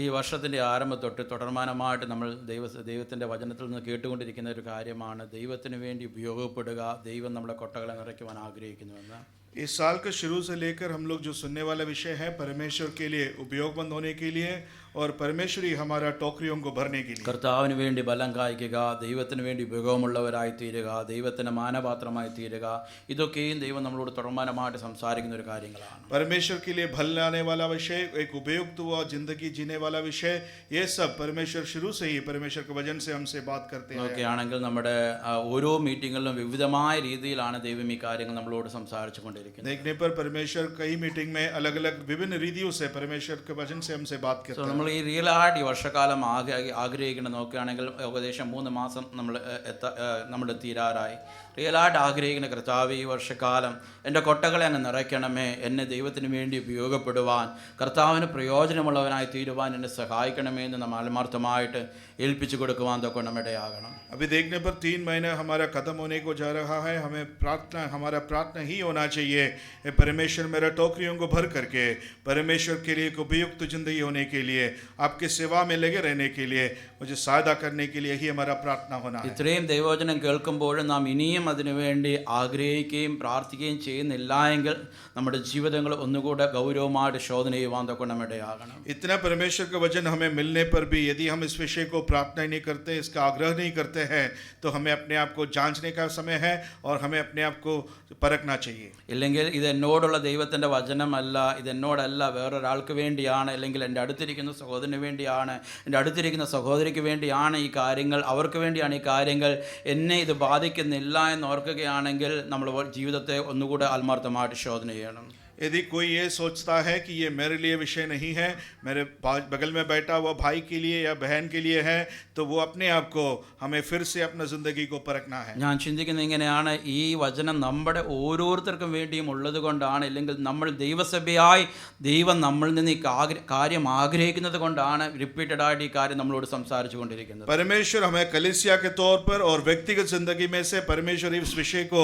ഈ വർഷത്തിൻ്റെ ആരംഭം തൊട്ട് തുടർമാനമായിട്ട് നമ്മൾ ദൈവത്തിൻ്റെ വചനത്തിൽ നിന്ന് കേട്ടുകൊണ്ടിരിക്കുന്ന ഒരു കാര്യമാണ് ദൈവത്തിന് വേണ്ടി ഉപയോഗപ്പെടുക, ദൈവം നമ്മുടെ കൊട്ടകളെ നിറയ്ക്കുവാൻ ആഗ്രഹിക്കുന്നുവെന്ന്. इस साल के शुरू से लेकर हम लोग जो सुनने वाला विषय है परमेश्वर के लिए उपयोगबंद होने के लिए और परमेश्वरी हमारा टोकरियों को भरने के लिए. കർത്താവിന് വേണ്ടി ബലം കായ്ക്കുക, ദൈവത്തിന് വേണ്ടി ഉപയോഗമുള്ളവരായി തീരുക, ദൈവത്തിന് മാനപാത്രമായി തീരുക, ഇതൊക്കെയും ദൈവം നമ്മളോട് തുടർമാനമായിട്ട് സംസാരിക്കുന്ന ഒരു കാര്യങ്ങളാണ്. परमेश्वर के लिए भल लाने वाला विषय, एक उपयुक्त हुआ जिंदगी जीने वाला विषय, ये सब परमेश्वर शुरू से ही परमेश्वर के वचन से हमसे बात करते हैं. ഒക്കെയാണെങ്കിൽ നമ്മുടെ ഓരോ മീറ്റിങ്ങുകളിലും വിവിധമായ രീതിയിലാണ് ദൈവം ഈ കാര്യങ്ങൾ നമ്മളോട് സംസാരിച്ചുകൊണ്ടിരിക്കുന്നത്. देखने पर परमेश्वर कई मीटिंग में अलग अलग विभिन्न रीतियों से परमेश्वर के वचन से हमसे बात करते हैं. നമ്മൾ ഈ റിയലായിട്ട് ഈ വർഷക്കാലം ആഗ്രഹിക്കുന്നത് നോക്കുകയാണെങ്കിൽ ഏകദേശം 3 മാസം നമ്മൾ തീരാറായി. റിയലായിട്ട് ആഗ്രഹിക്കുന്ന കർത്താവ്, ഈ വർഷക്കാലം എൻ്റെ കൊട്ടകളെ അങ്ങ് നിറയ്ക്കണമേ, എന്നെ ദൈവത്തിന് വേണ്ടി ഉപയോഗപ്പെടുവാൻ, കർത്താവിന് പ്രയോജനമുള്ളവനായി തീരുവാൻ എന്നെ സഹായിക്കണമേ എന്ന് നമ്മൾ ആത്മാർത്ഥമായിട്ട് ഏൽപ്പിച്ചു കൊടുക്കുവാൻ തൊക്കെ നമ്മുടെ ആകണം. अभी देखने पर 3 महीना हमारा खत्म होने को जा रहा है. हमें हमारा प्रार्थना ही होना चाहिए, परमेश्वर मेरा टोकरियों को भर करके परमेश्वर के लिए एक उपयुक्त जिंदगी होने के लिए, आपके सेवा में लगे रहने के लिए, मुझे सहायता करने के लिए ही हमारा प्रार्थना होना है. ഇത്രയും ദൈവവചനം കേൾക്കുമ്പോഴും നാം ഇനിയും അതിനുവേണ്ടി ആഗ്രഹിക്കുകയും പ്രാർത്ഥിക്കുകയും ചെയ്യുന്നില്ല എങ്കിൽ നമ്മുടെ ജീവിതങ്ങൾ ഒന്നുകൂടെ ഗൗരവമായിട്ട് ശോധന ചെയ്യുവാൻ തൊക്കെ നമ്മുടെ ആകണം. इतना परमेश्वर का वचन हमें मिलने पर भी यदि हम इस विषय को प्रार्थना नहीं करते, इसका आग्रह नहीं करते हैं, तो हमें अपने आप को जांचने का समय है और हमें अपने आप को परखना चाहिए. ഇല്ലെങ്കിൽ ഇത് എന്നോടുള്ള ദൈവത്തിൻ്റെ വചനമല്ല, ഇത് എന്നോടല്ല, വേറൊരാൾക്ക് വേണ്ടിയാണ്, അല്ലെങ്കിൽ എൻ്റെ അടുത്തിരിക്കുന്ന സഹോദരന് വേണ്ടിയാണ്, എൻ്റെ അടുത്തിരിക്കുന്ന സഹോദരിക്ക് വേണ്ടിയാണ് ഈ കാര്യങ്ങൾ, അവർക്ക് വേണ്ടിയാണ് ഈ കാര്യങ്ങൾ, എന്നെ ഇത് ബാധിക്കുന്നില്ല എന്ന് ഓർക്കുകയാണെങ്കിൽ നമ്മൾ ജീവിതത്തെ ഒന്നുകൂടെ ആത്മാർത്ഥമായിട്ട് ശോധന ചെയ്യണം. यदि कोई ये सोचता है कि ये मेरे लिए विषय नहीं है, मेरे बगल में बैठा हुआ भाई के लिए या बहन के लिए है, तो वो अपने आप को हमें फिर से अपना ज़िंदगी को परखना है. ഞാൻ ചിന്തിക്കുന്നത് ഇങ്ങനെയാണ്, ഈ വചനം നമ്മുടെ ഓരോരുത്തർക്കും വേണ്ടിയും ഉള്ളത് കൊണ്ടാണ്, അല്ലെങ്കിൽ നമ്മൾ ദൈവസഭയായി ദൈവം നമ്മളിൽ നിന്ന് ഈ കാര്യം ആഗ്രഹിക്കുന്നത് കൊണ്ടാണ് റിപ്പീറ്റഡായിട്ട് ഈ കാര്യം നമ്മളോട് സംസാരിച്ചു കൊണ്ടിരിക്കുന്നത്. परमेश्वर हमें कलीसिया के तौर पर और व्यक्तिगत जिंदगी में से परमेश्वर इस विषय को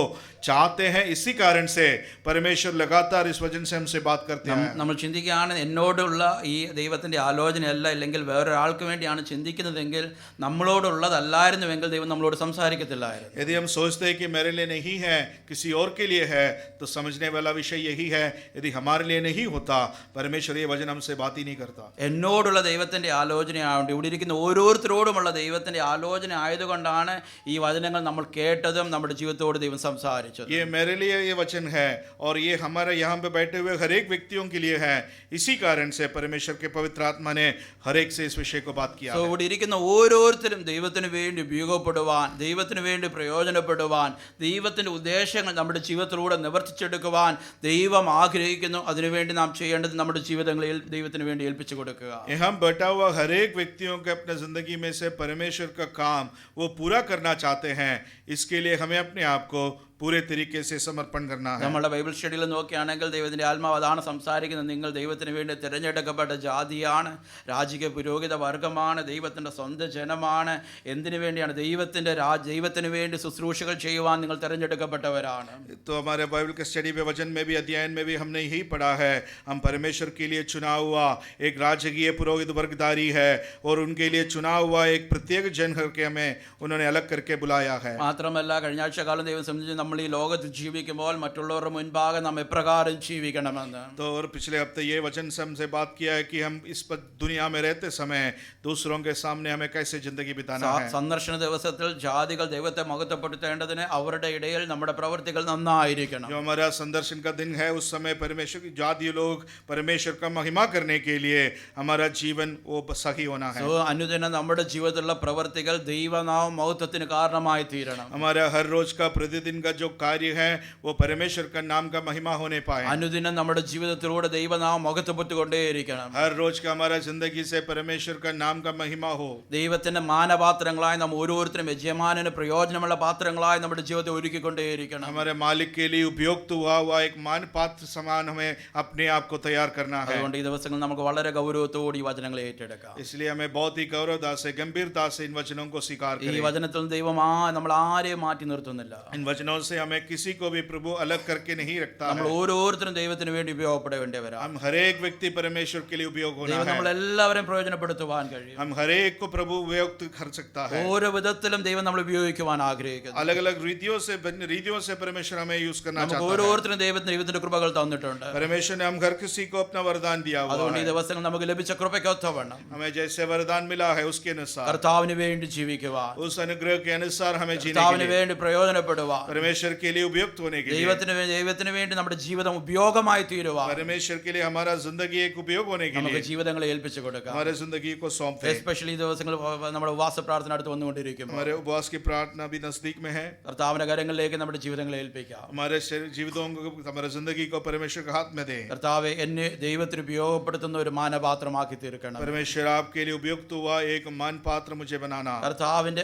चाहते हैं. इसी कारण से परमेश्वर लगातार इस वचन से हमसे बात करते हैं. നമ്മൾ ചിന്തിക്കുകയാണ് എന്നോടുള്ള ഈ ദൈവത്തിൻ്റെ ആലോചനയല്ല, അല്ലെങ്കിൽ വേറൊരാൾക്ക് വേണ്ടിയാണ് ചിന്തിക്കുന്നതെങ്കിൽ നമ്മളോടുള്ളതല്ലായിരുന്നുവെങ്കിൽ ദൈവം നമ്മളോട് സംസാരിക്കത്തില്ലായിരുന്നു. यदि हम सोचते हैं कि मेरे लिए नहीं है, किसी और के लिए है, तो समझने वाला विषय यही है, यदि हमारे लिए नहीं होता परमेश्वर ये वचन हमसे बात ही नहीं करता. എന്നോടുള്ള ദൈവത്തിൻ്റെ ആലോചനയായതുകൊണ്ട്, ഇവിടെ ഇരിക്കുന്ന ഓരോരുത്തരോടുമുള്ള ദൈവത്തിൻ്റെ ആലോചന ആയതുകൊണ്ടാണ് ഈ വചനങ്ങൾ നമ്മൾ കേട്ടതും നമ്മുടെ ജീവിതത്തോട് ദൈവം സംസാരിച്ചത്. ये मेरे लिए ये वचन है और ये हमारे यहाँ पे बैठे हुए हर एक व्यक्तियों के लिए है. इसी कारण से परमेश्वर के पवित्र आत्मा ने हर एक से इस विषय को बात किया. ഇവിടെ ഇരിക്കുന്ന ഓരോരുത്തരും ദൈവത്തിന് വേണ്ടി ഉപയോഗപ്പെടുവാൻ, ദൈവത്തിന് വേണ്ടി പ്രയോജനപ്പെടുവാൻ, ദൈവത്തിൻ്റെ ഉദ്ദേശങ്ങൾ നമ്മുടെ ജീവിതത്തിലൂടെ നിവർത്തിച്ചെടുക്കുവാൻ ദൈവം ആഗ്രഹിക്കുന്നു. അതിനുവേണ്ടി നാം ചെയ്യേണ്ടത് നമ്മുടെ ജീവിതങ്ങളിൽ ദൈവത്തിന് വേണ്ടി ഏൽപ്പിച്ചു കൊടുക്കുക. यहाँ बैठा हुआ हर एक व्यक्तियों के अपने जिंदगी में से परमेश्वर का काम वो पूरा करना चाहते हैं. इसके लिए हमें अपने आप को पूरे तरीके से समर्पण करना है. നമ്മുടെ ബൈബിൾ സ്റ്റഡിയിൽ നോക്കുകയാണെങ്കിൽ ദൈവത്തിൻ്റെ ആത്മാവ് അതാണ് സംസാരിക്കുന്നത്. നിങ്ങൾ ദൈവത്തിന് വേണ്ടി തിരഞ്ഞെടുക്കപ്പെട്ട ജാതിയാണ്, രാജകീയ പുരോഹിത വർഗമാണ്, ദൈവത്തിൻ്റെ സ്വന്തം ജനമാണ്. എന്തിനു വേണ്ടിയാണ്? ദൈവത്തിന് വേണ്ടി ശുശ്രൂഷകൾ ചെയ്യുവാൻ നിങ്ങൾ തിരഞ്ഞെടുക്കപ്പെട്ടവരാണ്. तो हमारे बाइबल के स्टडी में वचन में भी अध्ययन में भी हमने यही पढ़ा है, हम परमेश्वर के लिए चुना हुआ एक राजकीय पुरोहित वर्गदारी है और उनके लिए चुना हुआ एक प्रत्येक जन करके हमें उन्होंने अलग करके बुलाया है. മാത്രമല്ല കഴിഞ്ഞ ആഴ്ച കാലം ദൈവം സംബന്ധിച്ച് നമ്മൾ ഈ ലോകത്ത് ജീവിക്കുമ്പോൾ മറ്റുള്ളവരുടെ മുൻപാകെ നാം എപ്രകാരം ജീവിക്കണമെന്ന്. तो और पिछले हफ्ते ये वचन से हमसे बात किया है कि हम इस दुनिया में रहते समय दूसरों के सामने हमें कैसे जिंदगी बिताना है. സന്ദർശന ദിവസത്തിൽ ജാതികൾ ദൈവത്തെ മഹത്വപ്പെടുത്തേണ്ടതിന് അവരുടെ ഇടയിൽ നമ്മുടെ പ്രവൃത്തികൾ നന്നായിരിക്കണം. जो हमारा संदर्शन का दिन है उस समय परमेश्वर की जाति लोग परमेश्वर का महिमा करने के लिए हमारा जीवन वो सही होना है. അനുദിനം നമ്മുടെ ജീവിതത്തിലുള്ള പ്രവൃത്തികൾ ദൈവനാമ മഹത്വത്തിന് കാരണമായി തീരണം. हमारा हर रोज का प्रतिदिन का जो कार्य है वो परमेश्वर का नाम का महिमा होने पाए. അനുദിനം നമ്മുടെ ജീവിതത്തിലൂടെ ദൈവനാമം മഹത്വപ്പെട്ടുകൊണ്ടേയിരിക്കണം. हर रोज का हमारा जिंदगी से परमेश्वर का नाम का महिमा हो. ദൈവത്തിന്റെ മാനപാത്രങ്ങളായി നാം ഓരോരുത്തരും യജമാനന് പ്രയോജനമുള്ള പാത്രങ്ങളായി നമ്മുടെ ജീവിതത്തെ ഒരുക്കിക്കൊണ്ടേയിരിക്കണം. हमारे मालिक के लिए उपयुक्त हुआ एक मान पात्र समान हमें अपने आप को तैयार करना है. അതുകൊണ്ട് ഈ ദിവസങ്ങൾ നമുക്ക് വളരെ ഗൗരവത്തോടെ ഈ വചനങ്ങളെ ഏറ്റെടുക്കാം. इसलिए हमें बहुत ही गौरवता से गंभीरता से इन वचनों को स्वीकार ഈ करें. വചനത്തിൽ ദൈവം നമ്മൾ ആരെയും മാറ്റി നിർത്തുന്നില്ല. इन वचनों से हमें किसी को भी प्रभु अलग करके नहीं रखता നമ്മൾ है। ഓരോരുത്തരും ദൈവത്തിന് വേണ്ടി ഉപയോഗപ്പെടേണ്ടവരാണ്. हम हर एक व्यक्ति परमेश्वर के लिए उपयोग होना ദൈവം है। നമ്മളെല്ലാവരെയും പ്രയോജനപ്പെടുത്തുവാൻ കഴിയും. हम हर एक को प्रभु उपयुक्त कर सकता है। ഓരോ വിധത്തിലും ദൈവം നമ്മൾ ഉപയോഗിക്കുവാൻ ആഗ്രഹിക്കുന്നു. अलग अलग रीतियों से परमेश्वर हमें यूज करना നമുക്ക് चाहता है। ഓരോരുത്തരും ദൈവത്തിന്റെ കൃപകൾ തന്നിട്ടുണ്ട്. परमेश्वर ने हम हर किसी को अपना वरदान दिया हुआ അതുകൊണ്ട് ഈ है। ദിവസങ്ങൾ നമുക്ക് ലഭിച്ച കൃപയ്ക്കൊത്തവണ്ണം हमें जैसे वरदान मिला है उसके अनुसार കർത്താവിന് വേണ്ടി ജീവിക്കുവാൻ, उस अनुग्रह के अनुसार हमें जीने के കർത്താവിന് लिए, വേണ്ടി പ്രയോജനപ്പെടുവാൻ, परमेश्वर के लिए उपयुक्त होने के लिए, ദൈവത്തിന് വേണ്ടി നമ്മുടെ ജീവിതം ഉപയോഗമായി തീരുവാൻ परमेश्वर के लिए हमारा जिंदगी एक उपयोग होने के നമുക്ക് लिए ജീവിതങ്ങളെ ഏൽപ്പിച്ചു കൊടുക്കാം. हमारे जिंदगी को सौंपे। എസ്പെഷ്യലി ഈ ദിവസങ്ങൾ നമ്മുടെ ഉപവാസ പ്രാർത്ഥന അടുത്ത് വന്നുകൊണ്ടിരിക്കുമ്പോൾ हमारे उपवास की प्रार्थना भी नजदीक में है। കർത്താവിന്റെ കരങ്ങളിലേക്ക് നമ്മുടെ ജീവിതങ്ങളെ ഏൽപ്പിക്കാം. हमारे जीवितों को, हमारे जिंदगी को परमेश्वर के हाथ में दे। കർത്താവെ, എന്നെ ദൈവത്തിന് ഉപയോഗപ്പെടുത്തുന്ന ഒരു മാനപാത്രമാക്കി തീർക്കണം. परमेश्वर आपके लिए उपयुक्त हुआ एक मान पात्र मुझे बनाना। കർത്താവിന്റെ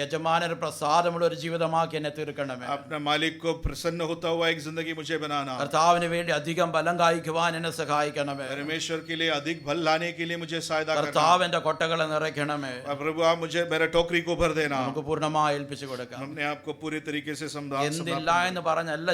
യജമാനന് പ്രസാദമുള്ള ഒരു ജീവിതമാക്കി എന്നെ തീർക്കണമേ. अपने मालिक को प्रसन्न होता हुआ एक जिंदगी मुझे बनाना। കർത്താവിന് വേണ്ടി അധികം ബലം കായ്ക്കുവാൻ എന്നെ സഹായിക്കണമേ. परमेश्वर के लिए अधिक बल लाने के लिए मुझे सहायता करना। കർത്താവിന്റെ കൊട്ടകളെ നിറയ്ക്കണമേ. प्रभु आप मुझे मेरा टोकरी को भर देना। നമുക്ക് പൂർണ്ണമായി ഏൽപ്പിച്ചു കൊടുക്കാം. हमने आपको पूरी तरीके से എന്തില്ല എന്ന് പറഞ്ഞല്ല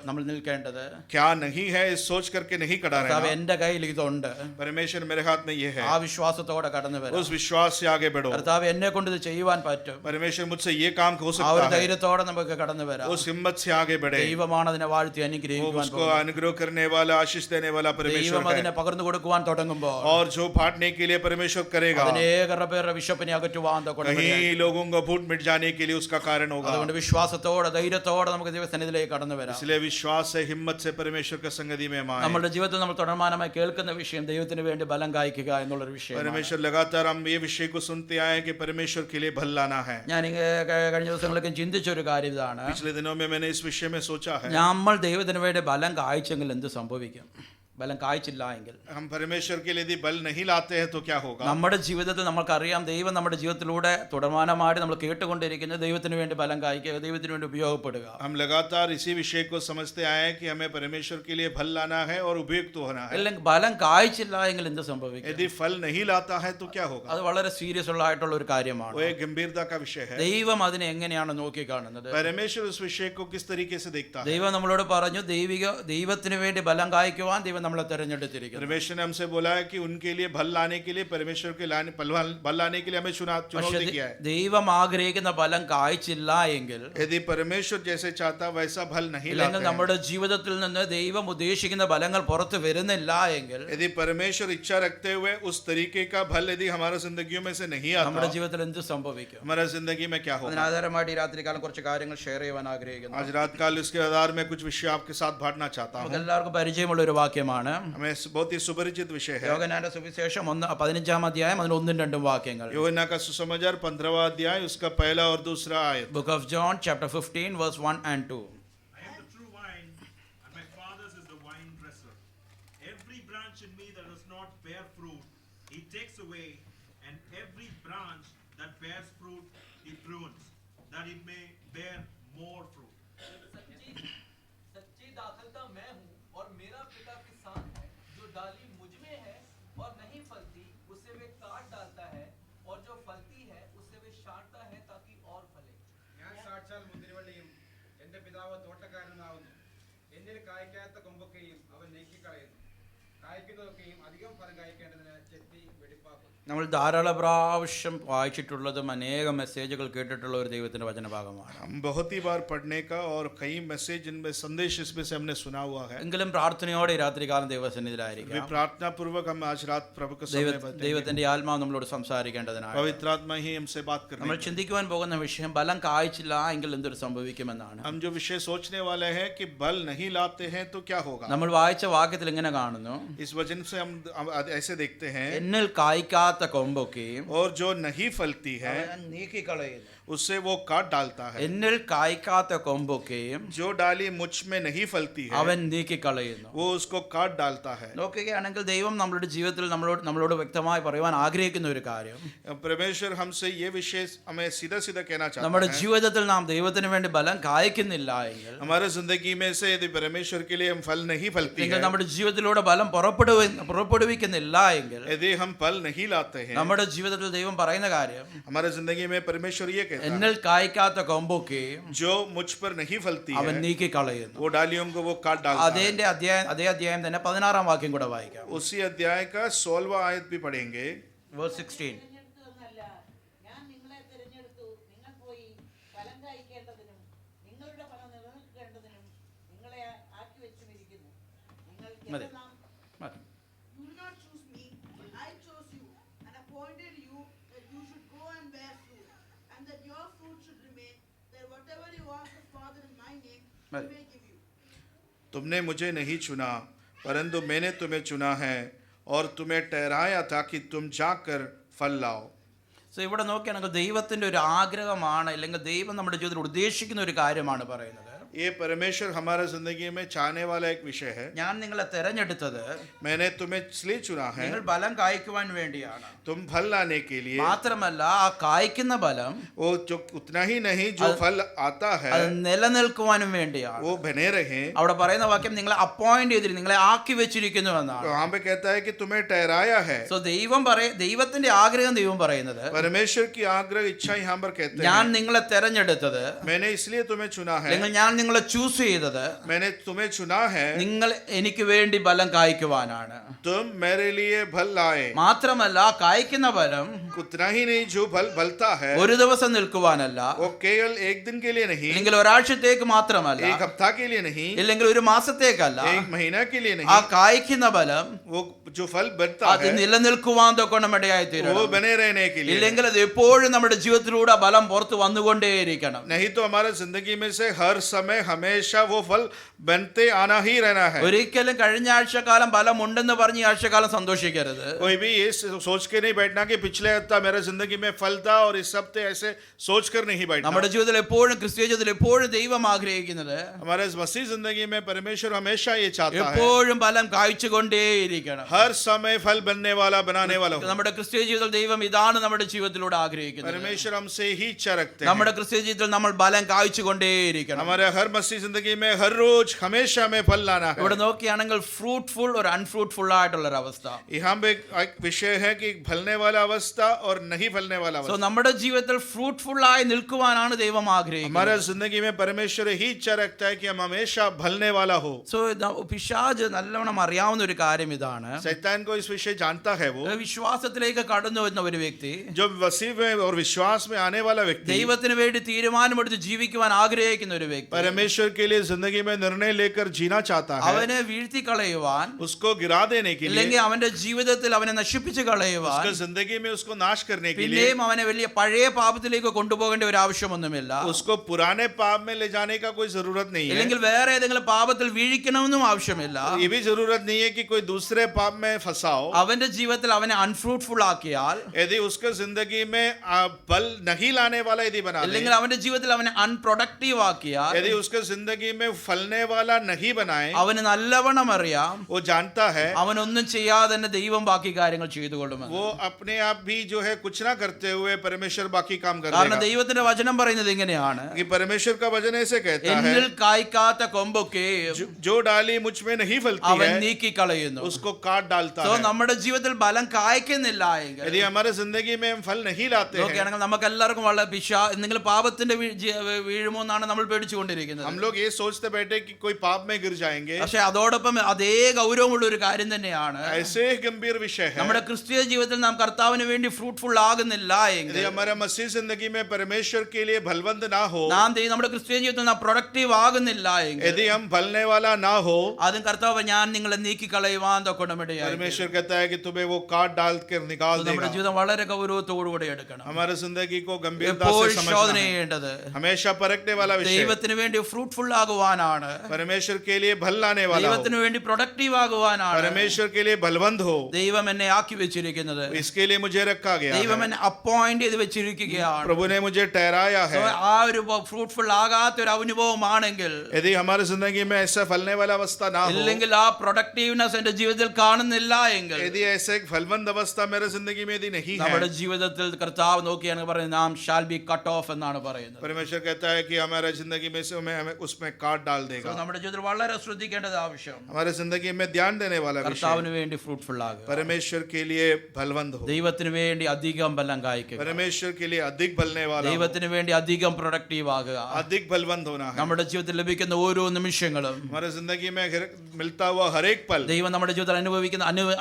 നമ്മൾ നിൽക്കേണ്ടത്. क्या नहीं है इस सोच करके नहीं खड़ा കർത്താവ്, रहना। എന്റെ കയ്യിൽ ഇതുണ്ട്, परमेश्वर मेरे हाथ में ये है। ആ വിശ്വാസത്തോടെ കടന്നു വരാം. उस विश्वास से आगे बढ़ो। കർത്താവ്, എന്നെ കൊണ്ട് ഇത് ചെയ്യുവാൻ പറ്റും, परमेश्वर मुझसे ये काम हो ആ ഒരു सकता है। ധൈര്യത്തോടെ നമുക്ക് കടന്നു വരാം. उस हिम्मत से आगे बढ़े। ദൈവമാണ് അതിനെ വാഴ്ത്തി वो അനുഗ്രഹിക്കുവാൻ उसको अनुग्रह करने वाला, आशीष देने वाला परमेश्वर ദൈവം അതിനെ है। പകർന്നു കൊടുക്കുവാൻ തുടങ്ങുമ്പോൾ और जो फाटने के लिए परमेश्वर करेगा, അതിനേറെ പേരുടെ വിശപ്പിനെ അകറ്റുവാൻ कहीं लोगों का भूत मिट जाने के लिए उसका कारण होगा। അതുകൊണ്ട് വിശ്വാസത്തോടെ ധൈര്യത്തോടെ നമുക്ക് ദൈവസന്നിധിയിലേക്ക് കടന്നു വരാം. इसलिए विश्वास से, हिम्मत से परमेश्वर का संगति में हम आए। നമ്മുടെ ജീവിതത്തിൽ നമ്മൾ തുടർമാനമായി കേൾക്കുന്ന വിഷയം ദൈവത്തിന് വേണ്ടി ബലം കായ്ക്കുക എന്നുള്ളൊരു വിഷയം. परमेश्वर लगातार हम ये विषय को सुनते आए कि परमेश्वर के लिए भल लाना है। ഞാൻ കഴിഞ്ഞ ദിവസങ്ങളൊക്കെ ചിന്തിച്ച ഒരു കാര്യം ഇതാണ്. पिछले दिनों में मैंने इस विषय में सोचा है, നമ്മൾ ദൈവത്തിന് വേണ്ടി ബലം കായ്ച്ചെങ്കിൽ എന്ത് സംഭവിക്കും? ബലം കായ്ച്ചില്ല എങ്കിൽ, हम परमेश्वर के लिए यदि बल नहीं लाते हैं तो क्या होगा? നമ്മുടെ ജീവിതത്തിൽ നമുക്കറിയാം ദൈവം നമ്മുടെ ജീവിതത്തിലൂടെ തുടർമാനമായിട്ട് നമ്മൾ കേട്ടുകൊണ്ടിരിക്കുന്നത് ദൈവത്തിന് വേണ്ടി ബലം കായ്ക്കുക, ദൈവത്തിന് വേണ്ടി ഉപയോഗപ്പെടുക. हम लगातार इसी विषय को समझते आए कि हमें परमेश्वर के लिए फल लाना है और उपयुक्त होना है। അല്ലെങ്കിൽ ബലം കായ്ച്ചില്ല എങ്കിൽ എന്ത് സംഭവിക്കും? यदि फल नहीं लाता है तो क्या होगा? അത് വളരെ സീരിയസ് ആയിട്ടുള്ള ഒരു കാര്യമാണ്. वो एक गंभीरता का विषय है। ദൈവം അതിനെ എങ്ങനെയാണ് നോക്കിക്കാണുന്നത്? परमेश्वर उस विषय को किस तरीके से देखता है? ദൈവം നമ്മളോട് പറഞ്ഞു, ദൈവത്തിന് വേണ്ടി ബലം കായ്ക്കുവാൻ ദൈവം നമ്മളെ തെരഞ്ഞെടുത്തിരിക്കുന്നു. परमेश्वर ने हमसे बोला है कि उनके लिए भल लाने के लिए, परमेश्वर के बल लाने के लिए हमें चुनौती किया है। ദൈവം ആഗ്രഹിക്കുന്ന ബലം കായ്ച്ചില്ല എങ്കിൽ, यदि परमेश्वर जैसे चाहता वैसा फल नहीं അല്ലെങ്കിൽ लाते हैं, നമ്മുടെ ജീവിതത്തിൽ നിന്ന് ദൈവം ഉദ്ദേശിക്കുന്ന ഫലങ്ങൾ പുറത്തു വരുന്നില്ല എങ്കിൽ, यदि परमेश्वर इच्छा रखते हुए उस तरीके का फल यदि हमारा जिंदगियों में से नहीं നമ്മുടെ आता, ജീവിതത്തിൽ എന്ത് സംഭവിക്കും? हमारा जिंदगी में क्या होगा? അതിനാധാരമായിട്ട് ഈ രാത്രികാലം കുറച്ച് കാര്യങ്ങൾ ഷെയർ ചെയ്യാൻ ആഗ്രഹിക്കുന്നു. आज रात काल इसके आधार में कुछ विषय आपके साथ बांटना चाहता നമുക്ക് हूँ। എല്ലാവർക്കും പരിചയമുള്ള ഒരു വാക്യമാണ്. हमें बहुत ही सुपरिचित विषय है। യോഹന്നാന്റെ സുവിശേഷം 15-ാം അധ്യായം അതിൽ 1-2 വാക്യങ്ങൾ. यूहन्ना का सुसमाचार 15वां अध्याय उसका पहला और दूसरा आयत। Book of John chapter 15 verse 1 and 2. I am the true vine, and my Father is the vine dresser. Every branch in me that does not bear fruit, he takes away, and every branch that bears fruit, he prunes, that it may bear more fruit. सच्ची दाखलता मैं हूँ और मेरा पिता किसान है। जो डाली मुझ में है और नहीं फलती उसे वे काट डालता है, और जो फलती है उसे वे छांटता है ताकि और फले। ഞാൻ സാക്ഷാൽ മുന്തിരിവള്ളിയും എന്റെ പിതാവ് തോട്ടക്കാരനാവുന്നു. എന്നിൽ കായ്ക്കാത്ത കൊമ്പൊക്കെയും അവൻ നീക്കിക്കളയുന്നു. കായ്ക്കുന്നതൊക്കെയും അധികം ഫലം കായ്ക്കേണ്ടതിന് ചെത്തി വെടിപ്പാക്കുന്നു. നമ്മൾ ധാരാളം പ്രാവശ്യം വായിച്ചിട്ടുള്ളതും അനേകം മെസ്സേജുകൾ കേട്ടിട്ടുള്ള ഒരു ദൈവത്തിന്റെ വചനഭാഗമാണ്. हम बहुत ही बार पढ़ने का और कई मैसेज इनमें संदेश इसमें से हमने सुना हुआ है। എങ്കിലും പ്രാർത്ഥനയോടെ ഈ രാത്രികാലം वे ദൈവസന്നിധിയിലായിരിക്കാം. प्रार्थना पूर्वक हम आज रात प्रभु के सामने बैठेंगे। ദൈവത്തിന്റെ ആത്മാവ് നമ്മളോട് സംസാരിക്കേണ്ടതിനാണ്. पवित्र आत्मा ही हमसे बात करने നമ്മൾ ചിന്തിക്കുവാൻ പോകുന്ന വിഷയം ബലം കായ്ച്ചില്ല എങ്കിൽ എന്തൊരു സംഭവിക്കുമെന്നാണ്. हम जो विषय सोचने वाले हैं कि बल नहीं लाते हैं तो क्या होगा। നമ്മൾ വായിച്ച വാക്യത്തിൽ ഇങ്ങനെ കാണുന്നു, इस वचन से हम ऐसे देखते हैं, എന്നിൽ കായ്ക്കാത്ത കൊമ്പൊക്കെയും और जो नहीं फलती है നീക്കിക്കളയുന്നു. उससे वो काट डालता है। എന്നിൽ കായ്ക്കാത്ത കൊമ്പൊക്കെയും जो डाली मुझ में नहीं फलती है അവൻ നീക്കിക്കളയുന്നു. वो उसको काट डालता है। നോക്കുകയാണെങ്കിൽ ദൈവം നമ്മുടെ ജീവിതത്തിൽ നമ്മളോട് വ്യക്തമായി പറയുവാൻ ആഗ്രഹിക്കുന്ന ഒരു കാര്യം, परमेश्वर हमसे ये विषय हमें सीधा सीधा कहना चाहता നമ്മുടെ है, ജീവിതത്തിൽ നാം ദൈവത്തിന് വേണ്ടി ബലം കായ്ക്കുന്നില്ല എങ്കിൽ, हमारे जिंदगी में से यदि परमेश्वर के लिए हम फल नहीं फलती നിങ്ങൾ है, നമ്മുടെ ജീവിതത്തിലൂടെ ബലം പുറപ്പെടുവിക്കുന്നില്ല എങ്കിൽ, यदि हम फल नहीं लाते हैं, നമ്മുടെ ജീവിതത്തിൽ ദൈവം പറയുന്ന കാര്യം, हमारे जिंदगी में परमेश्वर ये कहता है, എന്നിൽ കായ്ക്കാത്ത കൊമ്പൊക്കെ जो मुझ पर नहीं फलती അവൻ है നീക്കിക്കളയുന്നു. वो डालियों को वो काट डालता है। അതേ അധ്യായം തന്നെ 16-ാം വാക്യം കൂടെ വായിക്കാം. उसी अध्याय का 16वां आयत भी पढ़ेंगे। Verse 16. തിരഞ്ഞെടുത്തതെന്നല്ല, ഞാൻ നിങ്ങളെ തിരഞ്ഞെടുത്തു, നിങ്ങൾ പോയി ഫലം കായ്ക്കേണ്ടതിനും നിങ്ങളുടെ ഫലം നിലനിൽക്കേണ്ടതിനും നിങ്ങളെ ആക്കി വെച്ചുമിരിക്കുന്നു. നിങ്ങൾ മതി. എന്റെ നാം മതി. You did not choose me, but I chose you and appointed you that you should go and bear fruit, and that your fruit should remain, that whatever you ask the Father in my name, he Right. may give you. तुमने मुझे नहीं चुना, परंतु मैंने तुम्हें चुना है और तुम्हें ठहराया था कि तुम जाकर फल लाओ। സോ ഇവിടെ നോക്കുകയാണെങ്കിൽ ദൈവത്തിൻ്റെ ഒരു ആഗ്രഹമാണ്, അല്ലെങ്കിൽ ദൈവം നമ്മുടെ ജീവിതത്തിൽ ഉദ്ദേശിക്കുന്ന ഒരു കാര്യമാണ് പറയുന്നത്. ये परमेश्वर हमारा जिंदगी में चाहने वाला एक विषय है। ഞാൻ നിങ്ങളെ തെരഞ്ഞെടുത്തത് मैंने तुम्हें इसलिए चुना है, നിങ്ങൾ ഫലം കായ്ക്കുവാൻ വേണ്ടിയാണ്. तुम फल लाने के लिए। മാത്രമല്ല ആ കായ്ക്കുന്ന ഫലം वो जो उतना ही नहीं, जो फल आता है അത് നിലനിൽക്കുവാനും വേണ്ടിയാണ്. वो बने रहे। അവിടെ പറയുന്ന വാക്യം നിങ്ങളെ അപ്പോയിന്റ് ചെയ്തിരിക്കുന്നു, നിങ്ങളെ ആക്കി വെച്ചിരിക്കുന്നു तो എന്നാണ്. वहां पे कहता है कि तुम्हें ठहराया है। സോ ദൈവത്തിന്റെ ആഗ്രഹം ദൈവം പറയുന്നത്, परमेश्वर की आग्रह इच्छा यहाँ पर कहते ഞാൻ हैं, നിങ്ങളെ തെരഞ്ഞെടുത്തത്, मैंने इसलिए तुम्हें चुना है, അല്ലെങ്കിൽ ഞാൻ നിങ്ങളെ ചൂസ് ചെയ്തത് मैंने तुम्हें चुना है, നിങ്ങൾ എനിക്ക് വേണ്ടി ഫലം കായ്ക്കുവാനാണ്. तुम मेरे लिए फल लाए। മാത്രമല്ല ആ കായ്ക്കുന്ന ഫലം उतना ही नहीं, जो फल फलता है ഒരു ദിവസം നിൽക്കുവാനല്ല, वो केवल एक दिन के लिए नहीं, അല്ലെങ്കിൽ ഒരാഴ്ചത്തേക്ക് മാത്രമല്ല, एक हफ्ता के लिए नहीं, ഇല്ലെങ്കിൽ ഒരു മാസത്തേക്കല്ല. एक महीना के लिए ആ नहीं। കായ്ക്കുന്ന ഫലം वो जो फल बनता അത് है നിലനിൽക്കുവാൻ തൊക്കണം ഇടയായി वो തീരണം. बने रहने के लिए, ഇല്ലെങ്കിൽ അത് എപ്പോഴും നമ്മുടെ ജീവിതത്തിലൂടെ ഫലം പുറത്ത് വന്നുകൊണ്ടേയിരിക്കണം. नहीं तो हमारे जिंदगी में से हर समय हमेशा वो फल बनते आना ही रहना है। ഒരിക്കലും കഴിഞ്ഞ ആഴ്ചക്കാലം ഫലം ഉണ്ടെന്ന് പറഞ്ഞ് ഈ ആഴ്ചക്കാലം സന്തോഷിക്കരുത്. कोई भी ये सोच के नहीं बैठना कि पिछले हफ्ता मेरे जिंदगी में फल था और इस हफ्ते ऐसे सोच कर नहीं बैठना। നമ്മുടെ ജീവിതത്തിൽ എപ്പോഴും, ക്രിസ്തീയ ജീവിതത്തിൽ എപ്പോഴും ദൈവം ആഗ്രഹിക്കുന്നത് हमारे इस मसीह जिंदगी में परमेश्वर हमेशा ये चाहता है, എപ്പോഴും ഫലം കായ്ച്ചുകൊണ്ടേയിരിക്കണം. हर समय फल बनने वाला, बनाने वाला हो। നമ്മുടെ ക്രിസ്തീയ ജീവിതത്തിൽ ദൈവം ഇതാണ് നമ്മുടെ ജീവിതത്തിലൂടെ ആഗ്രഹിക്കുന്നത്. परमेश्वर हमसे ही इच्छा रखते हैं, നമ്മുടെ ക്രിസ്തീയ ജീവിതത്തിൽ നമ്മൾ ഫലം കായ്ച്ചുകൊണ്ടേയിരിക്കണം. हमारे हर मसीह जिंदगी में हर रोज हमेशा में फल लाना है। ഇവിടെ നോക്കുകയാണെങ്കിൽ ഫ്രൂട്ട്ഫുൾ ഒരു അൺഫ്രൂട്ട്ഫുൾ ആയിട്ടുള്ള ഒരു അവസ്ഥ. यहाँ पे एक विषय है कि फलने वाला अवस्था और नहीं फलने वाला സോ अवस्था। നമ്മുടെ ജീവിതത്തിൽ ഫ്രൂട്ട്ഫുൾ ആയി നിൽക്കുവാനാണ് ദൈവം ആഗ്രഹിക്കുന്നത്. हमारे जिंदगी में परमेश्वर ही इच्छा रखता है कि हम हमेशा फलने वाला हो। സോ പിശാച് നല്ലവണ്ണം അറിയാവുന്ന ഒരു കാര്യം ഇതാണ്. शैतान को इस विषय जानता है, वो വിശ്വാസത്തിലേക്ക് കടന്നു വരുന്ന ഒരു വ്യക്തി, जो वसीह में और विश्वास में आने वाला व्यक्ति, ദൈവത്തിന് വേണ്ടി തീരുമാനമെടുത്ത് ജീവിക്കുവാൻ ആഗ്രഹിക്കുന്ന ഒരു വ്യക്തി, परमेश्वर के लिए जिंदगी में निर्णय लेकर जीना चाहता है, അവനെ വീഴ്ത്തി കളയുവാൻ, उसको गिरा देने के അല്ലെങ്കിൽ लिए, അവന്റെ ജീവിതത്തിൽ അവനെ നശിപ്പിച്ച് കളയുവാൻ, उसको जिंदगी में उसको नाश करने के लिए, പിന്നെയും അവനെ വലിയ പഴയ പാപത്തിലേക്ക് കൊണ്ടുപോകേണ്ട ഒരു ആവശ്യമൊന്നുമില്ല. उसको पुराने पाप में ले जाने का कोई जरूरत नहीं है। അല്ലെങ്കിൽ വേറെ ഏതെങ്കിലും പാപത്തിൽ വീഴിക്കണമെന്നും ആവശ്യമില്ല. ये भी जरूरत नहीं है कि कोई दूसरे पाप में फंसाओ। അവന്റെ ജീവിതത്തിൽ അവനെ അൺഫ്രൂട്ട്ഫുൾ ആക്കിയാൽ, यदि उसके जिंदगी में फल नहीं लाने वाला यदि बना दे, അല്ലെങ്കിൽ അവന്റെ ജീവിതത്തിൽ അവനെ അൺപ്രൊഡക്റ്റീവ് ആക്കിയാൽ, यदि उसके जिंदगी में फलने वाला नहीं बनाए, അവന് നല്ലവണ്ണം അറിയാം वो जानता है അവനൊന്നും ചെയ്യാതെ തന്നെ ദൈവം ബാക്കി കാര്യങ്ങൾ ചെയ്തുകൊള്ളുമെന്ന്. वो अपने आप भी जो है कुछ ना करते हुए परमेश्वर बाकी काम कर കാരണം देगा। ദൈവത്തിന്റെ വചനം പറയുന്നത് ഇങ്ങനെയാണ്, कि परमेश्वर का वचन ऐसे कहता है, എന്നിൽ കായ്ക്കാത്ത കൊമ്പൊക്കെ जो डाली मुझ में नहीं फलती അവൻ है നീക്കിക്കളയുന്നു. उसको काट डालता സോ है। നമ്മുടെ ജീവിതത്തിൽ ഫലം കായ്ക്കുന്നില്ല എങ്കിൽ, यदि हमारे जिंदगी में हम फल नहीं लाते हैं, നോക്കുകയാണെങ്കിൽ നമുക്ക് എല്ലാവർക്കും വളരെ എന്തെങ്കിലും പാപത്തിന്റെ വീഴുമോ എന്നാണ് നമ്മൾ പേടിച്ചുകൊണ്ടിരിക്കുന്നത്. हम लोग ये सोचते बैठे कि कोई पाप में गिर जाएंगे। പക്ഷെ അതോടൊപ്പം അതേ ഗൗരവമുള്ള ഒരു കാര്യം തന്നെയാണ്, ऐसे गंभीर विषय है, നമ്മുടെ ക്രിസ്തീയ ജീവിതത്തിൽ നാം കർത്താവിന് വേണ്ടി ഫ്രൂട്ട്ഫുൾ ആകുന്നില്ല എങ്കിൽ, यदि हमारा मसीह जिंदगी में परमेश्वर के लिए बलवंत ना हो, നമ്മുടെ ക്രിസ്തീയ ജീവിതത്തിൽ നാം പ്രൊഡക്റ്റീവ് ആകുന്നില്ല എങ്കിൽ, यदि हम फलने वाला ना हो, അതും കർത്താവ് ഞാൻ നിങ്ങളെ നീക്കിക്കളയുവാൻ തൊക്കൊണ്ടമിടയായി. परमेश्वर कहता है कि तुम्हें वो काट डाल कर निकाल നമ്മുടെ देगा। ജീവിതം വളരെ ഗൗരവത്തോടുകൂടി എടുക്കണം. हमारे जिंदगी को गंभीरता എപ്പോൾ से समझना ശോധന है। ചെയ്യേണ്ടത് हमेशा परखने वाला विषय, ദൈവത്തിന് വേണ്ടി ഫ്രൂട്ട്ഫുൾ ആകുവാനാണ്, परमेश्वर के लिए भल लाने वाला हो, ദൈവത്തിന് വേണ്ടി പ്രൊഡക്റ്റീവ് ആകുവാനാണ് परमेश्वर के लिए बलवंत हो, ദൈവം എന്നെ ആക്കി വെച്ചിരിക്കുന്നത്. इसके लिए मुझे रखा गया ദൈവം है। എന്നെ അപ്പോയിന്റ് ചെയ്ത് വെച്ചിരിക്കുകയാണ്. प्रभु ने मुझे ठहराया So, है। ആ ഒരു ഫ്രൂട്ട്ഫുൾ ആകാത്ത ഒരു അനുഭവമാണെങ്കിൽ, यदि हमारे जिंदगी में ऐसा फलने वाला अवस्था ना हो, ഇല്ലെങ്കിൽ ആ പ്രൊഡക്റ്റീവ്നെസ് എന്റെ ജീവിതത്തിൽ കാണുന്നില്ല എങ്കിൽ, यदि ऐसे एक फलवंत अवस्था मेरे जिंदगी में यदि नहीं നമ്മുടെ है, ജീവിതത്തിൽ കർത്താവ് നോക്കിയാണ് പറയുന്നത്, നാം ഷാൽ ബി കട്ട് ഓഫ് എന്നാണ് പറയുന്നത്. परमेश्वर कहता है कि हमारा जिंदगी में से में हमें उसमें काट डाल So, देगा. നമ്മുടെ ജീവിതത്തിൽ വളരെ ശ്രദ്ധിക്കേണ്ടത് ആവശ്യം हमारे जिंदगी में ध्यान देने वाला विषय, കർത്താവിന് വേണ്ടി ഫ്രൂട്ട്ഫുൾ ആകുക, परमेश्वर के लिए फलवंत हो, ദൈവത്തിന് വേണ്ടി അധികം ബലം കായ്ക്കുക, परमेश्वर के लिए अधिक फलने वाला हो, ദൈവത്തിന് വേണ്ടി അധികം പ്രൊഡക്റ്റീവ് ആകുക. अधिक बलवंत होना है. നമ്മുടെ ജീവിതത്തിൽ ലഭിക്കുന്ന ഓരോ നിമിഷങ്ങളും हमारे जिंदगी में मिलता हुआ हर एक पल, ദൈവം നമ്മുടെ ജീവിതത്തിൽ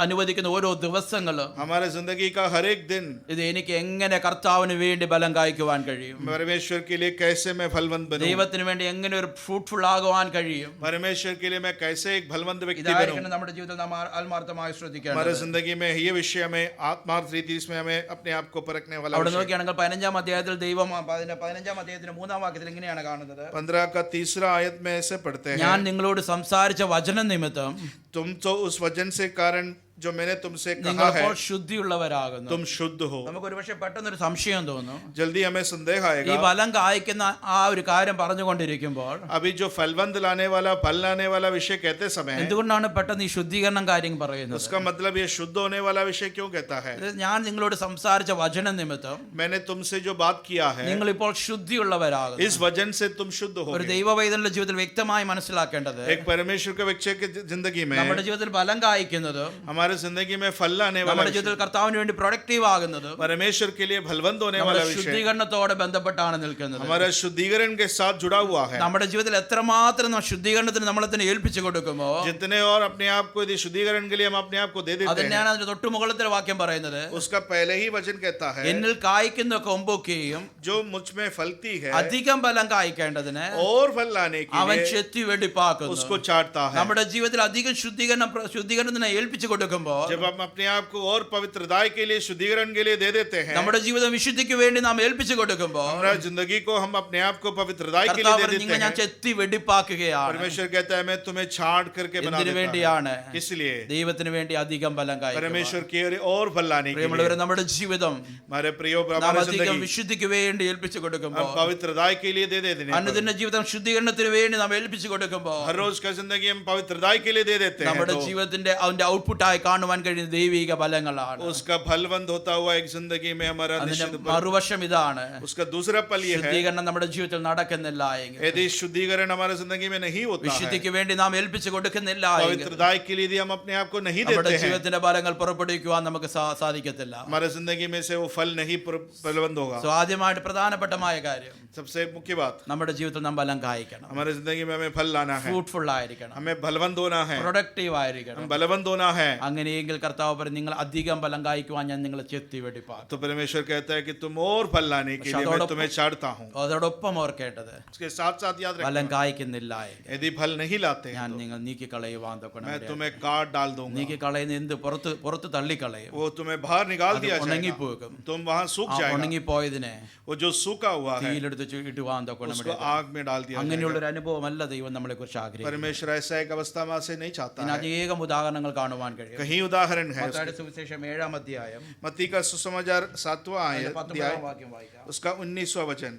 അനുവദിക്കുന്ന ഓരോ ദിവസങ്ങളും हमारे जिंदगी का हर एक दिन ഇത് എനിക്ക് എങ്ങനെ കർത്താവിന് വേണ്ടി ബലം കായ്ക്കുവാൻ കഴിയും, परमेश्वर के लिए कैसे मैं फलवंत बनूं, ദൈവത്തിന് വേണ്ടി എങ്ങനെ ഒരു ഫ്രൂട്ട്ഫുൾ ആകുവാൻ കഴിയും. परमेश्वर के लिए मैं कैसे एक फलवंत व्यक्ति बनूं. ഇതായിരിക്കണം നമ്മുടെ ജീവിതത്തിൽ നാം ആത്മാർത്ഥമായി हमारे ശ്രദ്ധിക്കേണ്ടത്. जिंदगी में ये विषय में आत्मार्थ रीति इसमें हमें अपने आप को परखने वाला അവിടെ विषय. നോക്കുകയാണെങ്കിൽ 15-ാം അധ്യായത്തിൽ ദൈവം 15-ാം അധ്യായത്തിന്റെ 3-ാം വാക്യത്തിൽ ഇങ്ങനെയാണ് കാണുന്നത്. 15 का 3 आयत में ऐसे पढ़ते ഞാൻ हैं, നിങ്ങളോട് സംസാരിച്ച വചനം നിമിത്തം तुम तो उस वचन से कारण जो मैंने तुमसे कहा നിങ്ങൾ है ഇപ്പോൾ ശുദ്ധിയുള്ളവരാകുന്നു. तुम शुद्ध हो. നമുക്ക് ഒരുപക്ഷെ പെട്ടെന്നൊരു സംശയം തോന്നും. जल्दी हमें संदेह ഈ आएगा, ഫലം കായ്ക്കുന്ന ആ ഒരു കാര്യം പറഞ്ഞുകൊണ്ടിരിക്കുമ്പോൾ अभी जो फलवंत लाने वाला फल लाने वाला विषय कहते समय എന്തുകൊണ്ടാണ് പെട്ടെന്ന് ഈ ശുദ്ധീകരണം കാര്യം പറയുന്നത്? उसका मतलब ये शुद्ध होने वाला विषय क्यों कहता है? ഇത് ഞാൻ നിങ്ങളോട് സംസാരിച്ച വചന നിമിത്തം मैंने तुमसे जो बात किया है, നിങ്ങൾ ഇപ്പോൾ ശുദ്ധിയുള്ളവരാകുന്നു. इस वचन से तुम शुद्ध हो. ഒരു ദൈവവൈതന്റെ ജീവിതത്തിൽ വ്യക്തമായി മനസ്സിലാക്കേണ്ടത് एक परमेश्वर के बच्चे की जिंदगी में, നമ്മുടെ ജീവിതത്തിൽ ഫലം കായ്ക്കുന്നതും हमारे जिंदगी में फल लाने वाला നമ്മുടെ विषय, ജീവിതത്തിൽ കർത്താവിന് വേണ്ടി പ്രൊഡക്റ്റീവ് ആകുന്നതും परमेश्वर के लिए फलवंत होने वाला നമ്മുടെ विषय ശുദ്ധീകരണത്തോടെ ബന്ധപ്പെട്ടാണ് നിൽക്കുന്നത്. हमारा शुद्धिकरण के साथ जुड़ा हुआ है. നമ്മുടെ ജീവിതത്തിൽ എത്രമാത്രം നാം ശുദ്ധീകരണത്തിന് നമ്മളെ തന്നെ ഏൽപ്പിച്ചു കൊടുക്കുമോ जितने और अपने आप को यदि शुद्धिकरण के लिए हम अपने आप को दे देते हैं, അതിനെയാണ് അതിന്റെ തൊട്ടുമുകളിലത്തെ വാക്യം പറയുന്നത്. उसका पहले ही वचन कहता है, എന്നിൽ കായ്ക്കുന്ന കൊമ്പൊക്കെയും जो मुझ में फलती है അധികം ഫലം കായ്ക്കേണ്ടതിന് और फल लाने के അവൻ लिए ചെത്തി വെടിപ്പാക്കുന്നു. उसको चाटता है. നമ്മുടെ ജീവിതത്തിൽ അധികം ശുദ്ധീകരണത്തിന് ഏൽപ്പിച്ചു കൊടുക്കുമ്പോൾ जब हम अपने आप को और पवित्रताई के लिए शुद्धिकरण के लिए दे देते हैं, നമ്മുടെ ജീവിതം വിശുദ്ധിക്ക് വേണ്ടി നാം ഏൽപ്പിച്ചു കൊടുക്കുമ്പോൾ हमारा जिंदगी को हम अपने आप को पवित्रताई के लिए കർത്താവ് दे പറഞ്ഞു, देते നിങ്ങൾ ഞാൻ हैं. ചെത്തി വെടിപ്പാക്കുകയാണ്. परमेश्वर कहता है मैं तुम्हें छाट करके बना എന്തിനു देता വേണ്ടിയാണ്? हूं. इसलिए ദൈവത്തിന് വേണ്ടി അധികം ഫലം കായ്ക്കുവാൻ. परमेश्वर की ओर और फल लाने के പ്രിയമുള്ളവരെ, लिए നമ്മുടെ ജീവിതം हमारे प्रियो നാം हमारी അധികം जिंदगी വിശുദ്ധിക്ക് വേണ്ടി ഏൽപ്പിച്ചു हम കൊടുക്കുമ്പോൾ, पवित्रताई के लिए दे देते हैं. അനുദിന ജീവിതം ശുദ്ധീകരണത്തിന് വേണ്ടി നാം ഏൽപ്പിച്ചു കൊടുക്കുമ്പോൾ हर रोज का जिंदगी हम पवित्रताई के लिए दे देते हैं, നമ്മുടെ तो ജീവിതത്തിന്റെ അതിന്റെ ഔട്ട്പുട്ടായി കാണുവാൻ കഴിയുന്ന ദൈവിക ഫലങ്ങളാണ്. उसका फलवंत होता हुआ एक जिंदगी में हमारा അതിന്റെ निश्चित മറുവശം ഇതാണ്. उसका दूसरा पल ये है, ശുദ്ധീകരണം നമ്മുടെ ജീവിതത്തിൽ നടക്കുന്നില്ല എങ്കിൽ, यदि शुद्धिकरण हमारे जिंदगी में नहीं होता है, വിശുദ്ധിക്ക് വേണ്ടി നാം ഏൽപ്പിച്ചു കൊടുക്കുന്നില്ല എങ്കിൽ, पवित्रताई के लिए यदि हम अपने आप को नहीं നമ്മുടെ देते हैं, ജീവിതത്തിന്റെ ഫലങ്ങൾ പുറപ്പെടുവിക്കുവാൻ നമുക്ക് സാധിക്കത്തില്ല. हमारे जिंदगी में से वो फल नहीं फलवंत होगा. സോ ആദ്യമായിട്ട് പ്രധാനപ്പെട്ടമായ കാര്യം, सबसे मुख्य बात, നമ്മുടെ ജീവിതത്തിൽ നാം ഫലം കായ്ക്കണം, हमारे जिंदगी में हमें फल लाना है, ഫ്രൂട്ട്ഫുൾ ആയിരിക്കണം, हमें बलवंत होना है, പ്രൊഡക്റ്റീവ് ആയിരിക്കണം. हम बलवंत होना है. അങ്ങനെയെങ്കിൽ കർത്താവ് പറയും, നിങ്ങൾ അധികം ഫലം കായ്ക്കുവാൻ ഞാൻ നിങ്ങളെ ചെത്തി വെടിപ്പാക്കും. तो परमेश्वर कहता है कि तुम और फल लाने के लिए मैं तुम्हें चाहता हूँ. അതോടൊപ്പം ഓർക്കേണ്ടത്, उसके साथ साथ याद ഫലം रखना, കായ്ക്കുന്നില്ല എങ്കിൽ यदि फल नहीं लाते ഞാൻ हैं നിങ്ങൾ നീക്കിക്കളയുവാൻ തൊക്കണം. मैं तुम्हें काट डाल दूंगा. നീക്കിക്കളയുന്ന എന്ത് പുറത്ത് തള്ളിക്കളയും, वो तुम्हें बाहर निकाल दिया जाएगा, ഉണങ്ങിപ്പോകും. तुम वहां सूख ആ जाएगा. ഉണങ്ങിപ്പോയതിനെ वो जो सूखा हुआ है തീയിലെടുത്ത് ഇടുവാൻ തൊക്കണം. उसको आग में डाल दिया അങ്ങനെയുള്ള जाएगा. ഒരു അനുഭവമല്ല ദൈവം നമ്മളെ കുറിച്ച് ആഗ്രഹിക്കുന്നത്. परमेश्वर ऐसा एक अवस्था में से नहीं चाहता ഇതിന് है. അനേകം ഉദാഹരണങ്ങൾ കാണുവാൻ കഴിയും. कहीं उदाहरण है മത്തായിയുടെ സുവിശേഷം 7-ാം അധ്യായം मत्ती का सुसमाचार 7वां അതിന്റെ अध्याय 19-ാം വാക്യം വായിക്കാം. उसका 19वां वचन.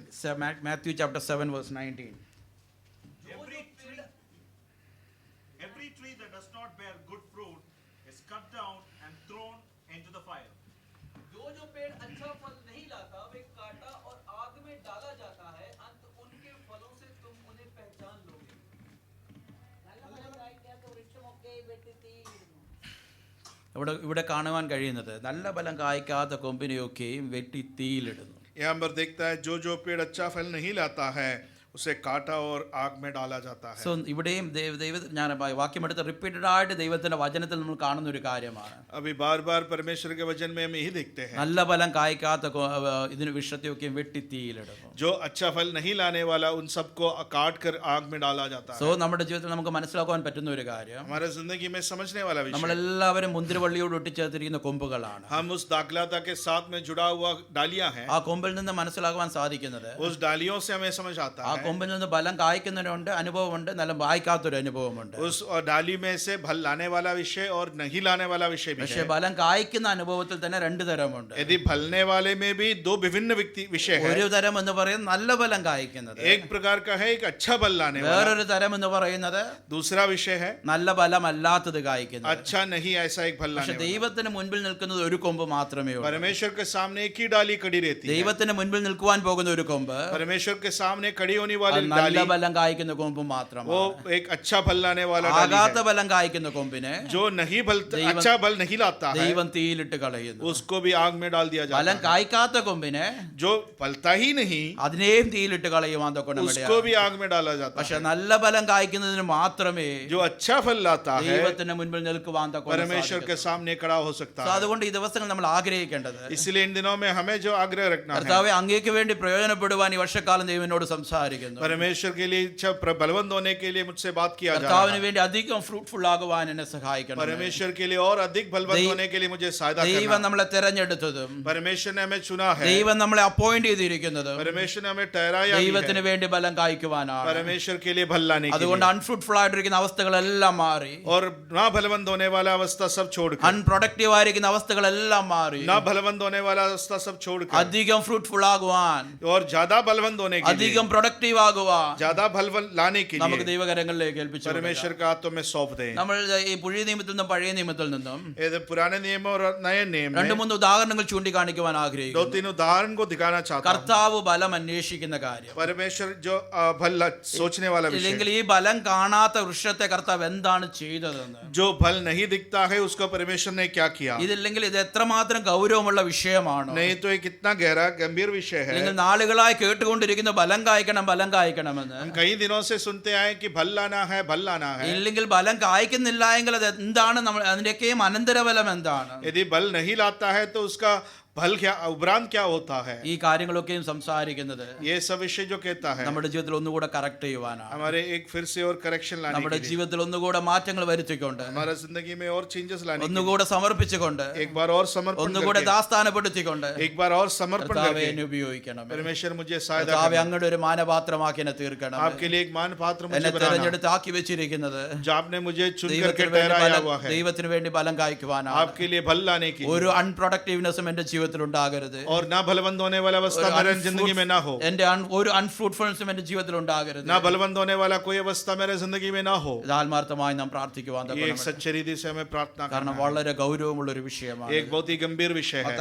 Matthew chapter 7 verse 19. Every tree that does not bear good fruit is cut down and thrown into the fire. जो पेड़ अच्छा फल नहीं लाता वे काटा और आग में डाला जाता है, अंत उनके फलों से तुम उन्हें पहचान लोगे. നല്ല ഫലം കായ്ക്കാത്ത വൃക്ഷമൊക്കെ വെട്ടി തീയിടുന്നു. ഇവിടെ കാണുവാൻ കഴിയുന്നത്, നല്ല ഫലം കായ്ക്കാത്ത കൊമ്പിനെയൊക്കെയും വെട്ടി തീയിലിടുന്നു. यहाँ पर देखता है जो जो पेड़ अच्छा फल नहीं लाता है उसे काटा और आग में डाला जाता है. സോ ഇവിടെയും ഞാൻ വാക്യമെടുത്ത് റിപ്പീറ്റഡ് ആയിട്ട് ദൈവത്തിന്റെ വചനത്തിൽ നമ്മൾ കാണുന്ന ഒരു കാര്യമാണ്. अभी बार बार परमेश्वर के वचन में हम यही देखते हैं, നല്ല ഫലം കായ്ക്കാത്ത ഇതിന് വിഷത്തെയൊക്കെയും വെട്ടി തീയിലിടുന്നു. जो अच्छा फल नहीं लाने वाला उन सबको काट कर आग में डाला जाता സോ है. നമ്മുടെ ജീവിതത്തിൽ നമുക്ക് മനസ്സിലാക്കാൻ പറ്റുന്ന ഒരു കാര്യം, हमारे जिंदगी में समझने वाला विषय, നമ്മളെല്ലാവരും മുന്തിരിവള്ളിയോട് ഒട്ടിച്ചേർത്തിരിക്കുന്ന കൊമ്പുകളാണ്. हम उस दाखलता के साथ में जुड़ा हुआ डालियां हैं. ആ കൊമ്പിൽ നിന്ന് മനസ്സിലാക്കുവാൻ സാധിക്കുന്നത്, उस डालियों से हमें समझ आता ആ है, കൊമ്പിൽ നിന്ന് ഫലം കായ്ക്കുന്നതിനുണ്ട് അനുഭവമുണ്ട്, നല്ല വായിക്കാത്തൊരു അനുഭവമുണ്ട്. उस डाली में से फल लाने वाला विषय और नहीं लाने वाला विषय भी പക്ഷെ है. ഫലം കായ്ക്കുന്ന അനുഭവത്തിൽ തന്നെ രണ്ട് തരമുണ്ട്. यदि फलने वाले में भी दो विभिन्न विषय है. ഒരു തരം എന്ന് പറയുന്നത് നല്ല ഫലം കായ്ക്കുന്നത്, एक प्रकार का है एक अच्छा फल लाने वाला, വേറൊരു തരം എന്ന് പറയുന്നത് दूसरा विषय है നല്ല ഫലമല്ലാത്തത് കായ്ക്കുന്നത്. अच्छा नहीं ऐसा एक फल പക്ഷെ लाने वाला. ദൈവത്തിന് മുൻപിൽ നിൽക്കുന്നത് ഒരു കൊമ്പ് മാത്രമേ ഉള്ളൂ. परमेश्वर के सामने एक ही डाली खड़ी रहती है. ദൈവത്തിന് മുൻപിൽ നിൽക്കുവാൻ പോകുന്ന ഒരു കൊമ്പ് परमेश्वर के सामने खड़ी होने होने वाली അത് നല്ല डाली ഫലം കായ്ക്കുന്ന കൊമ്പ് वो മാത്രമാണ്. एक अच्छा फल लाने वाला डाली ആകാത്ത है। ഫലം കായ്ക്കുന്ന കൊമ്പിനെ जो नहीं फल ദൈവം- अच्छा फल नहीं लाता है ദൈവം തീയിലിട്ട് കളയുന്നു. उसको भी आग में डाल दिया ഫലം जाता है। കായ്ക്കാത്ത കൊമ്പിനെ जो फलता ही नहीं അതിനെയും തീയിലിട്ട് കളയുവാൻ उसको भी आग में डाला जाता പക്ഷെ है। നല്ല ഫലം കായ്ക്കുന്നതിന് മാത്രമേ जो अच्छा फल लाता है ദൈവത്തിന്റെ മുൻപിൽ നിൽക്കുവാൻ परमेश्वर के सामने खड़ा हो सकता है। അതുകൊണ്ട് ഈ ദിവസങ്ങൾ നമ്മൾ ആഗ്രഹിക്കേണ്ടത്, इसलिए इन दिनों में हमें जो आग्रह रखना है, കർത്താവെ അങ്ങേക്ക് വേണ്ടി പ്രയോജനപ്പെടുവാൻ ഈ വർഷക്കാലം ദൈവനോട് സംസാരിക്കുന്നു. परमेश्वर के लिए इच्छा बलवंत होने के लिए मुझसे बात किया जा रहा കർത്താവിന് है। വേണ്ടി അധികം ഫ്രൂട്ട്ഫുൾ ആകുവാൻ എന്നെ സഹായിക്കണം. परमेश्वर के लिए और अधिक बलवंत ദൈവ- होने के लिए मुझे सहायता ദൈവം करना। നമ്മളെ തെരഞ്ഞെടുത്തതും परमेश्वर ने हमें चुना है, ദൈവം നമ്മളെ അപ്പോയിന്റ് ചെയ്തിരിക്കുന്നതും परमेश्वर ने हमें ठहराया भी ദൈവത്തിന് है, വേണ്ടി ബലം കായ്ക്കുവാനാണ്. परमेश्वर के लिए भल लाने के അതുകൊണ്ട് लिए। അൺഫ്രൂട്ട്ഫുൾ ആയിട്ടിരിക്കുന്ന അവസ്ഥകളെല്ലാം മാറി, और ना बलवंत होने वाला अवस्था सब छोड़कर, അൺപ്രൊഡക്റ്റീവ് ആയിരിക്കുന്ന അവസ്ഥകളെല്ലാം മാറി, ना बलवंत होने वाला अवस्था सब छोड़कर, അധികം ഫ്രൂട്ട്ഫുൾ ആകുവാൻ, और ज्यादा बलवंत होने के लिए, അധികം പ്രൊഡക്റ്റീവ് ആകുവാൻ ज्यादा बलवंत लाने के നമുക്ക് लिए ദൈവകരങ്ങളിലേക്ക് ഏൽപ്പിച്ചു കൊടുക്കാം. परमेश्वर का हाथों में सौंप दें। നമ്മൾ ഈ പുതിയ നിയമത്തിൽ നിന്നും പഴയ നിയമത്തിൽ നിന്നും ये पुराने नियम और नए नियम രണ്ട് में മൂന്ന് ഉദാഹരണങ്ങൾ ചൂണ്ടിക്കാണിക്കുവാൻ दो ആഗ്രഹിക്കുന്നു. तीन उदाहरण को दिखाना चाहता हूँ। കർത്താവ് ബലം അന്വേഷിക്കുന്ന കാര്യം, परमेश्वर जो भल सोचने वाला ഇല്ലെങ്കിൽ विषय, ഈ ബലം കാണാത്ത വൃക്ഷത്തെ കർത്താവ് എന്താണ് ചെയ്തതെന്ന്, जो भल नहीं दिखता है उसको परमेश्वर ने क्या किया। ഇതില്ലെങ്കിൽ ഇത് എത്രമാത്രം ഗൗരവമുള്ള വിഷയമാണ്. नहीं तो ये कितना गहरा गंभीर विषय है। അല്ലെങ്കിൽ നാളുകളായി കേട്ടുകൊണ്ടിരിക്കുന്ന ബലം കായ്ക്കണമെന്ന്, हम कई दिनों से सुनते आए कि भल लाना है, भल लाना है। ഇല്ലെങ്കിൽ ബലം കായ്ക്കുന്നില്ല എങ്കിൽ അത് എന്താണ്, നമ്മൾ അതിന്റെയൊക്കെയും അനന്തരഫലം എന്താണ്? यदि भल नहीं लाता है तो उसका भल क्या उपरांत क्या होता है। ഈ കാര്യങ്ങളൊക്കെയും സംസാരിക്കുന്നത് ये सब विषय जो कहता है നമ്മുടെ ജീവിതത്തിൽ ഒന്നുകൂടെ കറക്റ്റ് ചെയ്യുവാനാണ്. हमारे एक फिर से और करेक्शन लाने നമ്മുടെ के लिए, ജീവിതത്തിൽ ഒന്നുകൂടെ മാറ്റങ്ങൾ വരുത്തിക്കൊണ്ട്, हमारा जिंदगी में और चेंजेस लाने के लिए, ഒന്നുകൂടെ സമർപ്പിച്ചുകൊണ്ട്, एक बार और समर्पण ഒന്നുകൂടെ करके, ദാസ്ഥാനപ്പെടുത്തിക്കൊണ്ട് एक बार और समर्पण കർത്താവേ करके എന്നെ ഉപയോഗിക്കണം. परमेश्वर मुझे सहायता കർത്താവേ करना। അങ്ങയുടെ ഒരു മാനപാത്രമാക്കി എന്നെ തീർക്കണം. आपके लिए एक मान पात्र എന്നെ मुझे बनाना, തെരഞ്ഞെടുത്ത് ആക്കി വെച്ചിരിക്കുന്നത് जो आपने मुझे चुन करके ദൈവത്തിന് വേണ്ടി ठहराया हुआ है, ദൈവത്തിന് വേണ്ടി ബലം കായ്ക്കുവാനാണ്. आपके लिए भल लाने की, ഒരു അൺപ്രൊഡക്റ്റീവ്നെസ്സും എന്റെ ജീവിതത്തിൽ ഉണ്ടാകരുത്. और ना बलवंत होने वाला अवस्था मेरे जिंदगी में ना हो, എന്റെ ഒരു അൺഫ്രൂട്ട്ഫുൾനെസ്സും എന്റെ ജീവിതത്തിൽ ഉണ്ടാകരുത്. ना बलवंत होने वाला कोई अवस्था मेरे जिंदगी में ना हो। ഇത് ആത്മാർത്ഥമായി നാം പ്രാർത്ഥിക്കുവാൻ ये एक सच्चे रीति से हमें प्रार्थना കാരണം करना है। വളരെ ഗൗരവമുള്ള ഒരു വിഷയമാണ്. एक बहुत ही गंभीर विषय है।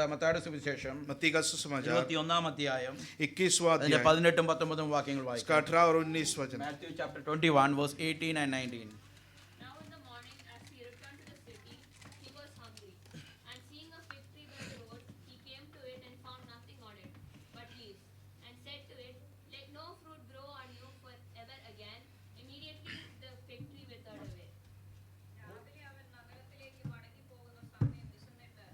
മത്തായിയുടെ സുവിശേഷം मत्ती का सुसमाचार 21-ാം അധ്യായം 21वां അതിന്റെ अध्याय 18-19 വാക്യങ്ങൾ इसका വായിക്കാം. 18 और 19 वचन। Matthew chapter 21 verse 18 and 19. Now in the morning, as he returned to the city, he was hungry. And seeing a fig tree by the road, he came to it and found nothing on it but leaves, and said to it, "Let no fruit grow on you forever again." Immediately the fig tree withered away. രാവിലെ അവൻ നഗരത്തിലേക്ക് മടങ്ങിപ്പോകുന്ന സമയം വിശന്നിട്ട്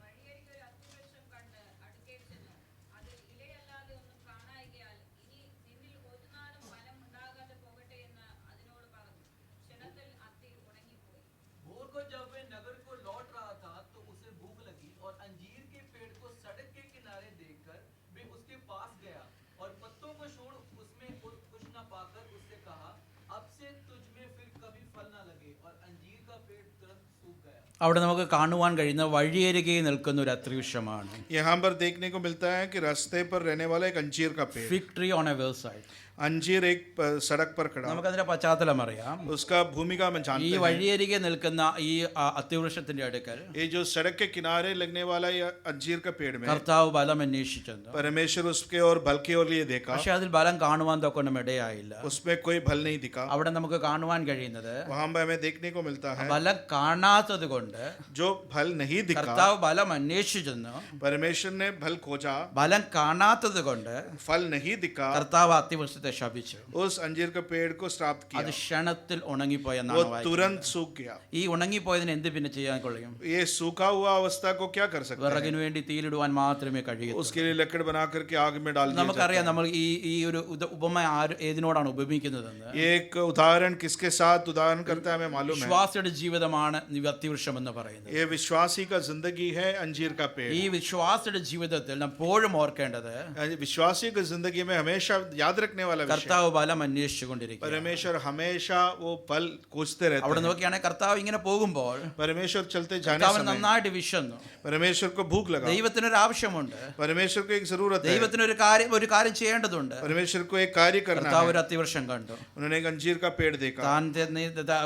വഴിയരികിൽ ഒരു അത്തിവൃക്ഷം കണ്ട് അടുക്കൽ ചെന്നു. അതിൽ ഇലയല്ലാതെ ഒന്നും കാണായികയാൽ ഇനി നിന്നിൽ ഒരു നാളും ഫലം ഉണ്ടാകാതെ പോകട്ടെ എന്ന് അതിനോട് പറഞ്ഞു. ക്ഷണത്തിൽ അത്തി ഉണങ്ങിപ്പോയി. भोर को जब वे नगर को लौट रहा था तो उसे भूख लगी और अंजीर के पेड़ को सड़क के किनारे देखकर वे उसके पास गया और पत्तों को छोड़ उसमें कुछ न पाकर उससे कहा, अब से तुझ में फिर कभी फल न लगे। और अंजीर का पेड़ तुरंत सूख गया। അവിടെ നമുക്ക് കാണുവാൻ കഴിയുന്ന വഴിയരികെ നിൽക്കുന്ന ഒരു അത്തിവൃക്ഷമാണ്. यहाँ पर देखने को मिलता है कि रास्ते पर रहने वाला एक अंजीर का पेड़, fig tree on A വേൾ side. अंजीर एक सड़क पर खड़ा, നമുക്കതിന്റെ പശ്ചാത്തലം അറിയാം. उसका भूमिका में ഈ जानते हैं। വഴിയരികെ നിൽക്കുന്ന ഈ അത്തിവൃക്ഷത്തിന്റെ അടുക്കൽ ये जो सड़क के किनारे लगने वाला ये अंजीर का पेड़ में കർത്താവ് ബലം അന്വേഷിച്ചെന്നു. परमेश्वर उसके और बल की ओर लिए देखा, പക്ഷെ അതിൽ ബലം കാണുവാൻ തൊക്കൊന്നും ഇടയായില്ല. उसमें कोई भल नहीं दिखा। അവിടെ നമുക്ക് കാണുവാൻ കഴിയുന്നത് वहां पर हमें देखने को मिलता है ബലം കാണാത്തത് കൊണ്ട് जो भल नहीं दिखा, കർത്താവ് ബലം അന്വേഷിച്ചെന്നു. परमेश्वर ने भल खोजा, ബലം കാണാത്തത് കൊണ്ട് फल नहीं दिखा, കർത്താവ് അത്തിവൃക്ഷത്തെ ശപിച്ചു. उस अंजीर के पेड़ को श्राप അത് किया, ക്ഷണത്തിൽ ഉണങ്ങിപ്പോയെന്നാണ് वो വായിക്കുന്നത്. तुरंत सूख गया। ഈ ഉണങ്ങിപ്പോയതിന് എന്ത് പിന്നെ ചെയ്യാൻ കഴിയും? ये सूखा हुआ अवस्था को क्या कर सकते हैं? വിറകിന് വേണ്ടി തീയിലിടുവാൻ മാത്രമേ കഴിയൂ. उसके लिए लकड़ बना करके आग में डाल दिया നമുക്കറിയാം जाता നമ്മൾ ഈ ഒരു ഉപമ ഏതിനോടാണ് ഉപമിക്കുന്നതെന്ന്. है। ये एक उदाहरण किसके साथ उदाहरण करता है हमें मालूम है। വിശ്വാസിയുടെ ജീവിതമാണ് ഈ അത്തിവൃക്ഷം എന്ന് പറയുന്നത്. ये विश्वासी का जिंदगी है अंजीर का पेड़। ഈ വിശ്വാസിയുടെ ജീവിതത്തിൽ നാം എപ്പോഴും ഓർക്കേണ്ടത് विश्वासी की जिंदगी में हमेशा याद रखने वाला विषय, കർത്താവ് ബലം അന്വേഷിച്ചുകൊണ്ടിരിക്കുക. परमेश्वर हमेशा वो फल खोजते रहते അവിടെ हैं। നോക്കിയാണെങ്കിൽ കർത്താവ് ഇങ്ങനെ പോകുമ്പോൾ परमेश्वर चलते जाने കർത്താവ് समय നന്നായിട്ട് വിശന്നു. परमेश्वर को भूख लगा, ദൈവത്തിനൊരു ആവശ്യമുണ്ട്. परमेश्वर को एक जरूरत है, ദൈവത്തിന് ഒരു കാര്യം ചെയ്യേണ്ടതുണ്ട്. परमेश्वर को एक कार्य करना കർത്താവ് है। ഒരു അത്തിവൃക്ഷം കണ്ടു. उन्होंने एक अंजीर का पेड़ देखा,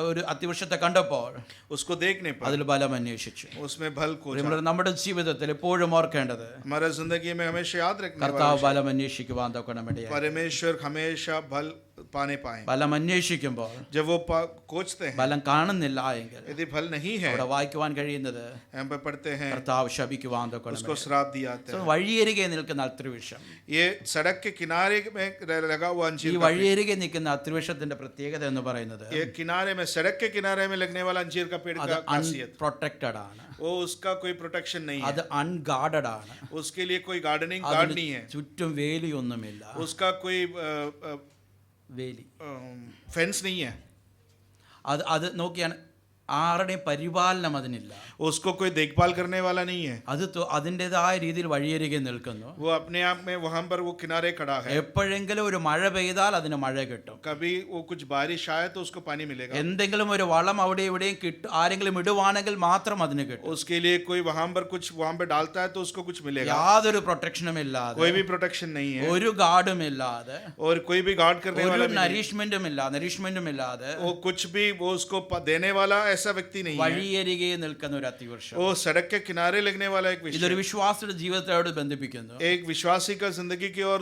ഒരു അത്തിവൃക്ഷത്തെ കണ്ടപ്പോൾ उसको देखने पर അതിൽ ബലം അന്വേഷിച്ചു. उसमें भल खोजा। നമ്മുടെ ജീവിതത്തിൽ എപ്പോഴും ഓർക്കേണ്ടത് हमारा जिंदगी में हमेशा याद रखने वाला കർത്താവ് विषय, ബലം അന്വേഷിക്കുവാൻ തൊക്കണം ഇടയായി. परमेश्वर हमेशा हमेशा बल पाने पाए। ബലം അന്വേഷിക്കുമ്പോൾ जब वो खोजते हैं, ബലം കാണുന്നില്ല എങ്കിൽ यदि फल नहीं है, അവിടെ വായിക്കുവാൻ കഴിയുന്നത് हम पे पढ़ते हैं കർത്താവ് ശപിക്കുവാൻ उसको श्राप दियाते हैं। വഴിയരികെ നിൽക്കുന്ന അത്തിവൃക്ഷം, ये सड़क के किनारे में लगा हुआ ഈ अंजीर का पेड़, വഴിയരികെ നിൽക്കുന്ന അത്തിവൃക്ഷത്തിന്റെ പ്രത്യേകത എന്ന് പറയുന്നത് ये किनारे में, सड़क के किनारे में लगने वाला अंजीर का पेड़ അത് का खासियत, അൺപ്രൊട്ടക്റ്റഡ് ആണ്, वो उसका कोई प्रोटेक्शन नहीं അത് है, അൺഗാർഡഡ് ആണ്, उसके लिए कोई गार्ड അതിന് नहीं है, ചുറ്റും വേലിയൊന്നുമില്ല, उसका कोई വേലി फेंस नहीं है, അത് നോക്കിയാണ് ആരുടെയും പരിപാലനം അതിനില്ല, उसको कोई देखभाल करने वाला नहीं है, അത് അതിൻ്റെതായ രീതിയിൽ വഴിയരികെ നിൽക്കുന്നു. वो अपने आप में वहां पर वो किनारे खड़ा है। എപ്പോഴെങ്കിലും ഒരു മഴ പെയ്താൽ അതിന് മഴ കിട്ടും, कभी वो कुछ बारिश आए तो उसको पानी मिलेगा, എന്തെങ്കിലും ഒരു വളം അവിടെ ഇവിടെയും കിട്ടും, ആരെങ്കിലും ഇടുവാണെങ്കിൽ മാത്രം അതിന് കിട്ടും. उसके लिए कोई वहां पर कुछ वहां पर डालता है तो उसको कुछ मिलेगा, യാതൊരു പ്രൊട്ടക്ഷനും ഇല്ലാതെ, कोई भी प्रोटेक्शन नहीं है, ഒരു ഗാർഡും ഇല്ലാതെ, और कोई भी गार्ड करने ഒരു वाला भी नहीं, നരിഷ്മെന്റും ഇല്ലാതെ वो कुछ भी वो उसको देने वाला ऐसा व्यक्ति नहीं है, വഴിയരികെ നിൽക്കുന്ന ഒരു അത്തിവൃക്ഷം. वो सड़क के किनारे लगने वाला एक ഇതൊരു विषय, വിശ്വാസിയുടെ ജീവിതത്തോട് ബന്ധിപ്പിക്കുന്നു. एक विश्वासी का जिंदगी की ओर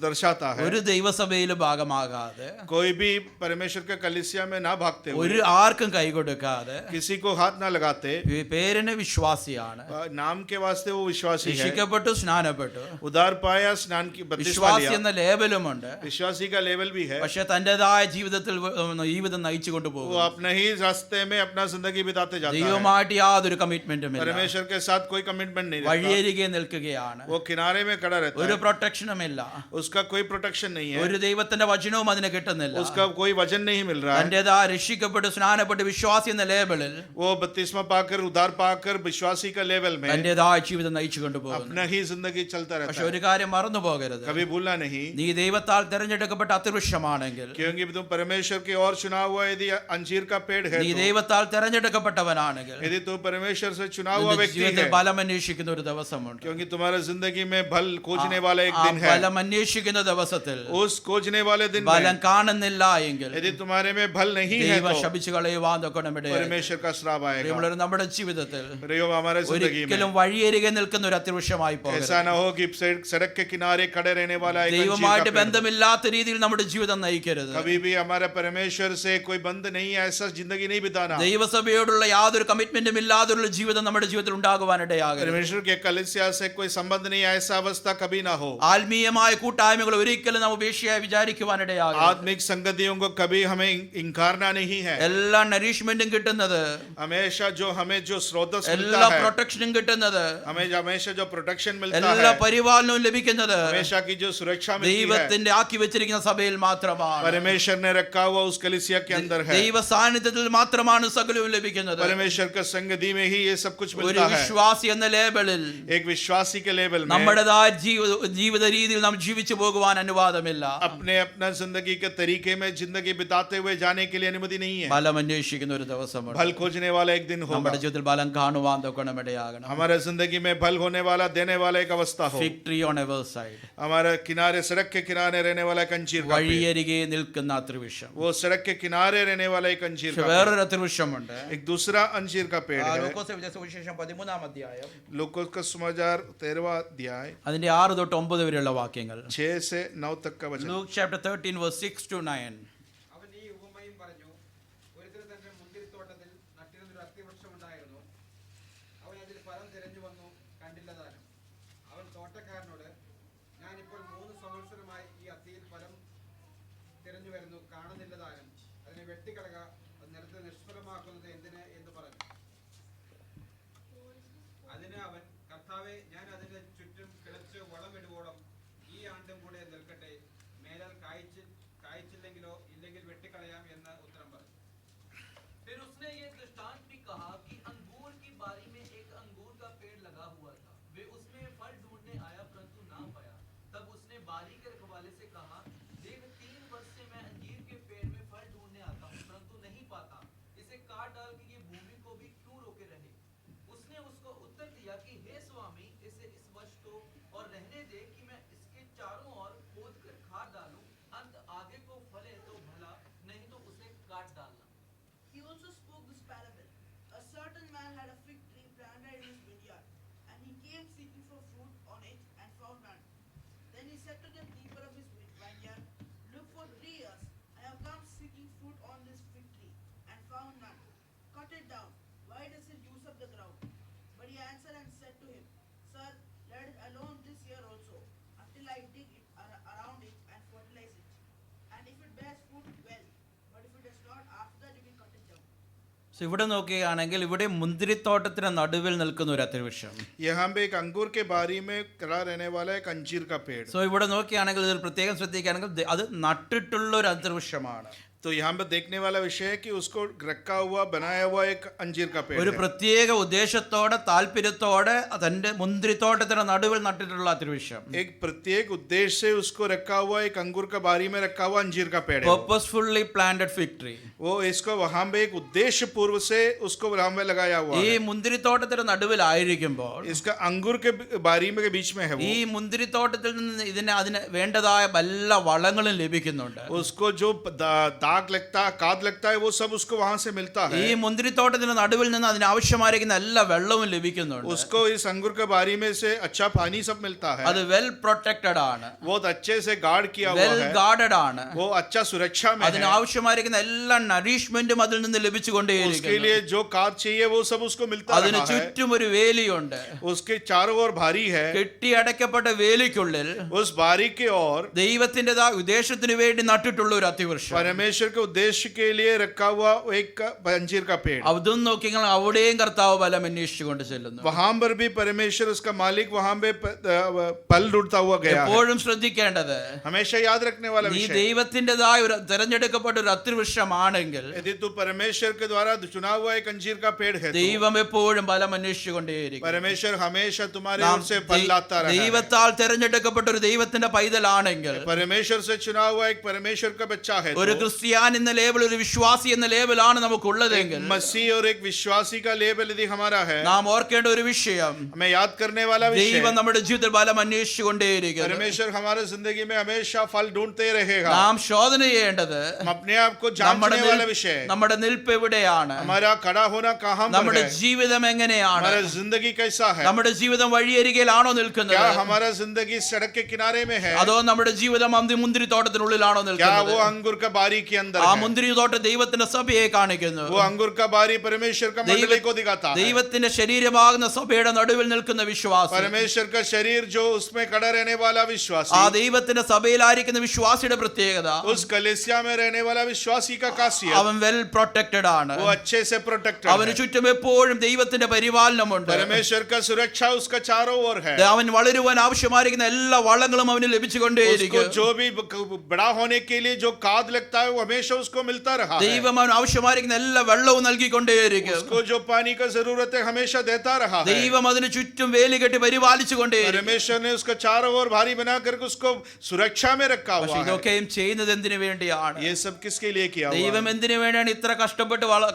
दर्शाता है। ഒരു ദൈവസഭയിൽ ഭാഗമാകാതെ, कोई भी परमेश्वर के कलीसिया में ना भागते हुए, ഒരു ആർക്കും കൈ കൊടുക്കാതെ, किसी को हाथ ना लगाते, പേരിന് വിശ്വാസിയാണ്, नाम के वास्ते वो विश्वासी है, രക്ഷിക്കപ്പെട്ടു സ്നാനപ്പെട്ടു, उदार पाया, स्नान की बपतिस्मा വിശ്വാസി लिया, എന്ന ലേബലുമുണ്ട്. विश्वासी का लेवल भी है, പക്ഷെ തൻ്റെതായ ജീവിതത്തിൽ ജീവിതം നയിച്ചു वो കൊണ്ടുപോകും. अपने ही रास्ते में अपना जिंदगी बिताते जाता है, ദൈവമായിട്ട് യാതൊരു കമ്മിറ്റ്മെന്റും ഇല്ല, परमेश्वर के साथ कोई कमिटमेंट नहीं रखता, വഴിയരികെ നിൽക്കുകയാണ്, वो किनारे में खड़ा रहता ഒരു है, പ്രൊട്ടക്ഷനും ഇല്ല, उसका कोई प्रोटेक्शन नहीं है, ഒരു ദൈവത്തിന്റെ വചനവും അതിന് കിട്ടുന്നില്ല. उसका कोई वजन नहीं मिल रहा है, തൻ്റെതായ രക്ഷിക്കപ്പെട്ട് സ്നാനപ്പെട്ട് വിശ്വാസി എന്ന ലേബലിൽ वो बपतिस्मा पाकर उदार पाकर विश्वासी का लेवल में തൻ്റെതായ ജീവിതം നയിച്ചു കൊണ്ടുപോകുന്നു. अपना ही जिंदगी चलता रहता പക്ഷെ है। ഒരു കാര്യം മറന്നു പോകരുത്, कभी भूलना नहीं, നീ ദൈവത്താൽ തിരഞ്ഞെടുക്കപ്പെട്ട അത്തിവൃക്ഷമാണെങ്കിൽ, क्योंकि तुम परमेश्वर की ओर चुना हुआ यदि अंजीर का पेड़ है നീ तो, ദൈവത്താൽ തിരഞ്ഞെടുക്കപ്പെട്ടവനാണെങ്കിൽ, यदि तुम परमेश्वर से चुना हुआ നിന്റെ व्यक्ति ജീവിതത്തിൽ है, ബലം അന്വേഷിക്കുന്ന ഒരു ദിവസമുണ്ട്. क्योंकि तुम्हारा जिंदगी में बल खोजने वाला एक ആ दिन है, ബലം അന്വേഷിക്കുന്ന ദിവസത്തിൽ उस खोजने वाले दिन ബലം में കാണുന്നില്ല എങ്കിൽ यदि तुम्हारे में बल नहीं है ദൈവം तो ശപിച്ചു കളയുവാൻ തൊക്കണമിട. परमेश्वर का श्राप आएगा। പ്രിയമുള്ളവരെ, നമ്മുടെ ജീവിതത്തിൽ प्रियो, हमारे जिंदगी में ഒരിക്കലും വഴിയരികെ നിൽക്കുന്ന ഒരു അത്തിവൃക്ഷമായി പോകരുത്. ऐसा ना हो कि सड़क के किनारे खड़े रहने वाला एक अंजीर का ദൈവമായിട്ട് पेड़ हो। ബന്ധമില്ലാത്ത രീതിയിൽ നമ്മുടെ ജീവിതം നയിക്കരുത്. कभी भी हमारा परमेश्वर से कोई बंध नहीं है, ऐसा जिंदगी नहीं बिताना। ദൈവസഭയോടുള്ള യാതൊരു കമ്മിറ്റ്മെന്റും ഇല്ലാതൊരു ജീവിതം നമ്മുടെ ജീവിതത്തിൽ ഉണ്ടാകുവാനിടയാകരുത്. परमेश्वर के कलीसिया से कोई संबंध नहीं है, ऐसा अवस्था कभी ना हो। ആത്മീയമായ കൂട്ടായ്മകൾ ഒരിക്കലും നാം ഉപേക്ഷയായി വിചാരിക്കുവാനിടയാകരുത്. आत्मिक संगतियों को कभी हमें इंकारना नहीं है। എല്ലാ നരീഷ്മെന്റും കിട്ടുന്നത്, हमेशा जो हमें जो स्रोत എല്ലാ मिलता है, പ്രൊട്ടക്ഷനും കിട്ടുന്നത്, हमें हमेशा जो प्रोटेक्शन मिलता എല്ലാ है, പരിപാലനവും ലഭിക്കുന്നത് हमेशा की जो सुरक्षा मिलती है, ദൈവത്തിന്റെ ആക്കി വെച്ചിരിക്കുന്ന സഭയിൽ മാത്രമാണ്. परमेश्वर ने रखा हुआ उस कलीसिया के अंदर है। ദൈവ സാന്നിധ്യത്തിൽ മാത്രമാണ് സകലവും ലഭിക്കുന്നത്. परमेश्वर का संगति में ही ये सब कुछ ഒരു मिलता है। വിശ്വാസി എന്ന ലേബലിൽ एक विश्वासी के लेवल में നമ്മുടേതായ ജീവിത രീതിയിൽ നാം ജീവിച്ചു പോകുവാൻ അനുവാദമില്ല. अपने अपना जिंदगी के तरीके में जिंदगी बिताते हुए जाने के लिए अनुमति नहीं है। ബലം അന്വേഷിക്കുന്ന ഒരു ദിവസമുണ്ട്. बल खोजने वाला एक दिन होगा। നമ്മുടെ ജീവിതത്തിൽ ബലം കാണുവാൻ തൊക്കണമിടയാകണം. हमारे जिंदगी में बल होने वाला, देने वाला एक अवस्था हो। Fig tree on ever side, हमारे किनारे, सड़क के किनारे रहने वाला एक अंजीर का पेड़, വഴിയരികെ നിൽക്കുന്ന അത്തിവൃക്ഷം. वो सड़क के किनारे रहने वाला एक अंजीर പക്ഷെ का पेड़। വേറൊരു അത്തിവൃക്ഷമുണ്ട്. एक दूसरा अंजीर का पेड़ है। ലൂക്കോസ് സുവിശേഷം 13-ാം അധ്യായം लूकोस का समाचार 13वां अध्याय അതിന്റെ 6 തൊട്ട് 9 വരെയുള്ള വാക്യങ്ങൾ. 6 से 9 तक का वचन। Luke chapter 13 verse 6 to 9. അവൻ ഈ ഉപമയും പറഞ്ഞു. ഒരുത്തൻ തന്റെ മുന്തിരിത്തോട്ടത്തിൽ നട്ടിരുന്നൊരു അത്തിവൃക്ഷം ഉണ്ടായിരുന്നു. അവൻ അതിൽ ഫലം തിരഞ്ഞു വന്നു, കണ്ടില്ല താനും. അവൻ തോട്ടക്കാരനോട്, ഞാനിപ്പോൾ 3 സംവത്സരമായി ഈ അത്തിയിൽ ഫലം തിരഞ്ഞു വരുന്നു, കാണുന്നില്ല താനും. അതിനെ വെട്ടിക്കളക, അത് നിലത്ത് നിഷ്ഫലമാക്കുന്നത് എന്തിന് എന്ന് പറഞ്ഞു. അതിന് അവൻ, കർത്താവേ, ഞാൻ അതിന്റെ ചുറ്റും കിളച്ച് വളമിടുവോളം ഈ ആണ്ടും കൂടെ നിൽക്കട്ടെ, മേലാൽ കായ്ച്ചില്ലെങ്കിലോ ഇല്ലെങ്കിൽ വെട്ടിക്കളയാം എന്ന് ഉത്തരം പറഞ്ഞു. फिर उसने ये दृष्टांत भी कहा कि अंगूर की बारी में एक अंगूर का पेड़ लगा हुआ था। वे उसमें फल ढूंढने आया परंतु ना पाया। तब उसने बारी के रखवाले से कहा, देख 3 वर्ष से मैं अंजीर के पेड़ में फल ढूंढने आता हूँ परंतु नहीं पाता। इसे काट डाल के ये भूमि को भी क्यों रोके रहे। उसने उसको उत्तर दिया कि हे स्वामी, इसे इस वर्ष तो और रहने दे कि मैं इसके चारों ओर खोद कर खाद डालूं, अंत आगे को फले तो भला, नहीं तो उसे काट डालना। He also spoke this parable. A certain ഇവിടെ നോക്കുകയാണെങ്കിൽ ഇവിടെ മുന്തിരിത്തോട്ടത്തിന് നടുവിൽ നിൽക്കുന്ന ഒരു അത്തിവൃക്ഷം. यहाँ पे एक अंगूर के बारी में खड़ा रहने वाला एक अंजीर का पेड़. സോ ഇവിടെ നോക്കുകയാണെങ്കിൽ ഇതിൽ പ്രത്യേകം ശ്രദ്ധിക്കുകയാണെങ്കിൽ അത് നട്ടിട്ടുള്ള ഒരു അത്തിവൃക്ഷമാണ്. तो यहाँ पे देखने वाला विषय है कि उसको रखा हुआ बनाया हुआ एक अंजीर का पेड़ ഒരു है. പ്രത്യേക ഉദ്ദേശത്തോടെ താല്പര്യത്തോടെ തന്റെ മുന്തിരിത്തോട്ടത്തിന് നടുവിൽ നട്ടിട്ടുള്ള അത്തിവൃക്ഷം. एक प्रत्येक उद्देश्य से उसको रखा हुआ एक अंगूर का बारी में रखा हुआ अंजीर का पेड़ है. Purposefully planted fig tree. वो इसको वहां पे एक उद्देश्य पूर्व से उसको वहां पे लगाया हुआ ഈ है. മുന്തിരിത്തോട്ടത്തിന് നടുവിലായിരിക്കുമ്പോൾ इसका अंगूर के बारी में के बीच में है वो. ഈ മുന്തിരിത്തോട്ടത്തിൽ നിന്ന് അതിന് വേണ്ടതായ എല്ലാ വളങ്ങളും ലഭിക്കുന്നുണ്ട്. उसको जो दाग लगता है, काद लगता है, वो सब उसको वहां से मिलता है. ഈ മുന്തിരിത്തോട്ടത്തിന് നടുവിൽ നിന്ന് അതിന് ആവശ്യമായിരിക്കുന്ന എല്ലാ വെള്ളവും ലഭിക്കുന്നുണ്ട്. उसको इस अंगूर के बारी में से अच्छा पानी सब मिलता है. അത് വെൽ പ്രൊട്ടക്റ്റഡ് ആണ്, बहुत अच्छे से गार्ड किया हुआ വെൽ है. ഗാർഡഡ് ആണ്. वो अच्छा सुरक्षा में അതിന് है. ആവശ്യമായിരിക്കുന്ന എല്ലാ നറിഷ്മെന്റും അതിൽ നിന്ന് उसके ലഭിച്ചുകൊണ്ടേയിരിക്കുന്നു. लिए जो काद चाहिए वो सब उसको मिलता അതിന് रहा है. ചുറ്റും ഒരു വേലിയുണ്ട്. उसके चारों ओर भारी है. കെട്ടിയടക്കപ്പെട്ട വേലിക്കുള്ളിൽ उस बारी के ओर ദൈവത്തിൻ്റെതായ ഉദ്ദേശത്തിന് വേണ്ടി നട്ടിട്ടുള്ള ഒരു അത്തിവൃക്ഷം. परमेश्वर के उद्देश्य के लिए रखा हुआ एक अंजीर का पेड़. അതും നോക്കിയാൽ അവിടെയും കർത്താവ് ഫലം അന്വേഷിച്ചുകൊണ്ട് ചെല്ലുന്നു. वहां पर भी परमेश्वर उसका मालिक वहां पे फल ढूंढता हुआ गया है. എപ്പോഴും ശ്രദ്ധിക്കേണ്ടത്, हमेशा याद रखने वाला നീ विषय. ദൈവത്തിൻ്റെതായ ഒരു തെരഞ്ഞെടുക്കപ്പെട്ട ഒരു അത്തിവൃക്ഷമാണെങ്കിൽ यदि तू परमेश्वर के द्वारा चुना हुआ एक अंजीर का पेड़ है तो ദൈവം എപ്പോഴും ഫലം അന്വേഷിച്ചുകൊണ്ടേയിരിക്കും. परमेश्वर हमेशा तुम्हारे നാം ओर से फल लाता रहा है. ദൈവത്താൽ തെരഞ്ഞെടുക്കപ്പെട്ട ഒരു ദൈവത്തിന്റെ പൈതലാണെങ്കിൽ, परमेश्वर से चुना हुआ एक परमेश्वर का बच्चा है ഒരു तो ക്രിസ്ത്യാൻ എന്ന ലേബൽ, ഒരു വിശ്വാസി എന്ന ലേബലാണ് നമുക്കുള്ളതെങ്കിൽ, मसीह और एक विश्वासी का लेबल यदि हमारा है, നാം ഓർക്കേണ്ട ഒരു വിഷയം, हमें याद करने वाला विषय, ദൈവം നമ്മുടെ ജീവിതത്തിൽ ഫലം അന്വേഷിച്ചുകൊണ്ടേയിരിക്കും. परमेश्वर हमारे जिंदगी में हमेशा फल ढूंढते रहेगा. നാം ശോധന ചെയ്യേണ്ടത് हम अपने आप को जांचने वाला विषय, നമ്മുടെ നിൽപ്പ് എവിടെയാണ്, हमारा खड़ा होना कहाँ पर നമ്മുടെ है, ജീവിതം എങ്ങനെയാണ്, हमारा जिंदगी कैसा है, നമ്മുടെ ജീവിതം വഴിയരികിലാണോ क्या നിൽക്കുന്നത്, हमारा जिंदगी सड़क के किनारे में है, അതോ നമ്മുടെ ജീവിതം മുന്തിരിത്തോട്ടത്തിനുള്ളിലാണോ क्या वो നിൽക്കുന്നത്. अंगूर का बारी के अंदर ആ है, മുന്തിരിത്തോട്ടം ദൈവത്തിന്റെ സഭയെ കാണിക്കുന്നു. वो अंगूर का बारी परमेश्वर का मंडली को दिखाता है. ദൈവത്തിന്റെ ശരീരമാകുന്ന സഭയുടെ നടുവിൽ നിൽക്കുന്ന വിശ്വാസി, परमेश्वर का शरीर जो उसमें खड़ा रहने वाला विश्वासी, ആ ദൈവത്തിന്റെ സഭയിലായിരിക്കുന്ന വിശ്വാസിയുടെ പ്രത്യേകത, उस कलीसिया में रहने वाला विश्वासी का खासियत, അവൻ വെൽ പ്രൊട്ടക്റ്റഡ് ആണ്. वो अच्छे से प्रोटेक्टेड അവന് है. ചുറ്റും എപ്പോഴും ദൈവത്തിന്റെ പരിപാലനമുണ്ട്. परमेश्वर का सुरक्षा उसका चारों ओर है. അവൻ വളരുവാൻ ആവശ്യമായിരിക്കുന്ന എല്ലാ വളങ്ങളും അവന് उसको ലഭിച്ചുകൊണ്ടേയിരിക്കും. जो भी बड़ा होने के लिए जो खाद लगता है वो हमेशा उसको मिलता रहा है. ദൈവം അവന് ആവശ്യമായിരിക്കുന്ന എല്ലാ വെള്ളവും നൽകിക്കൊണ്ടേയിരിക്കും. उसको जो पानी का जरूरत है हमेशा देता रहा है. ദൈവം അതിന് ചുറ്റും വേലി കെട്ടി പരിപാലിച്ചുകൊണ്ടേയിരിക്കും. परमेश्वर ने उसका चारों ओर भारी बना करके उसको सुरक्षा में रखा പക്ഷെ हुआ है. ഇതൊക്കെയും ചെയ്യുന്നത് എന്തിനു വേണ്ടിയാണ്? ये सब किसके लिए किया हुआ ദൈവം है? എന്തിനു വേണ്ടിയാണ് ഇത്ര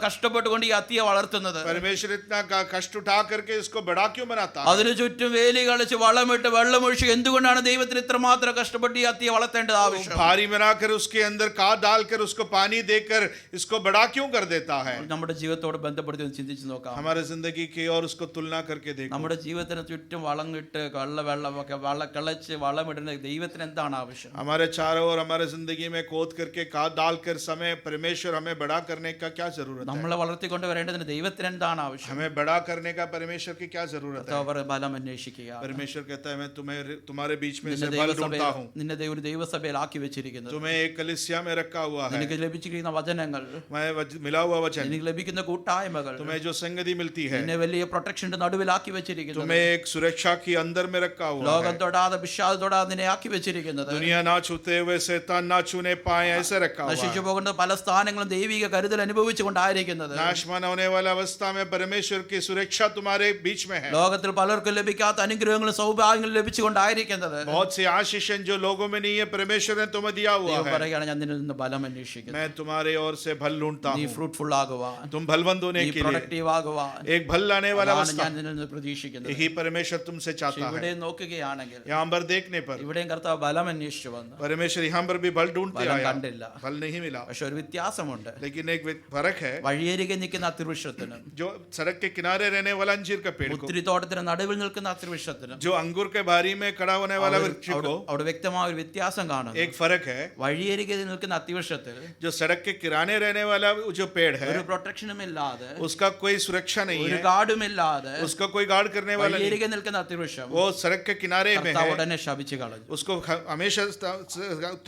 കഷ്ടപ്പെട്ടുകൊണ്ട് ഈ അത്തിയെ വളർത്തുന്നത്? परमेश्वर इतना कष्ट उठा करके इसको बड़ा क्यों बनाता है? അതിനു ചുറ്റും വേലി കളിച്ച് വളമിട്ട് വെള്ളമൊഴിച്ച് എന്തുകൊണ്ടാണ് ദൈവത്തിന് ഇത്രമാത്രം കഷ്ടപ്പെട്ട് ഈ അത്തിയെ വളർത്തേണ്ടത് ആവശ്യം? भारी बनाकर उसके अंदर खाद डालकर उसको पानी देकर इसको बड़ा क्यों कर देता है? നമ്മുടെ ജീവിതത്തോട് ബന്ധപ്പെടുത്തി ഒന്ന് ചിന്തിച്ച് നോക്കാം. हमारे जिंदगी की और उसको तुलना करके देखो. നമ്മുടെ ജീവിതത്തിന് ചുറ്റും വളമിട്ട് വെള്ളമൊക്കെ കിളച്ച് വളമിടുന്ന ദൈവത്തിന് എന്താണ് ആവശ്യം? हमारे चारों ओर हमारे जिंदगी में खोद करके खाद डालकर समय परमेश्वर हमें बड़ा करने का क्या जरूरत है? നമ്മളെ വളർത്തിക്കൊണ്ട് വരേണ്ടതിന് ദൈവത്തിന് എന്താണ് ആവശ്യം? हमें बड़ा करने का परमेश्वर की क्या जरूरत है? അവർ ഫലം അന്വേഷിക്കുക. परमेश्वर कहता है मैं तुम्हें तुम्हारे बीच में നിന്നെ से फल ढूंढता हूँ. നിന്നെ ഒരു ദൈവസഭയിൽ ആക്കി വെച്ചിരിക്കുന്നത്, तुम्हें एक कलीसिया में रखा हुआ है. നിനക്ക് ലഭിച്ചിരിക്കുന്ന വചനങ്ങൾ, मैं मिला हुआ वचन, നിനക്ക് ലഭിക്കുന്ന കൂട്ടായ്മകൾ, तुम्हें जो संगति मिलती है, നിന്നെ വലിയ പ്രൊട്ടക്ഷന്റെ നടുവിലാക്കി വെച്ചിരിക്കുന്നത്, तुम्हें एक सुरक्षा की अंदर में रखा हुआ ലോകം है. തൊടാതെ പിശാച് തൊടാതെ നിന്നെ ആക്കി വെച്ചിരിക്കുന്നത്, दुनिया ना छूते हुए शैतान ना छूने पाए ऐसे रखा हुआ നശിച്ചു है. പോകുന്ന പല സ്ഥാനങ്ങളും ദൈവിക കരുതൽ അനുഭവിച്ചുകൊണ്ടായിരിക്കുന്നത്, नाशमान होने वाला अवस्था में परमेश्वर की सुरक्षा तुम्हारे बीच में है. ലോകത്തിൽ പലർക്കും ലഭിക്കാത്ത അനുഗ്രഹങ്ങളും സൗഭാഗ്യങ്ങളും ലഭിച്ചുകൊണ്ടായിരിക്കുന്നത്. बहुत सी आशीष जो लोगों में नहीं है परमेश्वर ने तुम्हें दिया हुआ ദൈവം है. പറയുകയാണ്, ഞാൻ നിന്നിൽ നിന്ന് ഫലം അന്വേഷിക്കുന്നു. मैं तुम्हारे ओर से फल ढूंढता നീ हूँ. ഫ്രൂട്ട്ഫുൾ ആകുവാൻ, तुम फलवंत होने നീ के लिए പ്രൊഡക്റ്റീവ് ആകുവാൻ, एक फल लाने वाला അതാണ് अवस्था ഞാൻ നിന്നിൽ നിന്ന് പ്രതീക്ഷിക്കുന്നത്. यही परमेश्वर तुमसे പക്ഷേ चाहता ഇവിടെ है. നോക്കുകയാണെങ്കിൽ यहाँ पर देखने पर ഇവിടെയും കർത്താവ് ഫലം അന്വേഷിച്ചു വന്നു, परमेश्वर यहाँ पर भी फल ढूंढते ഫലം आया, കണ്ടില്ല. फल नहीं मिला. പക്ഷെ ഒരു വ്യത്യാസമുണ്ട്. लेकिन एक फर्क है, വഴിയരികെ നിൽക്കുന്ന അത്തിവൃക്ഷത്തിനും जो सड़क के किनारे रहने वाला अंजीर का पेड़ को, മുന്തിരിത്തോട്ടത്തിന് നടുവിൽ നിൽക്കുന്ന അത്തിവൃക്ഷത്തിനും जो अंगूर के बारी में खड़ा होने वाला वृक्ष को, അവിടെ വ്യക്തമായ ഒരു വ്യത്യാസം കാണുന്നു. एक फर्क है. വഴിയരികെ നിൽക്കുന്ന അത്തിവൃക്ഷത്തിന് വൃക്ഷത്തിൽ जो सड़क के किराने रहने वाला जो पेड़ है ഒരു പ്രൊട്ടക്ഷനും ഇല്ലാതെ उसका कोई सुरक्षा नहीं ഒരു है, ഗാർഡും ഇല്ലാതെ उसका कोई गार्ड करने वाला नहीं, വഴിയരികെ നിൽക്കുന്ന അത്തിവൃക്ഷം वो सड़क के किनारे में കർത്താവ് है, ഉടനെ ശപിച്ചു കളഞ്ഞു. उसको हमेशा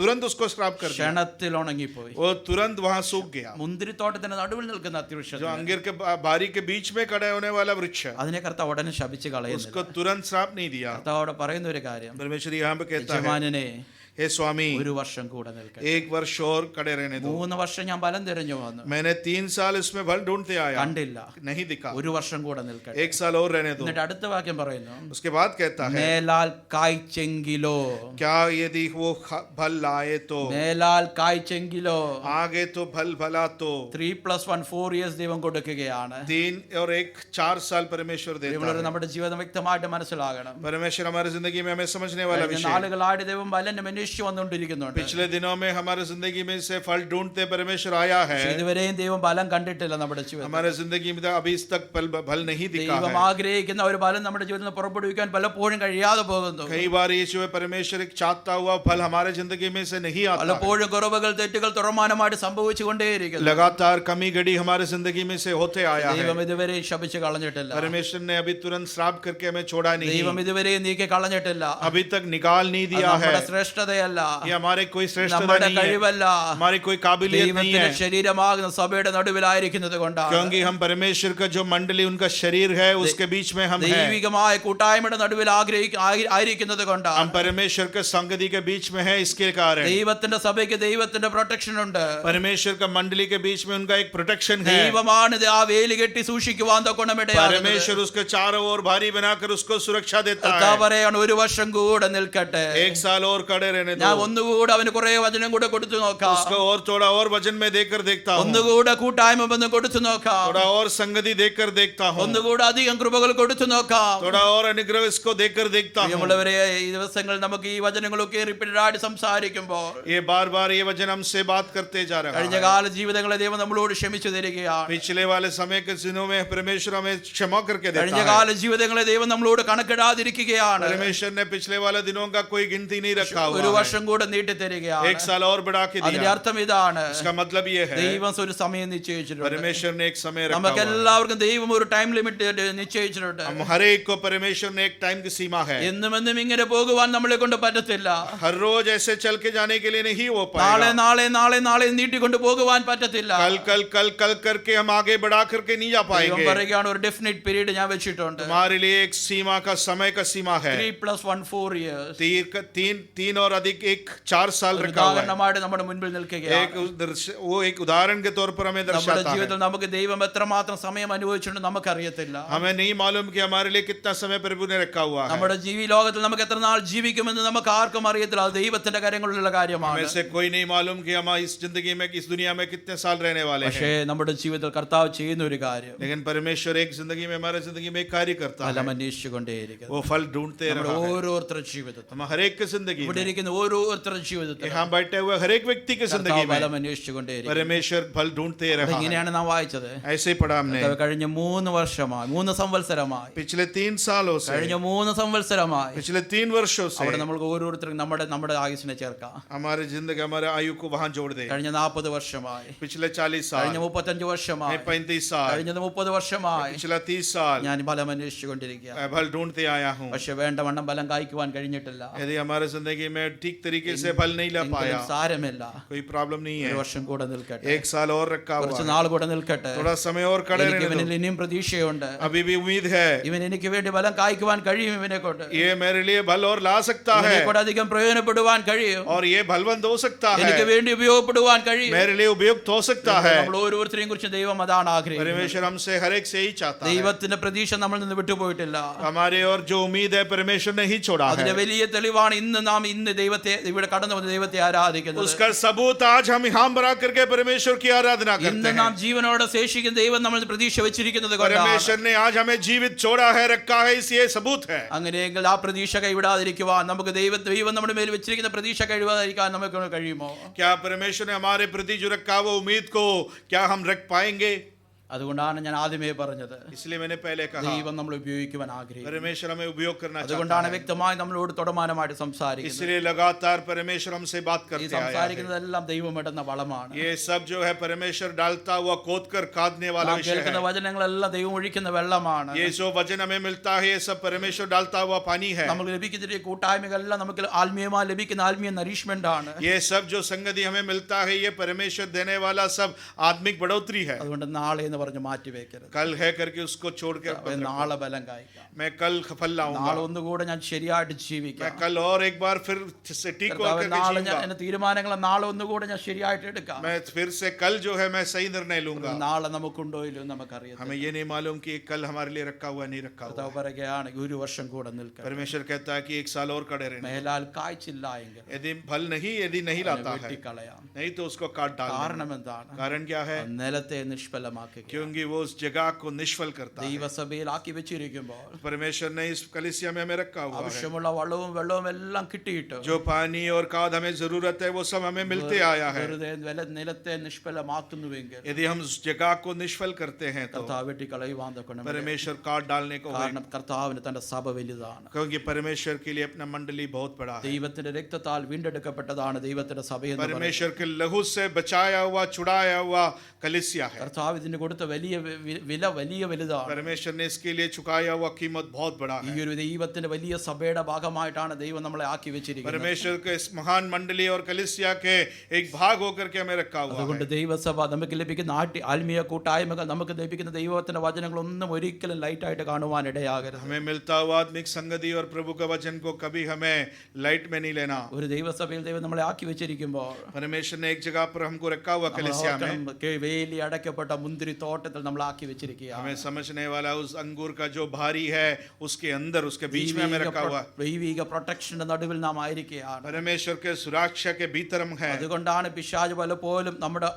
तुरंत उसको श्राप कर दिया, ക്ഷണത്തിൽ ഉണങ്ങിപ്പോയി. वो तुरंत वहां सूख गया. മുന്തിരിത്തോട്ടത്തിന്റെ നടുവിൽ നിൽക്കുന്ന जो അത്തിവൃക്ഷം अंगूर के बारी के बीच में खड़ा होने वाला वृक्ष है, അതിനെ കർത്താവ് ഉടനെ ശപിച്ചു കളയുന്നു. उसको तुरंत श्राप नहीं दिया. കർത്താവ് അവിടെ പറയുന്ന ഒരു കാര്യം, परमेश्वर यहाँ पे कहता है, യജമാനനെ हे स्वामी ഒരു വർഷം കൂടെ നിൽക്കണം. 1 वर्ष और खड़े रहने दो. 3 വർഷം ഞാൻ ബലം തിരഞ്ഞു വന്നു, मैंने 3 साल इसमें फल ढूंढते आया, കണ്ടില്ല. नहीं दिखा. ഒരു വർഷം കൂടെ നിൽക്കണം. 1 साल और रहने दो. എന്നിട്ട് അടുത്ത വാക്യം പറയുന്നു, उसके बाद कहता है, മേലാൽ കായ്ച്ചെങ്കിലോ, क्या यदि वो फल लाए तो, മേലാൽ കായ്ച്ചെങ്കിലോ. आगे तो फल भला तो. 3+1 4 years ദൈവം കൊടുക്കുകയാണ്. 3 और 1 4 साल परमेश्वर देता ഇവിടെ है. നമ്മുടെ ജീവിതം വ്യക്തമായിട്ട് മനസ്സിലാകണം. परमेश्वर हमारी जिंदगी में हमें समझने वाला കഴിഞ്ഞ विषय है. നാളുകളായിട്ട് ദൈവം ബലം അന്വേഷിച്ചു വന്നുകൊണ്ടിരിക്കുന്നുണ്ട്. पिछले दिनों में हमारे जिंदगी में से फल ढूंढते परमेश्वर आया है. പക്ഷേ ഇതുവരെയും ദൈവം ബലം കണ്ടിട്ടില്ല നമ്മുടെ ജീവിതത്തിൽ. हमारे जिंदगी में अभी तक फल नहीं दिखा ദൈവം है. ആഗ്രഹിക്കുന്ന ഒരു ബലം നമ്മുടെ ജീവിതത്തിൽ നിന്ന് പുറപ്പെടുവിക്കാൻ പലപ്പോഴും കഴിയാതെ പോകുന്നു. कई बार यीशु परमेश्वर एक चाहता हुआ फल हमारे जिंदगी में से नहीं आता है. പലപ്പോഴും കുറവുകൾ തെറ്റുകൾ തുറമാനമായിട്ട് സംഭവിച്ചുകൊണ്ടേയിരിക്കുന്നു. लगातार कमी घड़ी हमारे जिंदगी में से होते आया है. ദൈവം ഇതുവരെ ശപിച്ചു കളഞ്ഞിട്ടില്ല. परमेश्वर ने अभी तुरंत श्राप करके हमें छोड़ा नहीं. ദൈവം ഇതുവരെ നീക്കി കളഞ്ഞിട്ടില്ല. अभी तक निकाल नहीं അത് दिया है. നമ്മുടെ ശ്രേഷ്ഠതയല്ല, ये हमारे कोई श्रेष्ठता നമ്മുടെ नहीं है, കഴിവല്ല, हमारी कोई काबिलियत नहीं ദൈവത്തിന്റെ है. ശരീരമാകുന്ന സഭയുടെ നടുവിലായിരിക്കുന്നത് കൊണ്ടാണ്. क्योंकि हम परमेश्वर का जो मंडली उनका शरीर है उसके बीच में हम हैं. ദൈവികമായ കൂട്ടായ്മയുടെ നടുവിൽ ആയിരിക്കുന്നത് കൊണ്ടാണ്. हम परमेश्वर के संगति के बीच में है, इसके कारण ദൈവത്തിന്റെ സഭയ്ക്ക് ദൈവത്തിന്റെ പ്രൊട്ടക്ഷൻ ഉണ്ട്. परमेश्वर का मंडली के बीच में उनका एक प्रोटेक्शन है. ദൈവമാണ് ആ വേലി കെട്ടി സൂക്ഷിക്കുവാൻ തക്കണമിടയാകുന്നത്. परमेश्वर उसके चारों ओर भारी बनाकर उसको सुरक्षा देता കർത്താവ് है. പറയാണ്, ഒരു വർഷം കൂടെ നിൽക്കട്ടെ, 1 साल और खड़े रहने ഞാൻ दो. ഒന്നുകൂടെ അവന് കുറെ വചനം കൂടെ കൊടുത്തു നോക്കാം, उसको और थोड़ा और वजन में देकर देखता हूँ, ഒന്നുകൂടെ കൂട്ടായ്മ ബന്ധം കൊടുത്തു നോക്കാം, थोड़ा और संगति देकर देखता हूँ, ഒന്നുകൂടെ അധികം കൃപകൾ കൊടുത്തു നോക്കാം. थोड़ा और अनुग्रह इसको देकर देखता हूँ. പ്രിയമുള്ളവരെ, ഈ ദിവസങ്ങൾ നമുക്ക് ഈ വചനങ്ങളൊക്കെ റിപ്പീറ്റഡായിട്ട് സംസാരിക്കുമ്പോൾ ये बार बार ये वचन हमसे बात करते जा रहा കഴിഞ്ഞ है. കാല ജീവിതങ്ങളെ ദൈവം നമ്മളോട് ക്ഷമിച്ചു തരികയാണ്. पिछले वाले समय के दिनों में परमेश्वर हमें क्षमा करके കഴിഞ്ഞ देता है. കാല ജീവിതങ്ങളെ ദൈവം നമ്മളോട് കണക്കിടാതിരിക്കുകയാണ്. परमेश्वर ने पिछले वाले दिनों का कोई गिनती नहीं रखा ഒരു हुआ വർഷം है. കൂടെ നീട്ടി തരികയാണ്. 1 साल और बढ़ा के അതിന്റെ दिया. അർത്ഥം ഇതാണ്, इसका मतलब ये है ദൈവം ഒരു സമയം നിശ്ചയിച്ചിട്ടുണ്ട്. परमेश्वर ने एक समय रखा നമുക്ക് हुआ है. എല്ലാവർക്കും ദൈവം ഒരു ടൈം ലിമിറ്റ് നിശ്ചയിച്ചിട്ടുണ്ട്. हम हर एक को परमेश्वर ने एक टाइम की सीमा है. എന്നും എന്നും ഇങ്ങനെ പോകുവാൻ നമ്മളെ കൊണ്ട് പറ്റത്തില്ല. हर रोज ऐसे चल के जाने के लिए नहीं हो നാളെ पाएगा. നാളെ നാളെ നാളെ നീട്ടിക്കൊണ്ട് പോകുവാൻ പറ്റത്തില്ല. कल कल कल कल करके हम आगे बढ़ा करके नहीं जा ദൈവം पाएंगे. പറയുകയാണ്, ഒരു ഡെഫിനിറ്റ് പീരീഡ് ഞാൻ വെച്ചിട്ടുണ്ട്. तुम्हारे लिए एक सीमा का समय का सीमा है. 3+1 4 years. तीन और अधिक 4 साल ഒരു रखा हुआ है. ഉദാഹരണമായിട്ട് നമ്മുടെ മുൻപിൽ നിൽക്കുകയാണ്. वो एक उदाहरण के तौर पर हमें നമ്മുടെ दर्शाता है. ജീവിതത്തിൽ നമുക്ക് ദൈവം എത്രമാത്രം സമയം അനുഭവിച്ചിട്ടുണ്ട് നമുക്കറിയത്തില്ല. हमें नहीं मालूम कि हमारे लिए कितना समय प्रभु ने रखा हुआ है. നമ്മുടെ ലോകത്തിൽ നമുക്ക് എത്ര നാൾ ജീവിക്കുമെന്ന് നമുക്ക് ആർക്കും അറിയത്തില്ല. അത് ദൈവത്തിന്റെ കാര്യങ്ങളിലുള്ള കാര്യമാണ്. हमें से कोई नहीं मालूम कि हम इस जिंदगी में इस दुनिया में कितने साल रहने वाले പക്ഷേ हैं. നമ്മുടെ ജീവിതത്തിൽ കർത്താവ് ചെയ്യുന്ന ഒരു കാര്യം, लेकिन परमेश्वर एक जिंदगी में हमारे जिंदगी में एक कार्य करता ഫലം है. അന്വേഷിച്ചുകൊണ്ടേയിരിക്കുന്നു. वो फल ढूंढते നമ്മുടെ रहा है. ഓരോരുത്തരുടെ ജീവിതത്തിൽ, हम हर एक की जिंदगी ഇവിടെ में, ഇരിക്കുന്ന ഓരോരുത്തരുടെ ജീവിതത്തിൽ यहाँ बैठे हुए हर एक व्यक्ति की जिंदगी കർത്താവ് में ഫലം അന്വേഷിച്ചുകൊണ്ടേയിരിക്കുന്നു. परमेश्वर फल ढूंढते रहा है. ഇങ്ങനെയാണ് നാം വായിച്ചത്. ऐसे ही पढ़ा हमने. കർത്താവ് കഴിഞ്ഞ 3 വർഷമായി, 3 സംവത്സരമായി, पिछले 3 सालों से, കഴിഞ്ഞ 3 സംവത്സരമായി पिछले 3 वर्षों से അവിടെ നമ്മൾക്ക് ഓരോരുത്തർക്കും നമ്മുടെ ആയുസിനെ ചേർക്കാം. हमारे जिंदगी हमारे आयु को वहां जोड़ दे. കഴിഞ്ഞ 40 വർഷമായി, पिछले 40 साल, കഴിഞ്ഞ 35 വർഷമായി, 35 साल, കഴിഞ്ഞത് 30 വർഷമായി पिछला 30 साल ഞാൻ ഫലം അന്വേഷിച്ചുകൊണ്ടിരിക്കുക. मैं फल ढूंढते आया हूँ. പക്ഷെ വേണ്ടവണ്ണം ഫലം കായ്ക്കുവാൻ കഴിഞ്ഞിട്ടില്ല. यदि हमारे जिंदगी में ठीक तरीके से फल नहीं ला पाया, എങ്കിലും സാരമില്ല, कोई प्रॉब्लम नहीं ഒരു है. വർഷം കൂടെ നിൽക്കട്ടെ, 1 साल और रखा കുറച്ച് हुआ है. നാൾ കൂടെ നിൽക്കട്ടെ. थोड़ा समय और खड़े എനിക്ക് रहने ഇവനിൽ दो. ഇനിയും പ്രതീക്ഷയുണ്ട്. अभी भी उम्मीद है. ഇവൻ എനിക്ക് വേണ്ടി ഫലം കായ്ക്കുവാൻ കഴിയും. ഇവനെ കൊണ്ട് ये मेरे लिए फल और ला सकता ഇവനെ है കൊണ്ട് അധികം പ്രയോജനപ്പെടുവാൻ കഴിയും. और ये फलवंत हो सकता എനിക്ക് है, വേണ്ടി ഉപയോഗപ്പെടുവാൻ കഴിയും. मेरे लिए उपयुक्त हो सकता है. നമ്മൾ ഓരോരുത്തരെയും കുറിച്ച് ദൈവം അതാണ് ആഗ്രഹിക്കുന്നത്. परमेश्वर हमसे हर एक से ही चाहता है. ദൈവത്തിന്റെ പ്രതീക്ഷ നമ്മളിൽ നിന്ന് വിട്ടുപോയിട്ടില്ല. हमारे और जो उम्मीद है परमेश्वर ने ही छोड़ा അതിന്റെ है. വലിയ തെളിവാണ് ഇന്ന് ദൈവത്തെ ഇവിടെ കടന്നു വന്ന് ദൈവത്തെ ആരാധിക്കുന്നത്. उसका सबूत आज हम यहाँ बरा करके परमेश्वर की आराधना ഇന്ന് करते നാം हैं. ജീവനോടെ ശേഷിക്കുന്ന ദൈവം നമ്മൾ പ്രതീക്ഷ വെച്ചിരിക്കുന്നത് കൊണ്ടാണ്. परमेश्वर ने आज हमें जीवित छोड़ा है, रखा है, इसलिए सबूत है. അങ്ങനെയെങ്കിൽ ആ പ്രതീക്ഷ കൈവിടാതിരിക്കുവാൻ നമുക്ക് ദൈവം നമ്മുടെ മേൽ വെച്ചിരിക്കുന്ന പ്രതീക്ഷ കൈവിടാതിരിക്കാൻ നമുക്ക് കഴിയുമോ? क्या परमेश्वर ने हमारे प्रति जो रखा वो उम्मीद को क्या हम रख पाएंगे? അതുകൊണ്ടാണ് ഞാൻ ആദ്യമേ പറഞ്ഞത്, इसलिए मैंने पहले कहा ദൈവം നമ്മൾ ഉപയോഗിക്കുവാൻ ആഗ്രഹിക്കുന്നു. परमेश्वर हमें उपयोग करना चाहता അതുകൊണ്ടാണ് है, വ്യക്തമായി നമ്മളോട് തുടമാനമായിട്ട് സംസാരിക്കുന്നത്. इसलिए लगातार परमेश्वर हमसे बात ഈ करते आया है. സംസാരിക്കുന്നതെല്ലാം ദൈവം ഇടുന്ന വളമാണ്. ये सब जो है परमेश्वर डालता हुआ खोद कर खादने वाला നാം विषय കേൾക്കുന്ന है. വചനങ്ങളെല്ലാം ദൈവം ഒഴിക്കുന്ന വെള്ളമാണ്. ये जो वचन हमें मिलता है ये सब परमेश्वर डालता हुआ पानी है. നമുക്ക് ലഭിക്കുന്ന ഈ കൂട്ടായ്മകളെല്ലാം നമുക്ക് ആത്മീയമായി ലഭിക്കുന്ന ആത്മീയ നറിഷ്മെന്റ് ആണ്. ये सब जो संगति हमें मिलता है ये परमेश्वर देने वाला सब आत्मिक बढ़ोतरी है. അതുകൊണ്ട് നാളെ എന്ന് പറഞ്ഞ് മാറ്റി വെക്കരുത്. कल है करके उसको छोड़ के നാളെ ബലം കായ്ക്കാം. मैं कल फल लाऊंगा. നാളെ ഒന്നുകൂടെ ഞാൻ ശരിയായിട്ട് मैं ജീവിക്കാം. कल और एक बार फिर से ठीक होकर നാളെ ഞാൻ जीऊंगा. എന്റെ തീരുമാനങ്ങൾ നാളെ ഒന്നുകൂടെ ഞാൻ ശരിയായിട്ട് എടുക്കാം. मैं फिर से कल जो है मैं सही निर्णय लूंगा. നാളെ നമുക്കുണ്ടോ ഇല്ലയോ നമുക്കറിയാം. हमें ये नहीं मालूम कि कल हमारे लिए रखा हुआ नहीं रखा हुआ. കർത്താവ് പറയുകയാണ് ഒരു വർഷം കൂടെ നിൽക്കാം. परमेश्वर कहता है कि एक साल और खड़े रहना. മേലാൽ കായ്ച്ചില്ല എങ്കിൽ यदि फल यदि नहीं लाता है വെട്ടിക്കളയാം. नहीं तो उसको काट डालना. കാരണം എന്താണ്? कारण क्या है? നിലത്തെ നിഷ്ഫലമാക്കുക. क्योंकि वो उस जगह को निष्फल करता है. ദൈവസഭയിൽ ആക്കി വെച്ചിരിക്കുമ്പോൾ परमेश्वर ने इस कलीसिया में हमें रखा हुआ है. ആവശ്യമുള്ള വെള്ളവും എല്ലാം കിട്ടിയിട്ട് जो पानी और खाद हमें जरूरत है वो सब हमें मिलते आया है. വെറുതെ നിലത്തെ നിഷ്ഫലമാക്കുന്നുവെങ്കിൽ यदि हम उस जगह को निष्फल करते हैं तो കർത്താവ് വെട്ടിക്കളയുവാൻ തക്കണം. परमेश्वर काट डालने को है. കാരണം കർത്താവിന് തന്റെ സഭ വലുതാണ്. क्योंकि परमेश्वर के लिए अपना मंडली बहुत बड़ा है. ദൈവത്തിന്റെ രക്തത്താൽ വീണ്ടെടുക്കപ്പെട്ടതാണ് ദൈവത്തിന്റെ സഭ എന്ന് പറയുന്നത്. परमेश्वर के लहू से बचाया हुआ छुड़ाया हुआ कलीसिया है. കർത്താവ് ഇതിന് കൊടുത്ത വില വലിയ വലുതാണ്. परमेश्वर ने इसके लिए चुकाया हुआ कीमत बहुत बड़ा ഈ है. ഒരു ദൈവത്തിന്റെ വലിയ സഭയുടെ ഭാഗമായിട്ടാണ് ദൈവം നമ്മളെ ആക്കി വെച്ചിരിക്കുന്നത്. परमेश्वर के इस महान मंडली और कलीसिया के एक भाग होकर के हमें रखा हुआ അതുകൊണ്ട് है. ദൈവസഭ നമുക്ക് ലഭിക്കുന്ന ആത്മീയ കൂട്ടായ്മകൾ നമുക്ക് ലഭിക്കുന്ന ദൈവത്തിന്റെ വചനങ്ങളൊന്നും ഒരിക്കലും ലൈറ്റായിട്ട് കാണുവാൻ ഇടയാകരുത്. हमें मिलता हुआ आत्मिक संगति और प्रभु का वचन को कभी हमें लाइट में नहीं लेना. ഒരു ദൈവസഭയിൽ ദൈവം നമ്മളെ ആക്കി വെച്ചിരിക്കുമ്പോൾ परमेश्वर ने एक जगह पर हमको रखा हुआ कलीसिया में. വേലി അടയ്ക്കപ്പെട്ട മുന്തിരി തോട്ടത്തിൽ നമ്മൾ ആക്കി വെച്ചിരിക്കുക. हमें समझने वाला उस अंगूर का जो भारी है उसके अंदर उसके बीच में हमें रखा हुआ. ദൈവിക പ്രൊട്ടക്ഷന്റെ നടുവിൽ നാം ആയിരിക്കുകയാണ്. परमेश्वर के सुरक्षा के भीतर हम हैं. അതുകൊണ്ടാണ് പിശാച് പലപ്പോഴും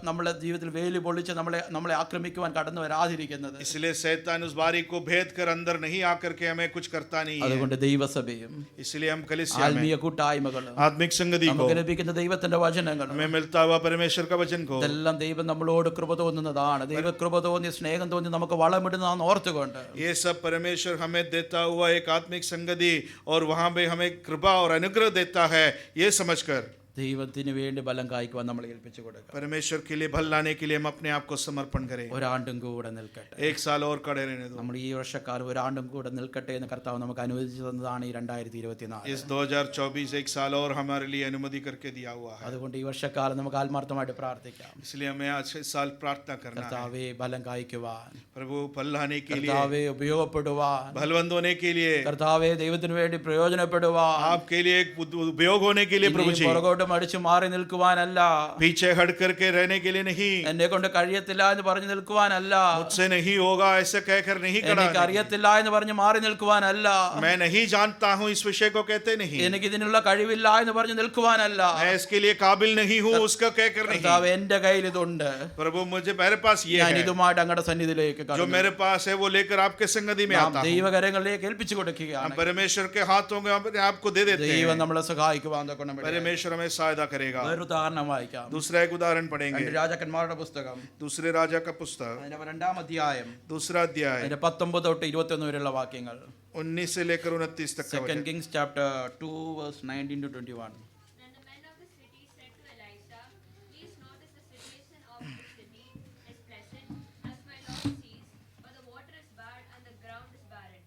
നമ്മുടെ ജീവിതത്തിൽ വേലി പൊളിച്ച് നമ്മളെ ആക്രമിക്കുവാൻ കടന്നു വരാതിരിക്കുന്നത്. इसलिए शैतान उस बारी को भेद कर अंदर नहीं आकर के हमें कुछ करता नहीं है. അതുകൊണ്ട് ദൈവസഭയും इसलिए हम कलीसिया में ആത്മീയ കൂട്ടായ്മകളും आत्मिक संगति को നമുക്ക് ലഭിക്കുന്ന ദൈവത്തിന്റെ വചനങ്ങളും हमें मिलता हुआ परमेश्वर का वचन को ഇതെല്ലാം ദൈവം നമ്മളോട് കൃപ തോന്നുന്നതാണ്. ദൈവ കൃപ തോന്നി സ്നേഹം തോന്നി നമുക്ക് വളമിടുന്നതാണെന്ന് ഓർത്തുകൊണ്ട് ये सब परमेश्वर हमें देता हुआ एक आत्मिक संगति और वहां पे हमें कृपा और अनुग्रह देता है ये समझकर ദൈവത്തിന് വേണ്ടി ബലം കായ്ക്കുവാൻ നമ്മൾ ഏൽപ്പിച്ചു കൊടുക്കുക. परमेश्वर के लिए भल लाने के लिए हम अपने आप को समर्पण करें. ഒരാണ്ടും കൂടെ നിൽക്കട്ടെ. एक साल और खड़े रहने दो. നമ്മൾ ഈ വർഷക്കാലം ഒരാണ്ടും കൂടെ നിൽക്കട്ടെ എന്ന് കർത്താവ് നമുക്ക് അനുവദിച്ചു തന്നതാണ് ഈ 2024. इस 2024 एक साल और हमारे लिए अनुमति करके दिया हुआ है. അതുകൊണ്ട് ഈ വർഷക്കാലം നമുക്ക് ആത്മാർത്ഥമായിട്ട് പ്രാർത്ഥിക്കാം. इसलिए हमें आज इस साल प्रार्थना करना है. കർത്താവേ ബലം കായ്ക്കുവാൻ, प्रभु भल लाने के लिए, കർത്താവേ ഉപയോഗപ്പെടുവാൻ, भलवंत होने के लिए, കർത്താവേ ദൈവത്തിന് വേണ്ടി പ്രയോജനപ്പെടുവാൻ, आपके लिए एक उपयोग होने के लिए प्रभु जी, പുറകോട്ട് മടിച്ചു മാറി നിൽക്കുവാനല്ല, पीछे हट करके रहने के लिए नहीं, എന്നെ കൊണ്ട് കഴിയത്തില്ല എന്ന് പറഞ്ഞു നിൽക്കുവാനല്ല, मुझसे नहीं होगा ऐसे कहकर नहीं എനിക്ക് खड़ा, അറിയത്തില്ല എന്ന് പറഞ്ഞു മാറി നിൽക്കുവാനല്ല, मैं नहीं जानता हूँ इस विषय को कहते नहीं, എനിക്ക് ഇതിനുള്ള കഴിവില്ല എന്ന് പറഞ്ഞു നിൽക്കുവാനല്ല, मैं इसके लिए काबिल नहीं हूँ उसका कहकर नहीं. കർത്താവ് എന്റെ കയ്യിൽ ഇതുണ്ട്, प्रभु मुझे मेरे पास ये ഞാൻ है, ഇതുമായിട്ട് അങ്ങയുടെ സന്നിധിയിലേക്ക് जो കടന്നു. मेरे पास है वो लेकर आपके संगति में നാം आता हूँ. ദൈവകരങ്ങളിലേക്ക് ഏൽപ്പിച്ചു हम കൊടുക്കുകയാണ്. परमेश्वर के हाथों में अपने आप को दे देते ദൈവം हैं. നമ്മളെ സഹായിക്കുവാൻ തൊക്കണം. परमेश्वर हमें सहायता करेगा. വേറൊരു ഉദാഹരണം വായിക്കാം. दूसरा एक उदाहरण पढ़ेंगे. രണ്ട് രാജാക്കന്മാരുടെ പുസ്തകം दूसरे राजा का पुस्तक അതിന്റെ 2-ാം അധ്യായം दूसरा अध्याय അതിന്റെ 19 തൊട്ട് 21 വരെയുള്ള വാക്യങ്ങൾ. 19 से लेकर 29 तक का Second वचन. Kings chapter 2 verse 19 to 21. Then the men of the city said to Elisha, Please notice the situation of the city is pleasant, as my Lord sees, but the water is bad and the ground is barren.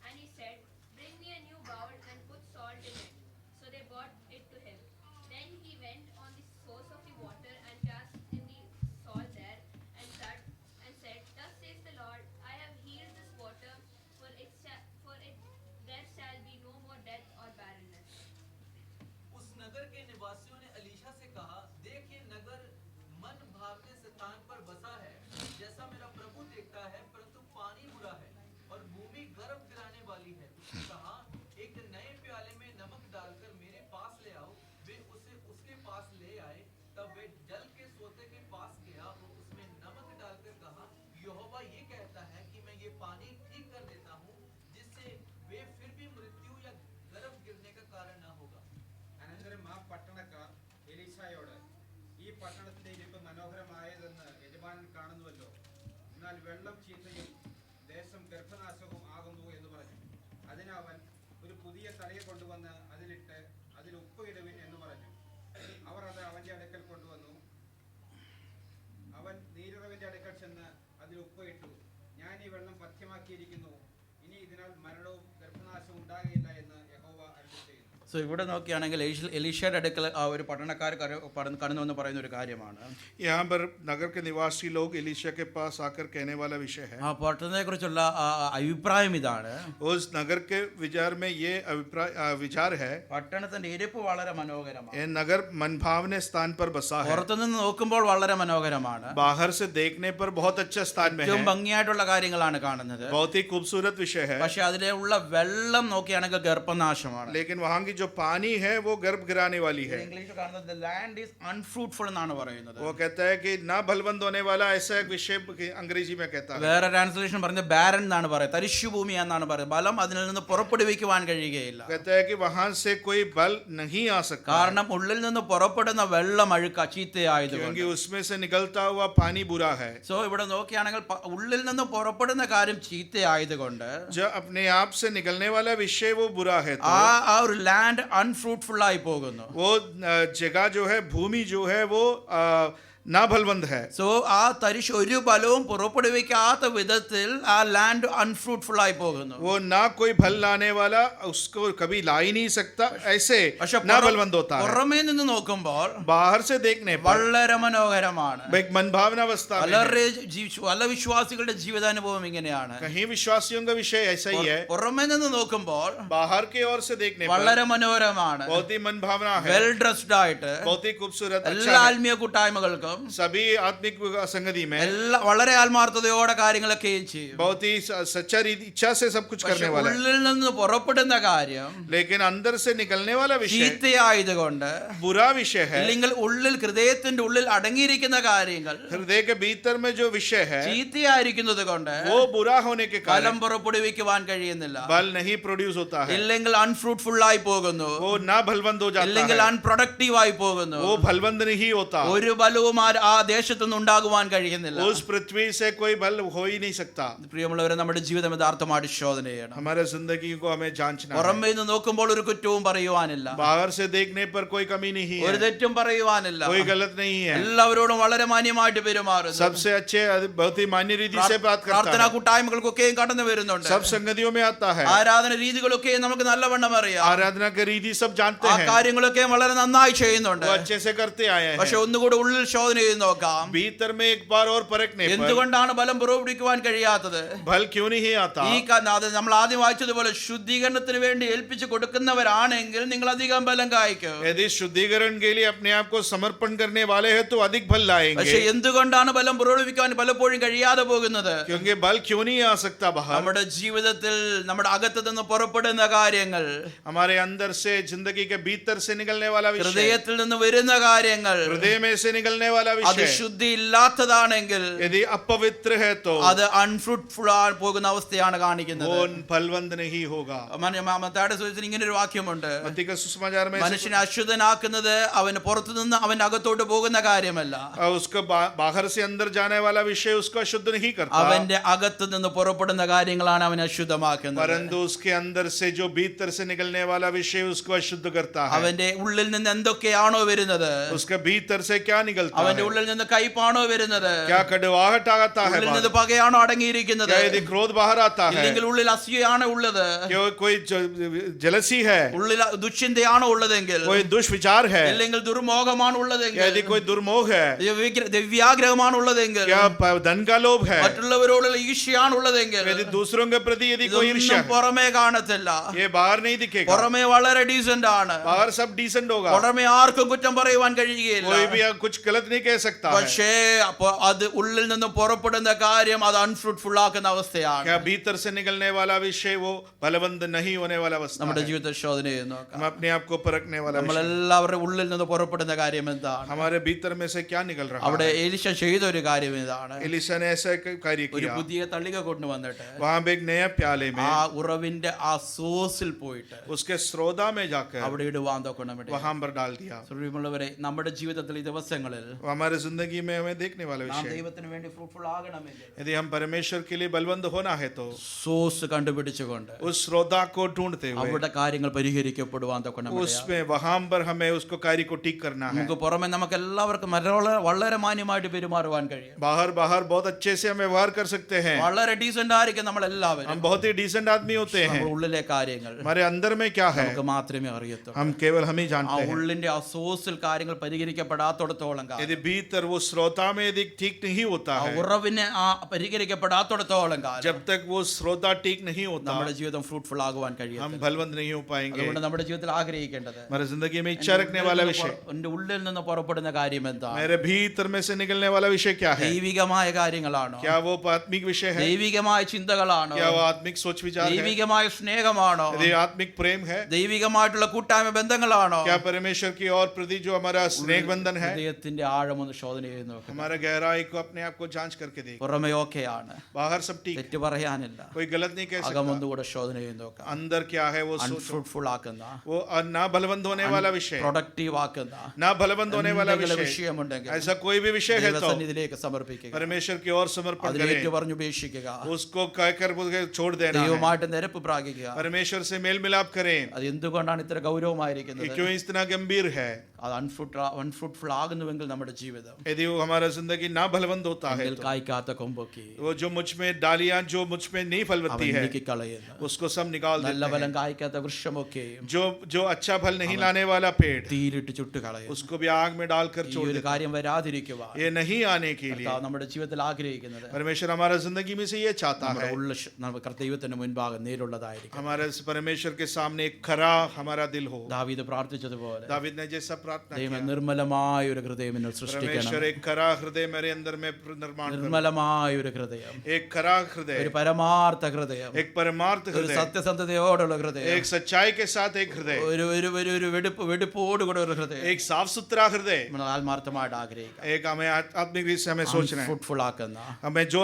And he said, Bring me a new bowl and put salt in it. So they brought it to him. Then he went on the source of the water and cast in the salt there, and said, Thus says the Lord, I have healed this water, for there shall be no more death or barrenness. उस नगर के निवासियों ने अलीशा से कहा, देख ये नगर मन भावने स्थान पर बसा है, जैसा मेरा प्रभु देखता है, परंतु पानी बुरा है और भूमि गर्भ गिराने वाली है. उसने कहा, एक नए प्याले में नमक डालकर मेरे पास ले आओ. वे उसे उसके पास ले आए. तब वे जल के सोते के पास गया और उसमें नमक डालकर कहा, यहोवा ये कहता है कि मैं ये पानी ठीक कर देता हूँ, जिससे वे फिर भी मृत्यु या गर्भ गिरने का कारण न होगा. അനന്തരം ആ പട്ടണക്കാർ എലീശായോട്, ഈ പട്ടണത്തിന്റെ ഇരിപ്പ് മനോഹരമായതെന്ന് യജമാനൻ കാണുന്നുവല്ലോ, എന്നാൽ വെള്ളം ചീത്തയും ദേശം ഗർഭനാശവും ആകുന്നു എന്ന് പറഞ്ഞു. അതിന് അവൻ, ഒരു പുതിയ തലയെ കൊണ്ടുവന്ന് അതിലിട്ട് അതിൽ ഉപ്പ് ഇടുവിൻ എന്ന് പറഞ്ഞു. അവർ അത് അവന്റെ അടുക്കൽ കൊണ്ടുവന്നു. അവൻ നീരുറവിന്റെ അടുക്കൽ ചെന്ന് അതിൽ ഉപ്പ് ഇട്ടു. ഞാൻ ഈ വെള്ളം പഥ്യമാക്കിയിരിക്കുന്നു, ഇനി ഇതിനാൽ മരണവും ഗർഭനാശവും ഉണ്ടാകുകയില്ല എന്ന് യഹോവ അരുളിച്ചെയ്യുന്നു. സോ ഇവിടെ നോക്കുകയാണെങ്കിൽ എലീഷയുടെ അടുക്കൽ ആ ഒരു പട്ടണക്കാർ കടന്നു എന്ന് പറയുന്ന ഒരു കാര്യമാണ്. यहाँ पर नगर के निवासी लोग एलीशा के पास आकर कहने वाला विषय है. ആ പട്ടണത്തെക്കുറിച്ചുള്ള അഭിപ്രായം ഇതാണ്. उस नगर के विचार में ये विचार है, പട്ടണത്തിന്റെ ഇരിപ്പ് വളരെ മനോഹരമാണ്. ये नगर मनभावने स्थान पर बसा है. പുറത്തുനിന്ന് നോക്കുമ്പോൾ വളരെ മനോഹരമാണ്. बाहर से देखने पर बहुत अच्छा स्थान में ഏറ്റവും है, ഭംഗിയായിട്ടുള്ള കാര്യങ്ങളാണ് കാണുന്നത്. बहुत ही खूबसूरत विषय है. പക്ഷെ അതിലുള്ള വെള്ളം നോക്കുകയാണെങ്കിൽ ഗർഭനാശമാണ്. लेकिन वहाँ की जो पानी है वो गर्भ गिराने वाली है. ഇംഗ്ലീഷിൽ കാണുന്നത് the land is unfruitful എന്നാണ് പറയുന്നത്. वो कहता है कि ना बलवंत होने वाला, ऐसा एक विषय अंग्रेजी में कहता है. വേറെ ട്രാൻസ്ലേഷൻ പറയുന്നത് ബാരൻ എന്നാണ് പറയുന്നത്, തരിശുഭൂമി എന്നാണ് പറയുന്നത്. ബലം അതിൽ നിന്ന് പുറപ്പെടുവിക്കുവാൻ കഴിയുകയില്ല. कहता है कि वहां से कोई बल नहीं आ सकता, കാരണം ഉള്ളിൽ നിന്ന് പുറപ്പെടുന്ന വെള്ളം അഴുക്ക ചീത്തയായതുകൊണ്ട്. क्योंकि उसमें से निकलता हुआ पानी बुरा है. സോ ഇവിടെ നോക്കുകയാണെങ്കിൽ ഉള്ളിൽ നിന്ന് പുറപ്പെടുന്ന കാര്യം ചീത്തയായതുകൊണ്ട് जो अपने आप से निकलने वाला विषय वो बुरा है, तो ആ ഒരു ലാൻഡ് അൺഫ്രൂട്ട്ഫുൾ ആയി പോകുന്നു. वो जगह जो है, भूमि जो है वो ना बलवंत है. സോ ആ തരിശ് ഒരു ബലവും പുറപ്പെടുവിക്കാത്ത വിധത്തിൽ ആ ലാൻഡ് അൺഫ്രൂട്ട്ഫുൾ ആയി പോകുന്നു. वो ना कोई फल लाने वाला, उसको कभी ला ही नहीं सकता, ऐसे പക്ഷെ ना बलवंत होता है. പുറമേ നിന്ന് നോക്കുമ്പോൾ बाहर से देखने पर വളരെ മനോഹരമാണ്. एक मनभावना अवस्था में है. പല വിശ്വാസികളുടെ ജീവിതാനുഭവം ഇങ്ങനെയാണ്. कहीं विश्वासियों का विषय ऐसा ही है, പുറമേ നിന്ന് നോക്കുമ്പോൾ बाहर की ओर से देखने पर വളരെ മനോഹരമാണ്. बहुत ही मनभावना है, വെൽ ഡ്രസ്ഡ് ആയിട്ട് बहुत ही खूबसूरत, എല്ലാ अच्छा है. ആത്മീയ കൂട്ടായ്മകൾക്കും सभी आत्मिक संगति में വളരെ ആത്മാർത്ഥതയോടെ കാര്യങ്ങളൊക്കെ ചെയ്യും. बहुत ही सच्चा इच्छा से सब कुछ करने वाला है. ഉള്ളിൽ നിന്ന് പുറപ്പെടുന്ന കാര്യം लेकिन अंदर से निकलने वाला विषय ചീത്തയായതുകൊണ്ട്, बुरा विषय है. അല്ലെങ്കിൽ ഉള്ളിൽ ഹൃദയത്തിന്റെ ഉള്ളിൽ അടങ്ങിയിരിക്കുന്ന കാര്യങ്ങൾ हृदय के भीतर में जो विषय है ചീത്തയായിരിക്കുന്നത് കൊണ്ട് वो बुरा होने के ഫലം कारण പുറപ്പെടുവിക്കുവാൻ കഴിയുന്നില്ല. बल नहीं प्रोड्यूस होता है, ഇല്ലെങ്കിൽ അൺഫ്രൂട്ട്ഫുൾ ആയി പോകുന്നു, वो ना बलवंत हो जाता ഇല്ലെങ്കിൽ है, അൺപ്രൊഡക്റ്റീവ് ആയി പോകുന്നു. वो बलवंत नहीं होता. ഒരു ബലവും ആ ദേശത്തു നിന്ന് ഉണ്ടാകുവാൻ കഴിയുന്നില്ല. उस पृथ्वी से कोई बल हो ही नहीं सकता. പ്രിയമുള്ളവരെ, നമ്മുടെ ജീവിതം യഥാർത്ഥമായിട്ട് ശോധന ചെയ്യണം. हमारे जिंदगी को हमें जांचना है. പുറമേ നിന്ന് നോക്കുമ്പോൾ ഒരു കുറ്റവും പറയുവാനില്ല, बाहर से देखने पर कोई कमी नहीं ഒരു है, തെറ്റും പറയുവാനില്ല. कोई गलत नहीं है. എല്ലാവരോടും വളരെ മാന്യമായിട്ട് പെരുമാറുന്നു. सबसे अच्छे, बहुत ही मान्य रीति से बात करता പ്രാർത്ഥനാ है. കൂട്ടായ്മകൾക്കൊക്കെയും കടന്നു വരുന്നുണ്ട്. सब संगतियों में आता है. ആരാധന രീതികളൊക്കെയും നമുക്ക് നല്ലവണ്ണം അറിയാം. आराधना की रीति सब जानते ആ हैं, കാര്യങ്ങളൊക്കെ വളരെ നന്നായി ചെയ്യുന്നുണ്ട്. वो अच्छे से करते आए പക്ഷെ हैं. ഒന്നുകൂടെ ഉള്ളിൽ ശോധന ചെയ്ത് നോക്കാം. भीतर में एक बार और परखने पर എന്തുകൊണ്ടാണ് ബലം പുറപ്പെടുവിക്കുവാൻ കഴിയാത്തത്? बल क्यों नहीं आता? അത് നമ്മൾ ആദ്യം വായിച്ചതുപോലെ ശുദ്ധീകരണത്തിന് വേണ്ടി ഏൽപ്പിച്ച് കൊടുക്കുന്നവരാണെങ്കിൽ നിങ്ങൾ അധികം ബലം കായ്ക്കും. यदि शुद्धिकरण के लिए अपने आप को समर्पण करने वाले हैं तो अधिक फल പക്ഷെ लाएंगे. എന്തുകൊണ്ടാണ് ബലം പുറപ്പെടുവിക്കാൻ പലപ്പോഴും കഴിയാതെ പോകുന്നത്? क्योंकि बल क्यों नहीं आ सकता बाहर? നമ്മുടെ ജീവിതത്തിൽ നമ്മുടെ അകത്ത് നിന്ന് പുറപ്പെടുന്ന കാര്യങ്ങൾ, हमारे अंदर से, जिंदगी के भीतर से निकलने वाला विषय, ഹൃദയത്തിൽ നിന്ന് വരുന്ന കാര്യങ്ങൾ, हृदय में से निकलने वाला അത് विषय ശുദ്ധി ഇല്ലാത്തതാണെങ്കിൽ यदि अपवित्र है तो അത് അൺഫ്രൂട്ട്ഫുൾ ആയി പോകുന്ന അവസ്ഥയാണ് കാണിക്കുന്നത്. वो फलवंत नहीं होगा. മത്തായിയുടെ സുവിശേഷത്തിൽ ഇങ്ങനെ ഒരു വാക്യമുണ്ട്, मत्ती का सुसमाचार में മനുഷ്യനെ അശുദ്ധനാക്കുന്നത് അവന് പുറത്തുനിന്ന് അവന്റെ അകത്തോട്ട് പോകുന്ന കാര്യമല്ല, उसको बाहर से अंदर जाने वाला विषय उसको अशुद्ध नहीं करता, അവന്റെ അകത്ത് നിന്ന് പുറപ്പെടുന്ന കാര്യങ്ങളാണ് അവനെ അശുദ്ധമാക്കുന്നത്. परंतु उसके अंदर से जो भीतर से निकलने वाला विषय उसको अशुद्ध करता है. അവന്റെ ഉള്ളിൽ നിന്ന് എന്തൊക്കെയാണോ വരുന്നത്, उसके भीतर से क्या निकलता അവന്റെ है? ഉള്ളിൽ നിന്ന് കയ്പാണോ വരുന്നത്, क्या कड़वाहट आता है ഉള്ളിൽ നിന്ന് बाहर? പകയാണോ അടങ്ങിയിരിക്കുന്നത്, क्या यदि क्रोध बाहर आता है? ഇല്ലെങ്കിൽ ഉള്ളിൽ അസൂയയാണോ ഉള്ളത്, क्या कोई जलसी है? ഉള്ളിൽ ദുശ്ചിന്തയാണോ ഉള്ളതെങ്കിൽ, कोई दुष्विचार है? ഇല്ലെങ്കിൽ ദുർമോഹമാണ് क्या ഉള്ളതെങ്കിൽ, यदि कोई दुर्मोह है? ദിവ്യാഗ്രഹമാണ് ഉള്ളതെങ്കിൽ, क्या धन का लोभ है? മറ്റുള്ളവരോടുള്ള ഈർഷ്യയാണ് ഉള്ളതെങ്കിൽ, यदि दूसरों के प्रति यदि कोई ईर्ष्या ഇതൊന്നും है, പുറമേ കാണത്തില്ല. ये बाहर नहीं दिखेगा. പുറമേ വളരെ ഡീസന്റ് ആണ്, बाहर सब डिसेंट होगा, പുറമേ ആർക്കും കുറ്റം പറയുവാൻ കഴിയുകയില്ല. कोई भी कुछ गलत नहीं कह सकता है. പക്ഷേ അത് ഉള്ളിൽ നിന്ന് പുറപ്പെടുന്ന കാര്യം അത് അൺഫ്രൂട്ട്ഫുൾ ആക്കുന്ന അവസ്ഥയാണ്. क्या भीतर से निकलने वाला विषय वो बलवंत नहीं होने वाला अवस्था നമ്മുടെ है. ജീവിത ശോധന ചെയ്ത് നോക്കാം. हम अपने आप को परखने वाला विषय. നമ്മളെല്ലാവരുടെ ഉള്ളിൽ നിന്ന് പുറപ്പെടുന്ന കാര്യം എന്താണ്? हमारे भीतर में से क्या निकल रहा അവിടെ है? എലീശ ചെയ്ത ഒരു കാര്യം ഇതാണ്. एलीशा ने ऐसा एक कार्य ഒരു किया. പുതിയ തളിക കൊണ്ടുവന്നിട്ട് वहां पे एक नया प्याले में ആ ഉറവിന്റെ ആ സോസിൽ പോയിട്ട് उसके स्रोता में जाकर അവിടെ ഇടുവാൻ തൊക്കണം. वहां पर डाल दिया. പ്രിയമുള്ളവരെ, നമ്മുടെ ജീവിതത്തിൽ ഈ ദിവസങ്ങളിൽ हमारे जिंदगी में हमें देखने वाला നാം विषय, ദൈവത്തിന് വേണ്ടി ഫ്രൂട്ട്ഫുൾ ആകണമെങ്കിൽ यदि हम परमेश्वर के लिए बलवंत होना है तो സോഴ്സ് കണ്ടുപിടിച്ചുകൊണ്ട് उस श्रोता को ढूंढते हुए അവിടെ കാര്യങ്ങൾ പരിഹരിക്കപ്പെടുവാൻ തൊക്കെ उसमें वहां पर हमें उसको कार्य को ठीक करना है। നമുക്ക് പുറമെ നമുക്ക് എല്ലാവർക്കും വളരെ മാന്യമായിട്ട് പെരുമാറുവാൻ കഴിയും, बाहर बहुत अच्छे से हम व्यवहार कर सकते हैं, വളരെ ഡീസന്റ് ആയിരിക്കും നമ്മൾ എല്ലാവരും. हम बहुत ही डिसेंट आदमी होते हैं, നമ്മുടെ ഉള്ളിലെ കാര്യങ്ങൾ हमारे अंदर में क्या है നമുക്ക് മാത്രമേ അറിയത്തുള്ളൂ. हम केवल हम ही ആ जानते हैं। ഉള്ളിന്റെ ആ സോഴ്സിൽ കാര്യങ്ങൾ പരിഹരിക്കപ്പെടാത്തോടത്തോളം കാലം, यदि भीतर वो श्रोता में यदि ठीक नहीं होता ആ है, ഉറവിനെ ആ പരിഹരിക്കപ്പെടാത്തോടത്തോളം കാലം जब तक वो श्रोता ठीक नहीं होता, നമ്മുടെ ജീവിതം ഫ്രൂട്ട്ഫുൾ ആകുവാൻ हम കഴിയും. बलवंत नहीं हो पाएंगे। അതുകൊണ്ട് നമ്മുടെ ജീവിതത്തിൽ ആഗ്രഹിക്കേണ്ടത് हमारे जिंदगी में इच्छा रखने वाला विषय, എന്റെ ഉള്ളിൽ നിന്ന് പുറപ്പെടുന്ന കാര്യം എന്താ? मेरे भीतर में से निकलने वाला विषय क्या है? ദൈവികമായ കാര്യങ്ങളാണോ? क्या वो आत्मिक विषय है? ദൈവികമായ ചിന്തകളാണോ? क्या वो आत्मिक सोच विचार है? ദൈവികമായ സ്നേഹമാണോ? यदि आत्मिक प्रेम है? ദൈവികമായിട്ടുള്ള കൂട്ടായ്മ ബന്ധങ്ങളാണോ? क्या परमेश्वर की और प्रति जो हमारा स्नेह बंधन है? ഹൃദയത്തിന്റെ ആഴമൊന്ന് ശോധന ചെയ്ത് നോക്കുക. हमारा गहराई को अपने आप को जांच करके देख। പുറമെ ഓക്കെയാണ്, बाहर सब ठीक, തെറ്റ് പറയാനില്ല, कोई गलत नहीं कह सकता। അകമൊന്നുകൂടെ ശോധന ചെയ്ത് നോക്കാം. अंदर क्या है वो सोचो, അൺഫ്രൂട്ട്ഫുൾ ആക്കുന്ന, वो ना बलवंत होने वाला विषय, പ്രൊഡക്റ്റീവ് ആക്കുന്ന ना बलवंत होने वाला എന്തെങ്കിലും विषय, വിഷയമുണ്ടെങ്കിൽ ऐसा कोई भी विषय है तो ദൈവസന്നിധിയിലേക്ക് സമർപ്പിക്കുക, परमेश्वर की ओर समर्पण അതിലേക്ക് करें, പറഞ്ഞു ഉപേക്ഷിക്കുക, उसको कहकर छोड़ देना है, ദൈവമായിട്ട് നിരപ്പ് പ്രാപിക്കുക. परमेश्वर से मेल मिलाप करें। അത് എന്തുകൊണ്ടാണ് ഇത്ര कि ഗൗരവമായിരിക്കുന്നത്? क्यों इतना गंभीर है? അത് അൺഫ്രൂട്ട്ഫുൾ ആകുന്നുവെങ്കിൽ നമ്മുടെ ജീവിതം यदि वो हमारा जिंदगी ना बलवंत होता है എങ്കിൽ तो കായ്ക്കാത്ത കൊമ്പൊക്കെ वो जो मुझ में डालियां जो मुझ में नहीं फलवती അവൻ है നീക്കിക്കളയുന്നു. उसको सब निकाल നല്ല देते ഫലം हैं। കായ്ക്കാത്ത വൃക്ഷമൊക്കെയും जो अच्छा फल नहीं लाने वाला पेड़, തീയിലിട്ട് ചുട്ട് കളയും. उसको भी आग में डालकर ഈ छोड़ ഒരു देते കാര്യം വരാതിരിക്കുവാൻ हैं। ये नहीं आने के लिए കർത്താവ് നമ്മുടെ ജീവിതത്തിൽ ആഗ്രഹിക്കുന്നത് परमेश्वर हमारा जिंदगी में से ये चाहता നമ്മുടെ है, ഉള്ള നമുക്ക് ദൈവത്തിന് മുൻപാകെ നേരുള്ളതായിരിക്കും. हमारे परमेश्वर के सामने एक खरा हमारा दिल हो। ദാവീദ് പ്രാർത്ഥിച്ചതുപോലെ दाविद ने जैसा प्रार्थना ദൈവം किया, നിർമ്മലമായ ഒരു ഹൃദയം എന്നിൽ സൃഷ്ടിക്കണം. परमेश्वर एक खरा हृदय मेरे अंदर में निर्माण करो, നിർമ്മലമായ ഒരു ഹൃദയം, एक खरा ഒരു हृदय, പരമാർത്ഥ ഹൃദയം, एक परमार्थ ഒരു हृदय, സത്യസന്ധതയോടുള്ള ഹൃദയം, एक सच्चाई के साथ एक हृदय, ഒരു ഒരു ഒരു ഒരു വെടിപ്പോടുകൂടെ ഒരു ഹൃദയം एक साफ सुथरा हृदय, നമ്മൾ ആത്മാർത്ഥമായിട്ട് ആഗ്രഹിക്കാം. एक हमें आत्मिक रीति से हमें सोचना है, ഫ്രൂട്ട്ഫുൾ ആക്കുന്ന, हमें जो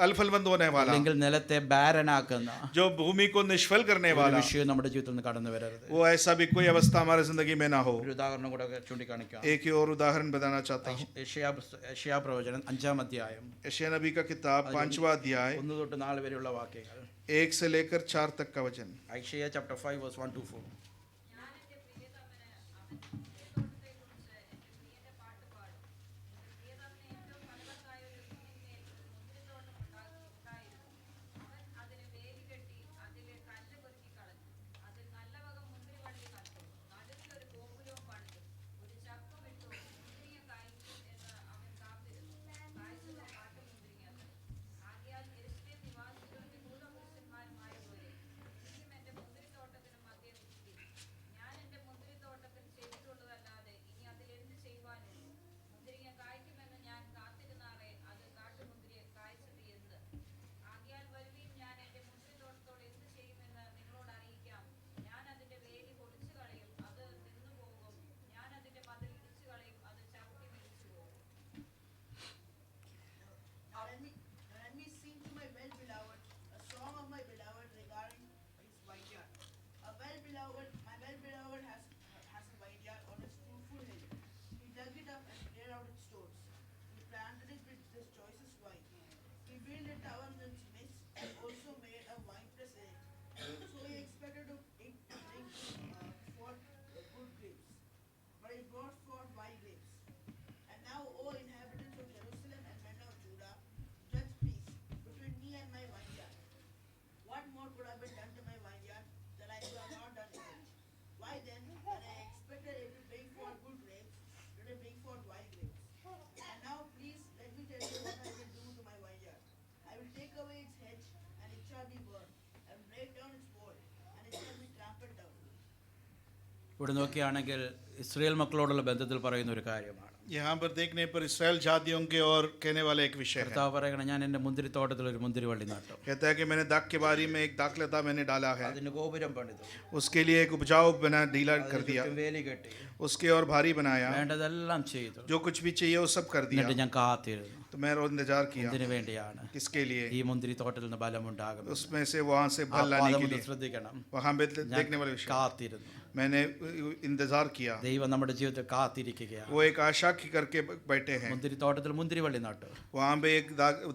अलफलबंद होने वाला, അല്ലെങ്കിൽ നിലത്തെ ബാരനാക്കുന്ന जो भूमि को निष्फल करने ഒരു वाला, വിഷയം നമ്മുടെ ജീവിതത്തിൽ നിന്ന് കടന്നു വരരുത്. वो ऐसा भी कोई अवस्था हमारे जिंदगी में ना हो। ഒരു ഉദാഹരണം കൂടെ ചൂണ്ടിക്കാണിക്കാം. एक ही और उदाहरण बताना चाहता हूँ। യശയ്യാ പ്രവചനം 5-ാം അധ്യായം यशायाह नबी का किताब 5वां अध्याय 1 തൊട്ട് 4 വരെയുള്ള വാക്യങ്ങൾ. 1 से लेकर 4 तक का वचन। ഐശയ്യാ chapter 5 verse 1 to 4. ഞാൻ എൻ്റെ പ്രിയതമന് അവൻ മുന്തിരിത്തോട്ടത്തെക്കുറിച്ച് എൻ്റെ പ്രിയന്റെ പാട്ട് പാടും. എൻ്റെ പ്രിയതമന് ഏറ്റവും ഫലവത്തായ ഒരു ഭൂമിന്മേൽ ഒരു മുന്തിരിത്തോട്ടം ഉണ്ടായിരുന്നു. അവൻ അതിന് വേലി കെട്ടി അതിലെ കല്ല് പെറുക്കി കളഞ്ഞു. അതിൽ നല്ല വക മുന്തിരിവള്ളി നട്ടു. നടുവിൽ ഒരു ഗോപുരവും പണിതു. ഒരു ചക്കും ഇട്ടു. മുന്തിരിങ്ങ കായ്ക്കും എന്ന് അവൻ കാത്തിരുന്നു. കായ്ച്ചത് കാട്ടുമുന്തിരിങ്ങ. ആകയാൽ യെരൂശലേം നിവാസികളും യഹൂദപുരുഷന്മാരുമായതുപോലെ എനിക്കും എൻ്റെ മുന്തിരിത്തോട്ടത്തിന് മധ്യേ നിൽക്കും. ഞാൻ എൻ്റെ മുന്തിരിത്തോട്ടത്തിൽ ചെയ്തിട്ടുള്ളതല്ലാതെ ഇനി അതിൽ എന്ത് ചെയ്യുവാനുള്ളൂ? മുന്തിരിങ്ങ കായ്ക്കുമെന്ന് ഞാൻ കാത്തിരുന്നാറേ അത് കാട്ടുമുന്തിരി കായ്ച്ചത് എന്ത്? ആകയാൽ വരുവീൻ, ഞാൻ എൻ്റെ മുന്തിരിത്തോട്ടത്തോട് എന്ത് ചെയ്യുമെന്ന് നിങ്ങളോട് അറിയിക്കാം. ഞാൻ അതിൻ്റെ വേലി പൊളിച്ചു കളയും, അത് നിന്നുപോകും. ഞാൻ അതിൻ്റെ മതിൽ ഇടിച്ചു കളയും, അത് ചവിട്ടി മെതിച്ചു പോകും. Now let me sing to my well-beloved a song of my beloved regarding his vineyard. My well-beloved has a vineyard on its fruitful hill. He dug it up and cleared out its stones. He planted it with its choicest wine. He built a tower in its midst and also made a winepress in it. So he expected it to bring forth good grapes, but it brought forth wild grapes. And now, O inhabitants of Jerusalem and men of Judah, judge please between me and my vineyard. What more could have been done to my vineyard that I could have not done to it? Why then, when I expected it to bring forth good grapes, did it bring forth wild grapes? And now, please let me tell you what I will do to my vineyard. I will take away its hedge, and it shall be burned, and break down its wall, and it shall be trampled down. ഇവിടെ നോക്കിയാണെങ്കിൽ Israel മക്കളോടുള്ള ബന്ധത്തിൽ പറയുന്ന ഒരു കാര്യമാണ്. यहाँ पर देखने पर Israel जातियों के और कहने वाला एक विषय है। കർത്താവ് പറയണം, ഞാൻ എൻ്റെ മുന്തിരിത്തോട്ടത്തിൽ ഒരു മുന്തിരിവള്ളി നട്ടു, कहता है कि मैंने दाख के बारी में एक दाखलता मैंने डाला है, അതിന് ഗോപുരം പണിതു, उसके लिए एक उपजाऊ बना ढीला कर दिया, ചുറ്റും വേലി കെട്ടി, उसके और भारी बनाया, വേണ്ടതെല്ലാം ചെയ്തു. जो कुछ भी चाहिए वो सब कर दिया। എന്നിട്ട് ഞാൻ കാത്തിരുന്നു. तो मैं और इंतजार किया എന്തിനു വേണ്ടിയാണ്? किसके लिए? ഈ മുന്തിരി തോട്ടത്തിൽ നിന്ന് ബലമുണ്ടാകും. उसमें से वहां से फल लाने के लिए। ശ്രദ്ധിക്കണം. वहां पे देखने वाले विषय കാത്തിരുന്നു. मैंने इंतजार किया। ദൈവം നമ്മുടെ ജീവിതത്തിൽ കാത്തിരിക്കുകയാണ്. वो एक आशा की करके बैठे हैं। മുന്തിരി തോട്ടത്തിൽ മുന്തിരി വള്ളി നട്ടു. वहां पे एक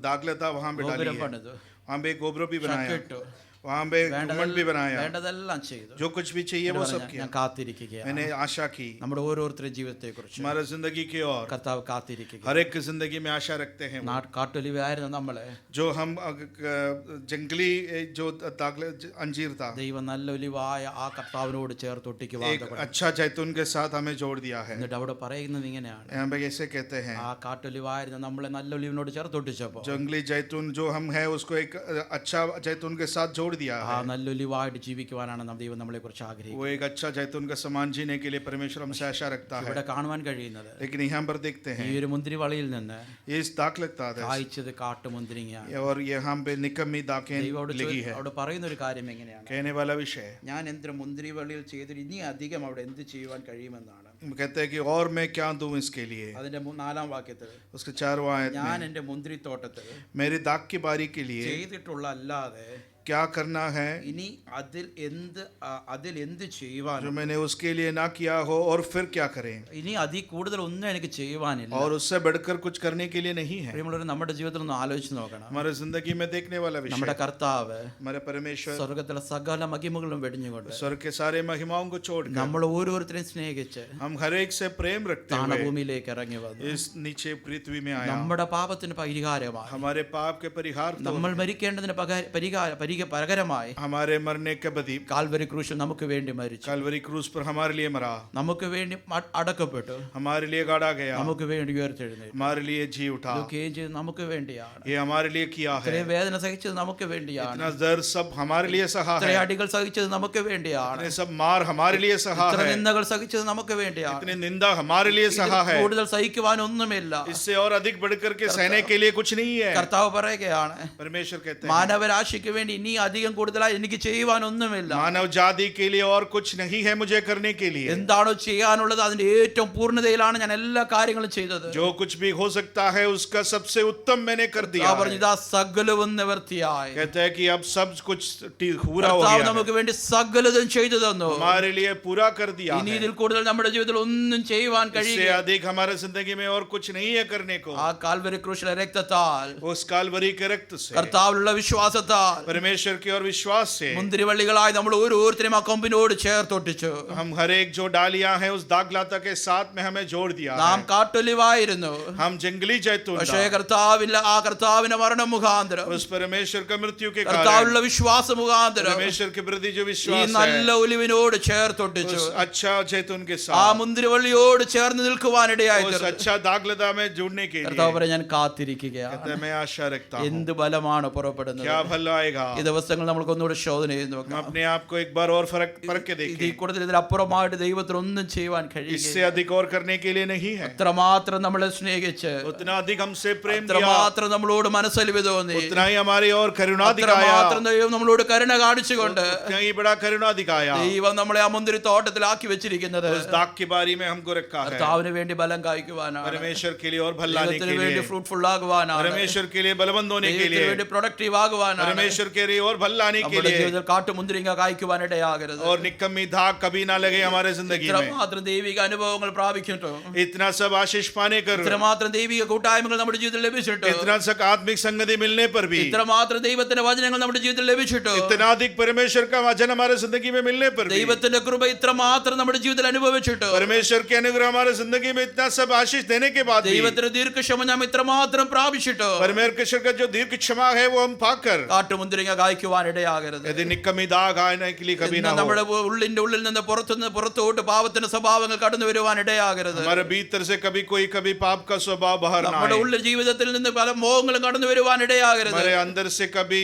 दागलता वहां पे डाली ഗോപുരം है। പണിതു. वहां पे एक गोबरो भी बनाया, ഇട്ടു. वहां पे गुम्बद भी बनाया, വേണ്ടതെല്ലാം ചെയ്തു. जो कुछ भी चाहिए वो सब किया। ഞാൻ കാത്തിരിക്കുകയാണ്. मैंने आशा की നമ്മുടെ ഓരോരുത്തരുടെ ജീവിതത്തെ കുറിച്ച് हमारा जिंदगी की ओर കർത്താവ് കാത്തിരിക്കുക. हर एक की जिंदगी में आशा रखते हैं वो। കാട്ടൊലിവായിരുന്ന നമ്മളെ जो हम जंगली जो अंजीर था, ദൈവം നല്ല ഒലിവായ ആ കർത്താവിനോട് ചേർത്തൊട്ടിക്ക് एक अच्छा जैतून के साथ हमें जोड़ दिया है। എന്നിട്ട് അവിടെ പറയുന്നത് ഇങ്ങനെയാണ്. यहाँ पे ऐसे कहते हैं, ആ കാട്ടൊലിവായിരുന്ന നമ്മളെ നല്ല ഒലിവിനോട് ചേർത്തൊട്ടിച്ചപ്പോ जंगली जैतून जो हम है उसको एक अच्छा जैतून के साथ जोड़ दिया ആ है। നല്ല ഒലിവായിട്ട് ജീവിക്കുവാനാണ് ദൈവം നമ്മളെ കുറിച്ച് ആഗ്രഹിക്കുന്നത്. वो एक अच्छा जैतून का समान जीने के लिए परमेश्वर हमसे आशा रखता है। ഇവിടെ കാണുവാൻ കഴിയുന്നത് लेकिन यहाँ पर देखते ഈ हैं ഒരു മുന്തിരി വള്ളിയിൽ നിന്ന് ये इस दाग लगता है കായ്ച്ചത് കാട്ടുമുന്തിരിങ്ങയാണ്. और यहाँ पे निकम्मी दाकें ദൈവം लगी है। അവിടെ പറയുന്ന ഒരു കാര്യം എങ്ങനെയാണ്? कहने वाला विषय ഞാൻ എന്തൊരു മുന്തിരി വള്ളിയിൽ ചെയ്തിട്ട് ഇനി അധികം അവിടെ എന്ത് ചെയ്യുവാൻ കഴിയുമെന്നാണ്. कहते हैं कि और मैं क्या दूं इसके लिए। അതിന്റെ 4-ാം വാക്യത്തിൽ उसके 4वां आयत ഞാൻ में എൻ്റെ മുന്തിരി തോട്ടത്തിൽ मेरी दाग की बारी के लिए ചെയ്തിട്ടുള്ള അല്ലാതെ क्या करना है ഇനി അതിൽ എന്ത് ചെയ്യുവാൻ, जो मैंने उसके लिए ना किया हो, और फिर क्या करें। ഇനി അതിൽ കൂടുതൽ ഒന്നും എനിക്ക് ചെയ്യുവാനില്ല. और उससे बढ़कर कुछ करने के लिए नहीं है। പ്രിയമുള്ളവരെ, നമ്മുടെ ജീവിതത്തിൽ ഒന്ന് ആലോചിച്ച് നോക്കണം. हमारे जिंदगी में देखने वाला നമ്മുടെ विषय, കർത്താവ് हमारे परमेश्वर സ്വർഗത്തിലെ സകല മഹിമകളും വെടിഞ്ഞുകൊണ്ട് स्वर्ग के सारे महिमाओं को छोड़कर നമ്മൾ ഓരോരുത്തരെയും സ്നേഹിച്ച് हम हर एक से प्रेम रखते हुए താണഭൂമിയിലേക്ക് ഇറങ്ങി വന്നു. इस नीचे पृथ्वी में आया। നമ്മുടെ പാപത്തിന് പരിഹാരമായി, हमारे पाप के परिहार तो നമ്മൾ മരിക്കേണ്ടതിന് പകരമായി हमारे मरने के बदी കാൽവരി ക്രൂശിൽ നമുക്ക് വേണ്ടി മരിച്ചു. कालवरी क्रूस पर हमारे लिए मरा, നമുക്ക് വേണ്ടി അടക്കപ്പെട്ടു, हमारे लिए गाड़ा गया, നമുക്ക് വേണ്ടി ഉയർത്തെഴുന്നേറ്റു. हमारे लिए जी उठा। ഇതൊക്കെയും ചെയ്ത് നമുക്ക് വേണ്ടിയാണ്. ये हमारे लिए किया है। ഇത്രയും വേദന സഹിച്ചത് നമുക്ക് വേണ്ടിയാണ്. इतना दर्द सब हमारे लिए सहा है। ഇത്രയും അടികൾ സഹിച്ചത് നമുക്ക് വേണ്ടിയാണ്. इतने सब मार हमारे लिए सहा ഇത്ര है। നിന്ദകൾ സഹിച്ചത് നമുക്ക് വേണ്ടിയാണ്. इतनी निंदा हमारे लिए सहा है। കൂടുതൽ സഹിക്കുവാനൊന്നുമില്ല. इससे और अधिक बढ़कर के सहने के लिए कुछ नहीं है। കർത്താവ് പറയുകയാണ്, परमेश्वर कहते हैं മാനവരാശിക്ക് വേണ്ടി ഇനി അധികം കൂടുതലായി എനിക്ക് ചെയ്യുവാനൊന്നുമില്ല. मानव जाति के लिए और कुछ नहीं है मुझे करने के लिए। എന്താണോ ചെയ്യാനുള്ളത് അതിന്റെ ഏറ്റവും പൂർണ്ണതയിലാണ് ഞാൻ എല്ലാ കാര്യങ്ങളും ചെയ്തത്. जो कुछ भी हो सकता है उसका सबसे उत्तम मैंने कर दिया കർത്താവ് है। പറഞ്ഞു, ഇതാ സകലവും നിവൃത്തിയായി. कहते हैं कि अब सब कुछ पूरा हो കർത്താവ് गया നമുക്ക് है। വേണ്ടി സകലതും ചെയ്തു തന്നു. हमारे लिए पूरा कर दिया ഇനി है। ഇതിൽ കൂടുതൽ നമ്മുടെ ജീവിതത്തിൽ ഒന്നും ചെയ്യുവാൻ इससे കഴിയില്ല. अधिक हमारे जिंदगी में और कुछ नहीं है करने को। ആ കാൽവരി ക്രൂശിലെ രക്തത്താൽ, उस कालवरी के रक्त से, കർത്താവിലുള്ള വിശ്വാസത്താൽ, परमेश्वर के और विश्वास से മുന്തിരിവള്ളികളായി നമ്മൾ ഓരോരുത്തരെയും ആ കൊമ്പിനോട് ചേർത്തൊട്ടിച്ചു. हम हर एक जो डालियां हैं उस दागलाता के साथ में हमें जोड़ दिया നാം है। കാട്ടൊലിവായിരുന്നു, हम जंगली जैतून പക്ഷേ था। കർത്താവിന്റെ മരണം മുഖാന്തരം, उस परमेश्वर का मृत्यु के कारण, കർത്താവിലുള്ള വിശ്വാസ മുഖാന്തരം परमेश्वर के प्रति जो ഈ विश्वास നല്ല है ഒലിവിനോട് ചേർത്തൊട്ടിച്ചു. उस अच्छा जैतून के ആ साथ, മുന്തിരിവള്ളിയോട് ചേർന്ന് നിൽക്കുവാനിടയായി उस अच्छा दागलता में जुड़ने के കർത്താവ് लिए പറയും, ഞാൻ കാത്തിരിക്കുകയാണ്. कहते हैं, मैं आशा रखता हूँ എന്ത് ബലമാണ് പുറപ്പെടുന്നത്. क्या भल आएगा। ഈ ദിവസങ്ങൾ നമുക്ക് ഒന്നുകൂടെ ശോധന ചെയ്ത് हम നോക്കാം. अपने आप को एक बार और परख के ഇത് ഈ देखें। കൂടുതൽ ഇതിലപ്പുറമായിട്ട് ദൈവത്തിന് ഒന്നും ചെയ്യുവാൻ इससे കഴിയില്ല. अधिक और करने के लिए नहीं है। അത്രമാത്രം നമ്മളെ സ്നേഹിച്ച്, उतना अधिक हमसे प्रेम किया, അത്രമാത്രം നമ്മളോട് മനസ്സലിവ് തോന്നി, उतना ही हमारी और करुणा दिखाया, അത്രമാത്രം ദൈവം നമ്മളോട് കരുണ കാണിച്ചുകൊണ്ട് उतना ही बड़ा करुणा दिखाया। ദൈവം നമ്മളെ ആ മുന്തിരി തോട്ടത്തിലാക്കി വെച്ചിരിക്കുന്നത് उस दाग की बारी में हमको रखा है, കർത്താവിന് വേണ്ടി ബലം കായ്ക്കുവാനാണ്, परमेश्वर के लिए और भल लाने ദൈവത്തിന് के വേണ്ടി लिए, ഫ്രൂട്ട്ഫുൾ ആകുവാനാണ്, परमेश्वर के लिए बलवंत होने के ദൈവത്തിന് लिए, വേണ്ടി പ്രൊഡക്റ്റീവ് ആകുവാനാണ്. परमेश्वर के लिए और भल लाने के നമ്മുടെ लिए। ജീവിതത്തിൽ കാട്ടുമുന്തിരിങ്ങ കായ്ക്കുവാനിടയാകരുത്. और निकम्मी धाग कभी ना लगे हमारे जिंदगी में। ഇത്രമാത്രം ദൈവിക അനുഭവങ്ങൾ പ്രാപിക്കട്ടോ, इतना सब आशीष पाने कर, ഇത്രമാത്രം ദൈവിക കൂട്ടായ്മകൾ നമ്മുടെ ജീവിതത്തിൽ ലഭിച്ചിട്ടോ, इतना सब आत्मिक संगति मिलने पर भी, ഇത്രമാത്രം ദൈവത്തിന്റെ വചനങ്ങൾ നമ്മുടെ ജീവിതത്തിൽ ലഭിച്ചിട്ടോ, इतना अधिक परमेश्वर का वचन हमारे जिंदगी में मिलने पर भी, ദൈവത്തിന്റെ കൃപ ഇത്രമാത്രം നമ്മുടെ ജീവിതത്തിൽ അനുഭവിച്ചിട്ടോ, परमेश्वर के अनुग्रह हमारे जिंदगी में इतना सब आशीष देने के बाद भी, ദൈവത്തിന്റെ ദീർഘക്ഷമ നാം ഇത്രമാത്രം പ്രാപിച്ചിട്ടോ, परमेश्वर का जो दीर्घ क्षमा है वो हम पाकर, കാട്ടുമുന്തിരിങ്ങ കായ്ക്കുവാനിടയാകരുത്. यदि निकम्मी दाग आने के लिए कभी ना ഇന്ന് हो, നമ്മുടെ ഉള്ളിന്റെ ഉള്ളിൽ നിന്ന് പുറത്തോട്ട് പാപത്തിന്റെ സ്വഭാവങ്ങൾ കടന്നു വരുവാൻ ഇടയാകരുത്. हमारे भीतर से कभी पाप का स्वभाव बाहर ना നമ്മുടെ आए, ഉള്ളിൽ ജീവിതത്തിൽ നിന്ന് പല മോഹങ്ങളും കടന്നു വരുവാൻ ഇടയാകരുത്. हमारे अंदर से कभी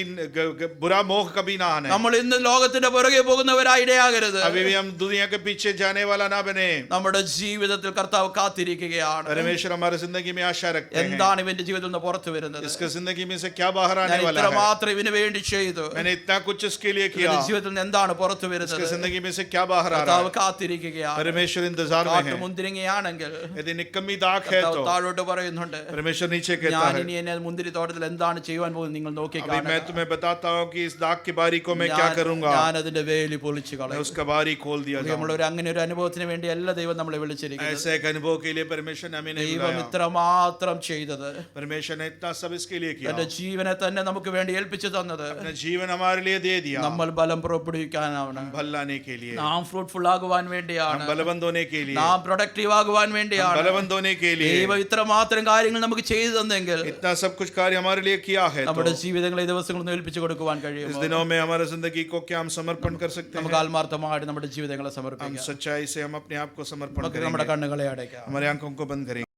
बुरा मोह कभी ना आने, നമ്മൾ ഇന്ന് ലോകത്തിന്റെ പുറകെ പോകുന്നവരായി ഇടയാകരുത്. अभी भी हम दुनिया के पीछे जाने वाला ना बने। നമ്മുടെ ജീവിതത്തിൽ കർത്താവ് കാത്തിരിക്കുകയാണ്. परमेश्वर हमारे जिंदगी में आशा रखते हैं। എന്താണ് ഇവന്റെ ജീവിതത്തിൽ നിന്ന് പുറത്തു വരുന്നത്? इसका जिंदगी में से क्या बाहर ഞാൻ आने वाला है, ഇത്രമാത്രം ഇവന് വേണ്ടി ചെയ്തു, मैंने इतना कुछ इसके लिए किया, ഇവന്റെ ജീവിതത്തിൽ നിന്ന് എന്താണ് പുറത്തു इसके വരുന്നത്? जिंदगी में से क्या बाहर आ रहा കർത്താവ് है? കാത്തിരിക്കുകയാണ്. परमेश्वर इंतजार में है। കാട്ടുമുന്തിരിങ്ങയാണെങ്കിൽ यदि निकम्मी दाग है കർത്താവ് तो താഴോട്ട് പറയുന്നുണ്ട്, परमेश्वर नीचे कहता ഞാൻ है, ഇനി എന്നെ മുന്തിരിത്തോട്ടത്തിൽ എന്താണ് ചെയ്യുവാൻ പോകുന്നത് നിങ്ങൾ നോക്കി अभी मैं കാണുക. तुम्हें बताता हूँ कि इस दाग की बारी को मैं क्या करूंगा। ഞാൻ അതിന്റെ വേലി പൊളിച്ചു मैं കളയും. उसका बारी खोल दिया നമ്മൾ जाऊंगा। ഒരു അങ്ങനെ ഒരു അനുഭവത്തിന് വേണ്ടി അല്ല ദൈവം നമ്മളെ വിളിച്ചിരിക്കുന്നത്. ऐसे एक अनुभव के लिए परमेश्वर ने हमें नहीं ദൈവം बुलाया। ഇത്രമാത്രം ചെയ്തത്, परमेश्वर ने इतना सब इसके लिए किया, തന്റെ ജീവനെ തന്നെ നമുക്ക് വേണ്ടി ഏൽപ്പിച്ചു തന്നത് अपना जीवन हमारे लिए दे दिया, നമ്മൾ ബലം പുറപ്പെടുവിക്കാനാണ്, भल लाने के लिए, നാം ഫ്രൂട്ട്ഫുൾ ആകുവാൻ വേണ്ടിയാണ്, हम बलवंत होने के लिए, നാം പ്രൊഡക്റ്റീവ് ആകുവാൻ हम വേണ്ടിയാണ്. बलवंत होने के लिए। ദൈവം ഇത്രമാത്രം കാര്യങ്ങൾ നമുക്ക് ചെയ്തു തന്നെങ്കിൽ इतना सब कुछ कार्य हमारे लिए किया है, നമ്മുടെ तो ജീവിതങ്ങളെ ദിവസങ്ങളൊന്നും ഏൽപ്പിച്ചു കൊടുക്കുവാൻ इस കഴിയുമോ? दिनों में हमारे जिंदगी को क्या हम समर्पण कर सकते നമുക്ക് हैं? ആത്മാർത്ഥമായിട്ട് നമ്മുടെ ജീവിതങ്ങളെ हम സമർപ്പിക്കാം. सच्चाई से हम अपने आप को समर्पण നമുക്ക് നമ്മുടെ करेंगे, കണ്ണുകളെ അടയ്ക്കാം. हमारे आंखों को बंद करेंगे।